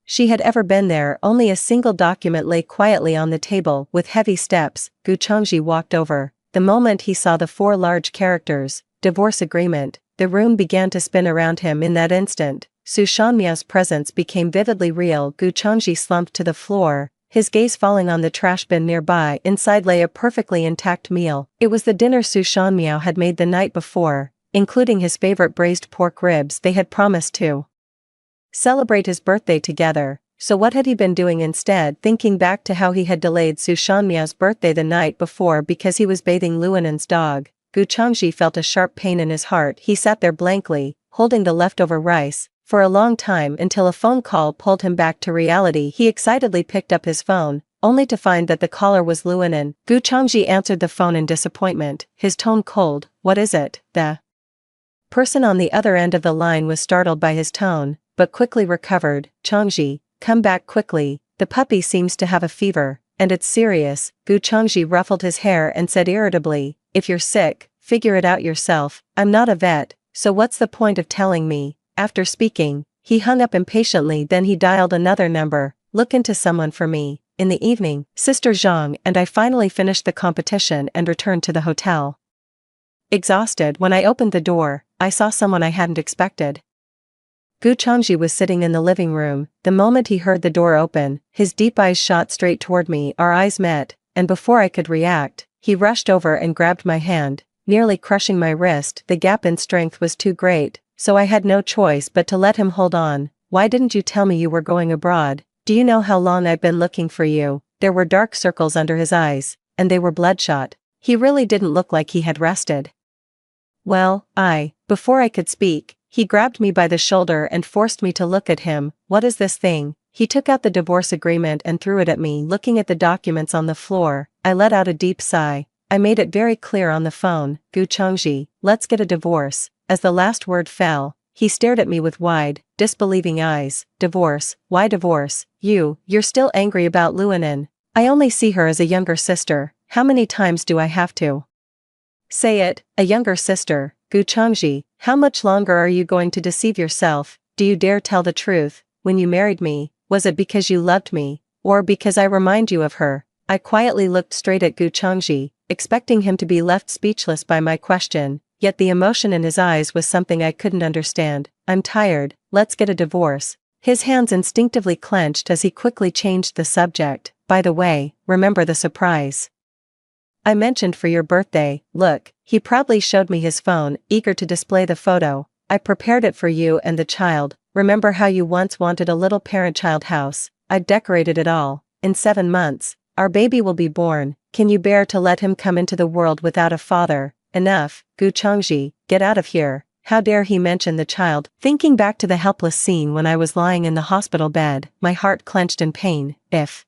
she had ever been there. Only a single document lay quietly on the table. With heavy steps, Gu Changji walked over. The moment he saw the 4 large characters, "Divorce Agreement," the room began to spin around him. In that instant, Su Shanmiao's presence became vividly real. Gu Changji slumped to the floor, his gaze falling on the trash bin nearby. Inside lay a perfectly intact meal. It was the dinner Su Shanmiao had made the night before, including his favorite braised pork ribs. They had promised to celebrate his birthday together, so what had he been doing instead? Thinking back to how he had delayed Su Shanmiao's birthday the night before because he was bathing Luanen's dog, Gu Changji felt a sharp pain in his heart. He sat there blankly, holding the leftover rice, for a long time until a phone call pulled him back to reality. He excitedly picked up his phone, only to find that the caller was Luanen. Gu Changji answered the phone in disappointment, his tone cold. "What is it?" The person on the other end of the line was startled by his tone, but quickly recovered. "Changji, come back quickly, the puppy seems to have a fever, and it's serious." Gu Changji ruffled his hair and said irritably, "If you're sick, figure it out yourself. I'm not a vet, so what's the point of telling me?" After speaking, he hung up impatiently. Then he dialed another number. "Look into someone for me." In the evening, Sister Zhang and I finally finished the competition and returned to the hotel. Exhausted, when I opened the door, I saw someone I hadn't expected. Gu Changji was sitting in the living room. The moment he heard the door open, his deep eyes shot straight toward me. Our eyes met, and before I could react, he rushed over and grabbed my hand, nearly crushing my wrist. The gap in strength was too great, so I had no choice but to let him hold on. "Why didn't you tell me you were going abroad? Do you know how long I've been looking for you?" There were dark circles under his eyes, and they were bloodshot. He really didn't look like he had rested. "Well, before I could speak, he grabbed me by the shoulder and forced me to look at him. "What is this thing?" He took out the divorce agreement and threw it at me. Looking at the documents on the floor, I let out a deep sigh. I made it very clear on the phone, "Gu Changji, let's get a divorce." As the last word fell, he stared at me with wide, disbelieving eyes. "Divorce? Why divorce? You're still angry about Luanen. I only see her as a younger sister. How many times do I have to say it? A younger sister? Gu Changji, how much longer are you going to deceive yourself? Do you dare tell the truth? When you married me, was it because you loved me, or because I remind you of her?" I quietly looked straight at Gu Changji, expecting him to be left speechless by my question, yet the emotion in his eyes was something I couldn't understand. "I'm tired, let's get a divorce." His hands instinctively clenched as he quickly changed the subject. "By the way, remember the surprise I mentioned for your birthday?" "Look." He proudly showed me his phone, eager to display the photo. "I prepared it for you and the child. Remember how you once wanted a little parent-child house? I decorated it all. In 7 months, our baby will be born. Can you bear to let him come into the world without a father?" "Enough, Gu Changji, get out of here. How dare he mention the child?" Thinking back to the helpless scene when I was lying in the hospital bed, my heart clenched in pain. If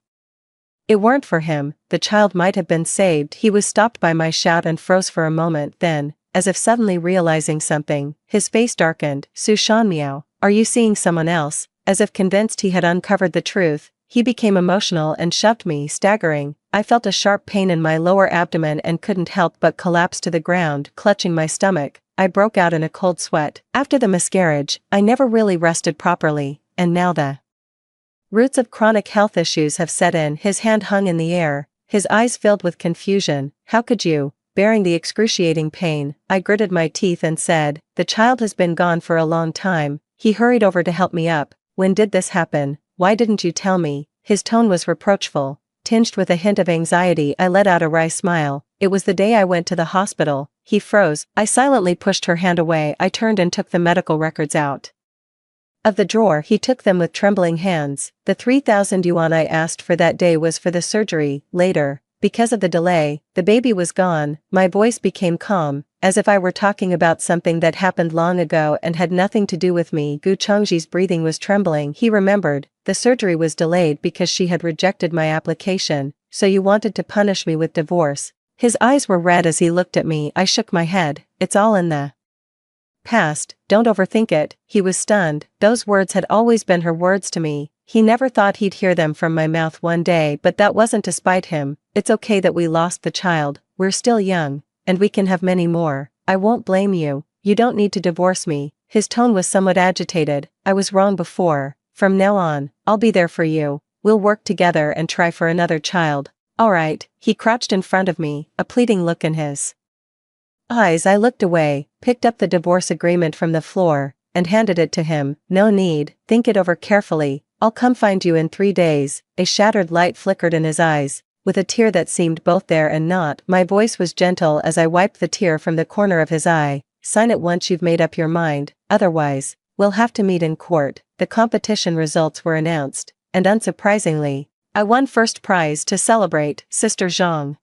it weren't for him, the child might have been saved. He was stopped by my shout and froze for a moment. Then, as if suddenly realizing something. His face darkened. Sushan meow. Are you seeing someone else? As if convinced he had uncovered the truth, he became emotional and shoved me, staggering. I felt a sharp pain in my lower abdomen and couldn't help but collapse to the ground, clutching my stomach. I broke out in a cold sweat. After the miscarriage, I never really rested properly, and now the roots of chronic health issues have set in. His hand hung in the air, his eyes filled with confusion. How could you? Bearing the excruciating pain, I gritted my teeth and said, the child has been gone for a long time. He hurried over to help me up. When did this happen? Why didn't you tell me? His tone was reproachful, tinged with a hint of anxiety. I let out a wry smile. It was the day I went to the hospital. He froze. I silently pushed her hand away. I turned and took the medical records out of the drawer. He took them with trembling hands. The 3,000 yuan I asked for that day was for the surgery. Later, because of the delay, the baby was gone. My voice became calm, as if I were talking about something that happened long ago and had nothing to do with me. Gu Chengji's breathing was trembling. He remembered. The surgery was delayed because she had rejected my application, so you wanted to punish me with divorce. His eyes were red as he looked at me. I shook my head. It's all in the past, don't overthink it. He was stunned. Those words had always been her words to me. He never thought he'd hear them from my mouth one day, but that wasn't to spite him. It's okay that we lost the child. We're still young, and we can have many more. I won't blame you. You don't need to divorce me. His tone was somewhat agitated. I was wrong before. From now on, I'll be there for you. We'll work together and try for another child. All right. He crouched in front of me, a pleading look in his eyes. I looked away, picked up the divorce agreement from the floor, and handed it to him. No need. Think it over carefully. I'll come find you in 3 days. A shattered light flickered in his eyes, with a tear that seemed both there and not. My voice was gentle as I wiped the tear from the corner of his eye. Sign it once you've made up your mind, otherwise, we'll have to meet in court. The competition results were announced, and unsurprisingly, I won first prize. To celebrate, Sister Zhang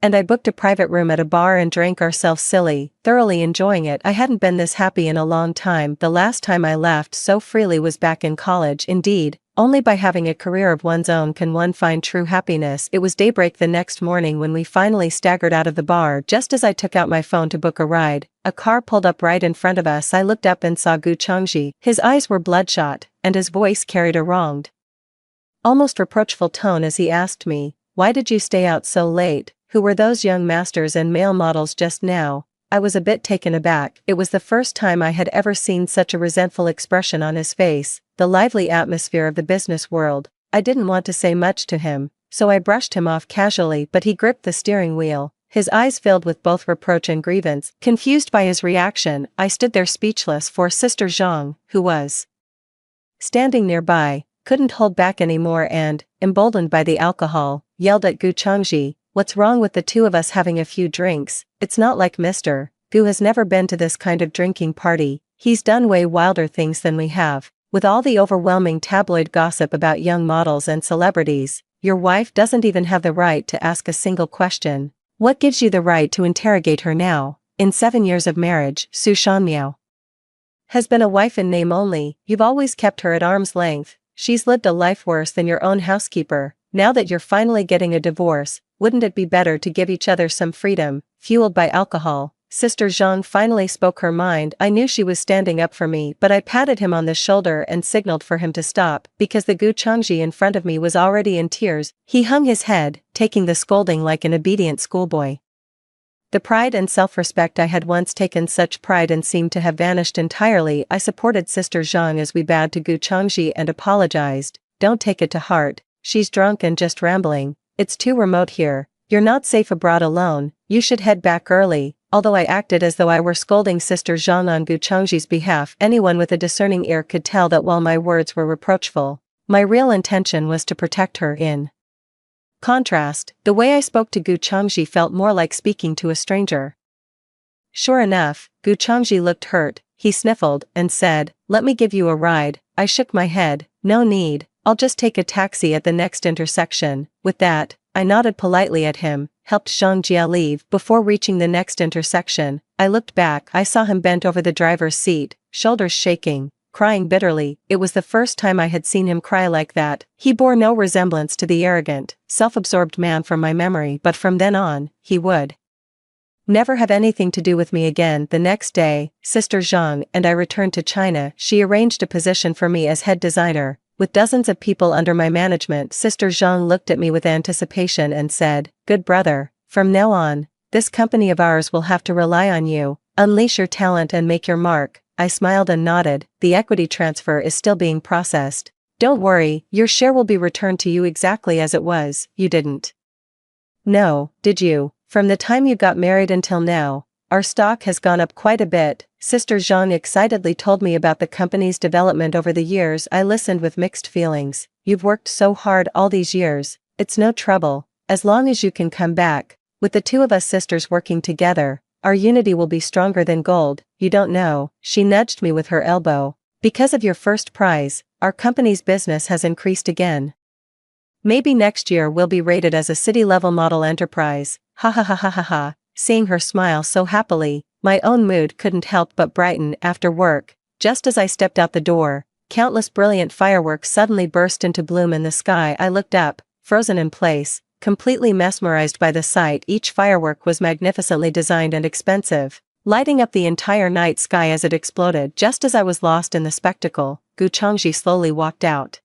and I booked a private room at a bar and drank ourselves silly, thoroughly enjoying it. I hadn't been this happy in a long time. The last time I laughed so freely was back in college. Indeed, only by having a career of one's own can one find true happiness. It was daybreak the next morning when we finally staggered out of the bar. Just as I took out my phone to book a ride, a car pulled up right in front of us. I looked up and saw Gu Chengji. His eyes were bloodshot, and his voice carried a wronged, almost reproachful tone as he asked me, why did you stay out so late? Who were those young masters and male models just now? I was a bit taken aback. It was the first time I had ever seen such a resentful expression on his face, the lively atmosphere of the business world. I didn't want to say much to him, so I brushed him off casually, but he gripped the steering wheel, his eyes filled with both reproach and grievance. Confused by his reaction, I stood there speechless, for Sister Zhang, who was standing nearby, couldn't hold back anymore and, emboldened by the alcohol, yelled at Gu Chengji, what's wrong with the two of us having a few drinks? It's not like Mr. Gu has never been to this kind of drinking party. He's done way wilder things than we have. With all the overwhelming tabloid gossip about young models and celebrities, your wife doesn't even have the right to ask a single question. What gives you the right to interrogate her now? In 7 years of marriage, Su Shanmiao has been a wife in name only. You've always kept her at arm's length. She's lived a life worse than your own housekeeper. Now that you're finally getting a divorce, wouldn't it be better to give each other some freedom? Fueled by alcohol, Sister Zhang finally spoke her mind. I knew she was standing up for me, but I patted him on the shoulder and signaled for him to stop, because the Gu Chengji in front of me was already in tears. He hung his head, taking the scolding like an obedient schoolboy. The pride and self-respect I had once taken such pride in seemed to have vanished entirely. I supported Sister Zhang as we bowed to Gu Chengji and apologized. Don't take it to heart. She's drunk and just rambling. It's too remote here. You're not safe abroad alone. You should head back early. Although I acted as though I were scolding Sister Zhang on Gu Chengji's behalf, anyone with a discerning ear could tell that while my words were reproachful, my real intention was to protect her. In contrast, the way I spoke to Gu Chengji felt more like speaking to a stranger. Sure enough, Gu Chengji looked hurt. He sniffled and said, "Let me give you a ride." I shook my head. "No need. I'll just take a taxi at the next intersection." With that, I nodded politely at him, helped Zhang Jia leave. Before reaching the next intersection, I looked back. I saw him bent over the driver's seat, shoulders shaking, crying bitterly. It was the first time I had seen him cry like that. He bore no resemblance to the arrogant, self-absorbed man from my memory, but from then on, he would Never have anything to do with me again. The next day, Sister Zhang and I returned to China. She arranged a position for me as head designer. With dozens of people under my management, Sister Zhang looked at me with anticipation and said, "Good brother, from now on, this company of ours will have to rely on you. Unleash your talent and make your mark." I smiled and nodded. "The equity transfer is still being processed. Don't worry, your share will be returned to you exactly as it was." "You didn't know, did you? From the time you got married until now, our stock has gone up quite a bit." Sister Zhang excitedly told me about the company's development over the years. I listened with mixed feelings. "You've worked so hard all these years. It's no trouble, as long as you can come back. With the two of us sisters working together, our unity will be stronger than gold. You don't know," she nudged me with her elbow. "Because of your first prize, our company's business has increased again. Maybe next year we'll be rated as a city-level model enterprise." Ha ha ha ha ha ha. Seeing her smile so happily, my own mood couldn't help but brighten. After work, just as I stepped out the door, countless brilliant fireworks suddenly burst into bloom in the sky. I looked up, frozen in place, completely mesmerized by the sight. Each firework was magnificently designed and expensive, lighting up the entire night sky as it exploded. Just as I was lost in the spectacle, Gu Changji slowly walked out.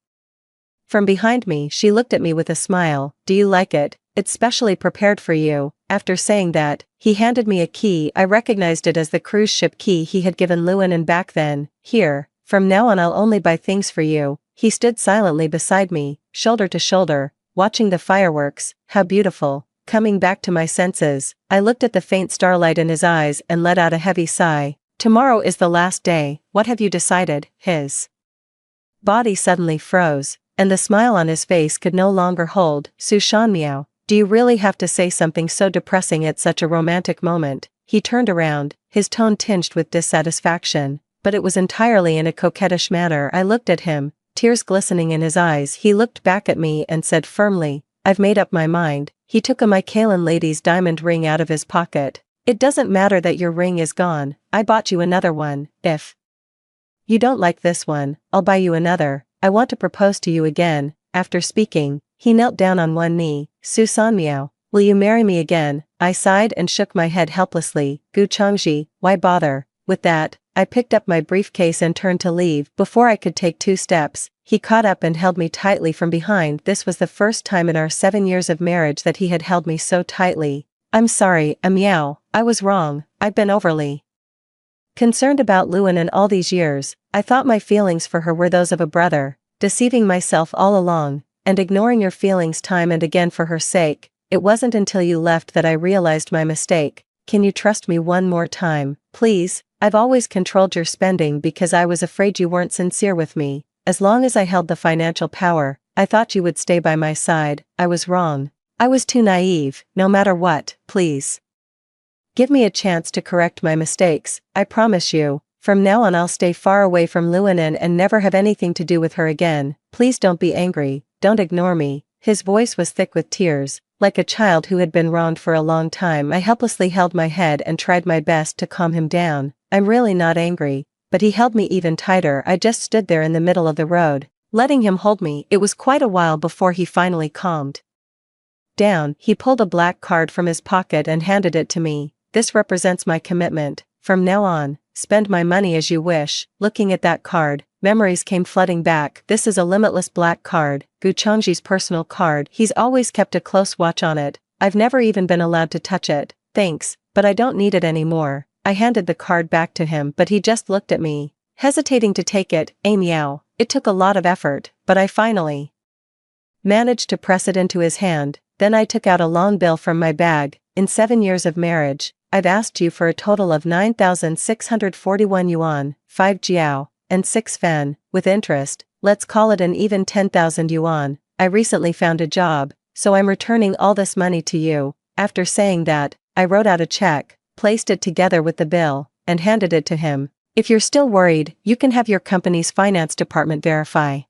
From behind me, she looked at me with a smile. "Do you like it? It's specially prepared for you." After saying that, he handed me a key. I recognized it as the cruise ship key he had given Luanen back then. "Here, from now on I'll only buy things for you." He stood silently beside me, shoulder to shoulder, watching the fireworks. How beautiful. Coming back to my senses, I looked at the faint starlight in his eyes and let out a heavy sigh. "Tomorrow is the last day. What have you decided?" His body suddenly froze, and the smile on his face could no longer hold. "Su Shan Miao, do you really have to say something so depressing at such a romantic moment?" He turned around, his tone tinged with dissatisfaction, but it was entirely in a coquettish manner. I looked at him, tears glistening in his eyes. He looked back at me and said firmly, "I've made up my mind." He took a Mycaelan lady's diamond ring out of his pocket. "It doesn't matter that your ring is gone. I bought you another one. If you don't like this one, I'll buy you another. I want to propose to you again." After speaking, he knelt down on one knee. "Su San Miao, will you marry me again?" I sighed and shook my head helplessly. "Gu Changji, why bother?" With that, I picked up my briefcase and turned to leave. Before I could take 2 steps, he caught up and held me tightly from behind. This was the first time in our 7 years of marriage that he had held me so tightly. "I'm sorry, Miao, I was wrong. I've been overly concerned about Luanen all these years. I thought my feelings for her were those of a brother, deceiving myself all along, and ignoring your feelings time and again for her sake. It wasn't until you left that I realized my mistake. Can you trust me one more time, please? I've always controlled your spending because I was afraid you weren't sincere with me. As long as I held the financial power, I thought you would stay by my side. I was wrong. I was too naive. No matter what, please give me a chance to correct my mistakes. I promise you, from now on I'll stay far away from Luanen and never have anything to do with her again. Please don't be angry, don't ignore me." His voice was thick with tears, like a child who had been wronged for a long time. I helplessly held my head and tried my best to calm him down. "I'm really not angry." But he held me even tighter. I just stood there in the middle of the road, letting him hold me. It was quite a while before he finally calmed down. He pulled a black card from his pocket and handed it to me. "This represents my commitment. From now on, spend my money as you wish." Looking at that card, memories came flooding back. This is a limitless black card, Gu Changji's personal card. He's always kept a close watch on it. I've never even been allowed to touch it. "Thanks, but I don't need it anymore." I handed the card back to him, but he just looked at me, hesitating to take it. Miao. It took a lot of effort, but I finally managed to press it into his hand. Then I took out a long bill from my bag. "In 7 years of marriage, I've asked you for a total of 9,641 yuan, 5 jiao, and 6 fan, with interest. Let's call it an even 10,000 yuan. I recently found a job, so I'm returning all this money to you." After saying that, I wrote out a check, placed it together with the bill, and handed it to him. "If you're still worried, you can have your company's finance department verify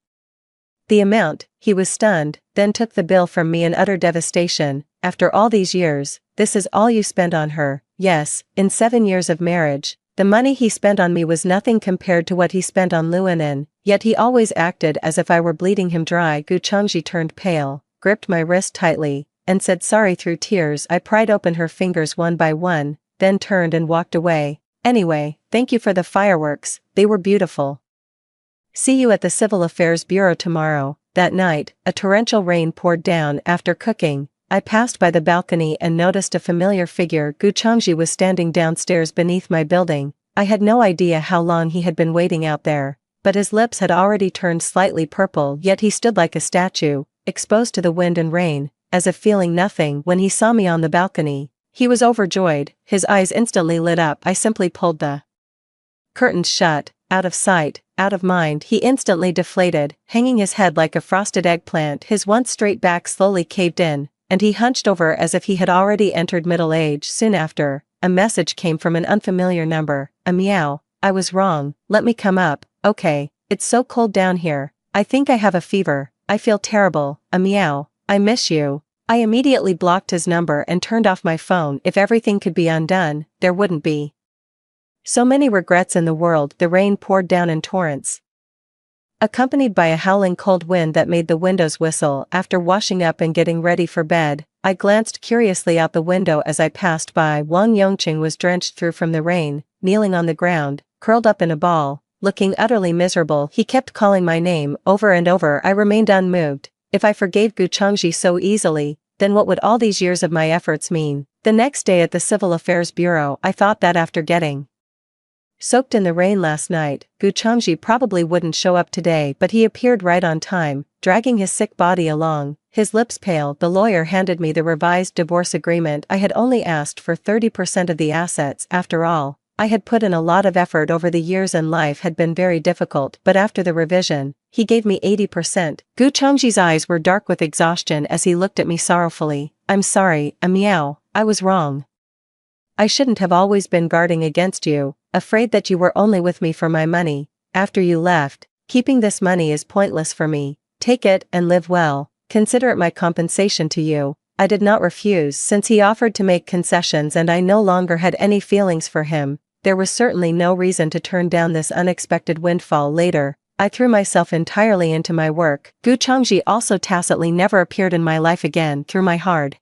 the amount." He was stunned, then took the bill from me in utter devastation. "After all these years, this is all you spend on her?" "Yes, in 7 years of marriage, the money he spent on me was nothing compared to what he spent on Luanen, yet he always acted as if I were bleeding him dry." Gu Changji turned pale, gripped my wrist tightly, and said sorry through tears. I pried open her fingers one by one, then turned and walked away. Anyway, thank you for the fireworks, they were beautiful. See you at the Civil Affairs Bureau tomorrow. That night, a torrential rain poured down after cooking. I passed by the balcony and noticed a familiar figure. Gu Changji was standing downstairs beneath my building. I had no idea how long he had been waiting out there, but his lips had already turned slightly purple, yet he stood like a statue, exposed to the wind and rain, as if feeling nothing. When he saw me on the balcony, he was overjoyed, his eyes instantly lit up. I simply pulled the curtains shut. Out of sight, out of mind. He instantly deflated, hanging his head like a frosted eggplant. His once straight back slowly caved in, and he hunched over as if he had already entered middle age. Soon after, a message came from an unfamiliar number. A meow. I was wrong, let me come up. Okay, it's so cold down here. I think I have a fever. I feel terrible. A meow. I miss you. I immediately blocked his number and turned off my phone. If everything could be undone, there wouldn't be so many regrets in the world. The rain poured down in torrents, accompanied by a howling cold wind that made the windows whistle. After washing up and getting ready for bed, I glanced curiously out the window as I passed by. Wang Yongqing was drenched through from the rain, kneeling on the ground, curled up in a ball, looking utterly miserable. He kept calling my name over and over. I remained unmoved. If I forgave Gu Changji so easily, then what would all these years of my efforts mean? The next day at the Civil Affairs Bureau, I thought that after getting soaked in the rain last night, Gu Changji probably wouldn't show up today, but he appeared right on time, dragging his sick body along, his lips pale. The lawyer handed me the revised divorce agreement. I had only asked for 30% of the assets. After all, I had put in a lot of effort over the years and life had been very difficult, but after the revision, he gave me 80%. Gu Changji's eyes were dark with exhaustion as he looked at me sorrowfully. I'm sorry, a meow, I was wrong. I shouldn't have always been guarding against you, afraid that you were only with me for my money. After you left, keeping this money is pointless for me. Take it and live well. Consider it my compensation to you. I did not refuse since he offered to make concessions and I no longer had any feelings for him. There was certainly no reason to turn down this unexpected windfall. Later, I threw myself entirely into my work. Gu Changji also tacitly never appeared in my life again. Through my hard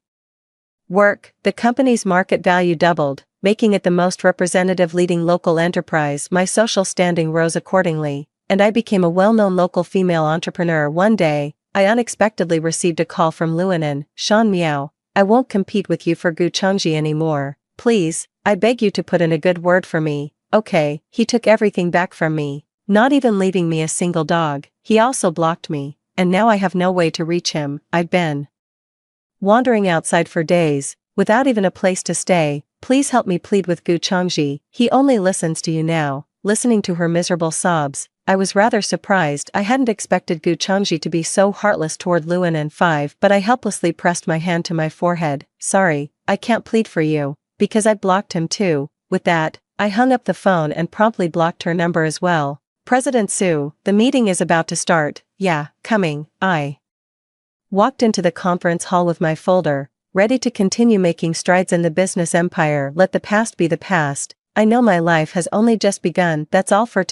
work, the company's market value doubled, making it the most representative leading local enterprise. My social standing rose accordingly, and I became a well-known local female entrepreneur. One day, I unexpectedly received a call from Luanan. Shan Miao, I won't compete with you for Gu Changji anymore. Please, I beg you to put in a good word for me. Okay, he took everything back from me, not even leaving me a single dog. He also blocked me, and now I have no way to reach him. I've been wandering outside for days, without even a place to stay. Please help me plead with Gu Changji. He only listens to you now. Listening to her miserable sobs, I was rather surprised. I hadn't expected Gu Changji to be so heartless toward Luanan 5, but I helplessly pressed my hand to my forehead. Sorry, I can't plead for you, because I blocked him too. With that, I hung up the phone and promptly blocked her number as well. President Su, the meeting is about to start. Yeah, coming. I walked into the conference hall with my folder, ready to continue making strides in the business empire. Let the past be the past. I know my life has only just begun. That's all for today.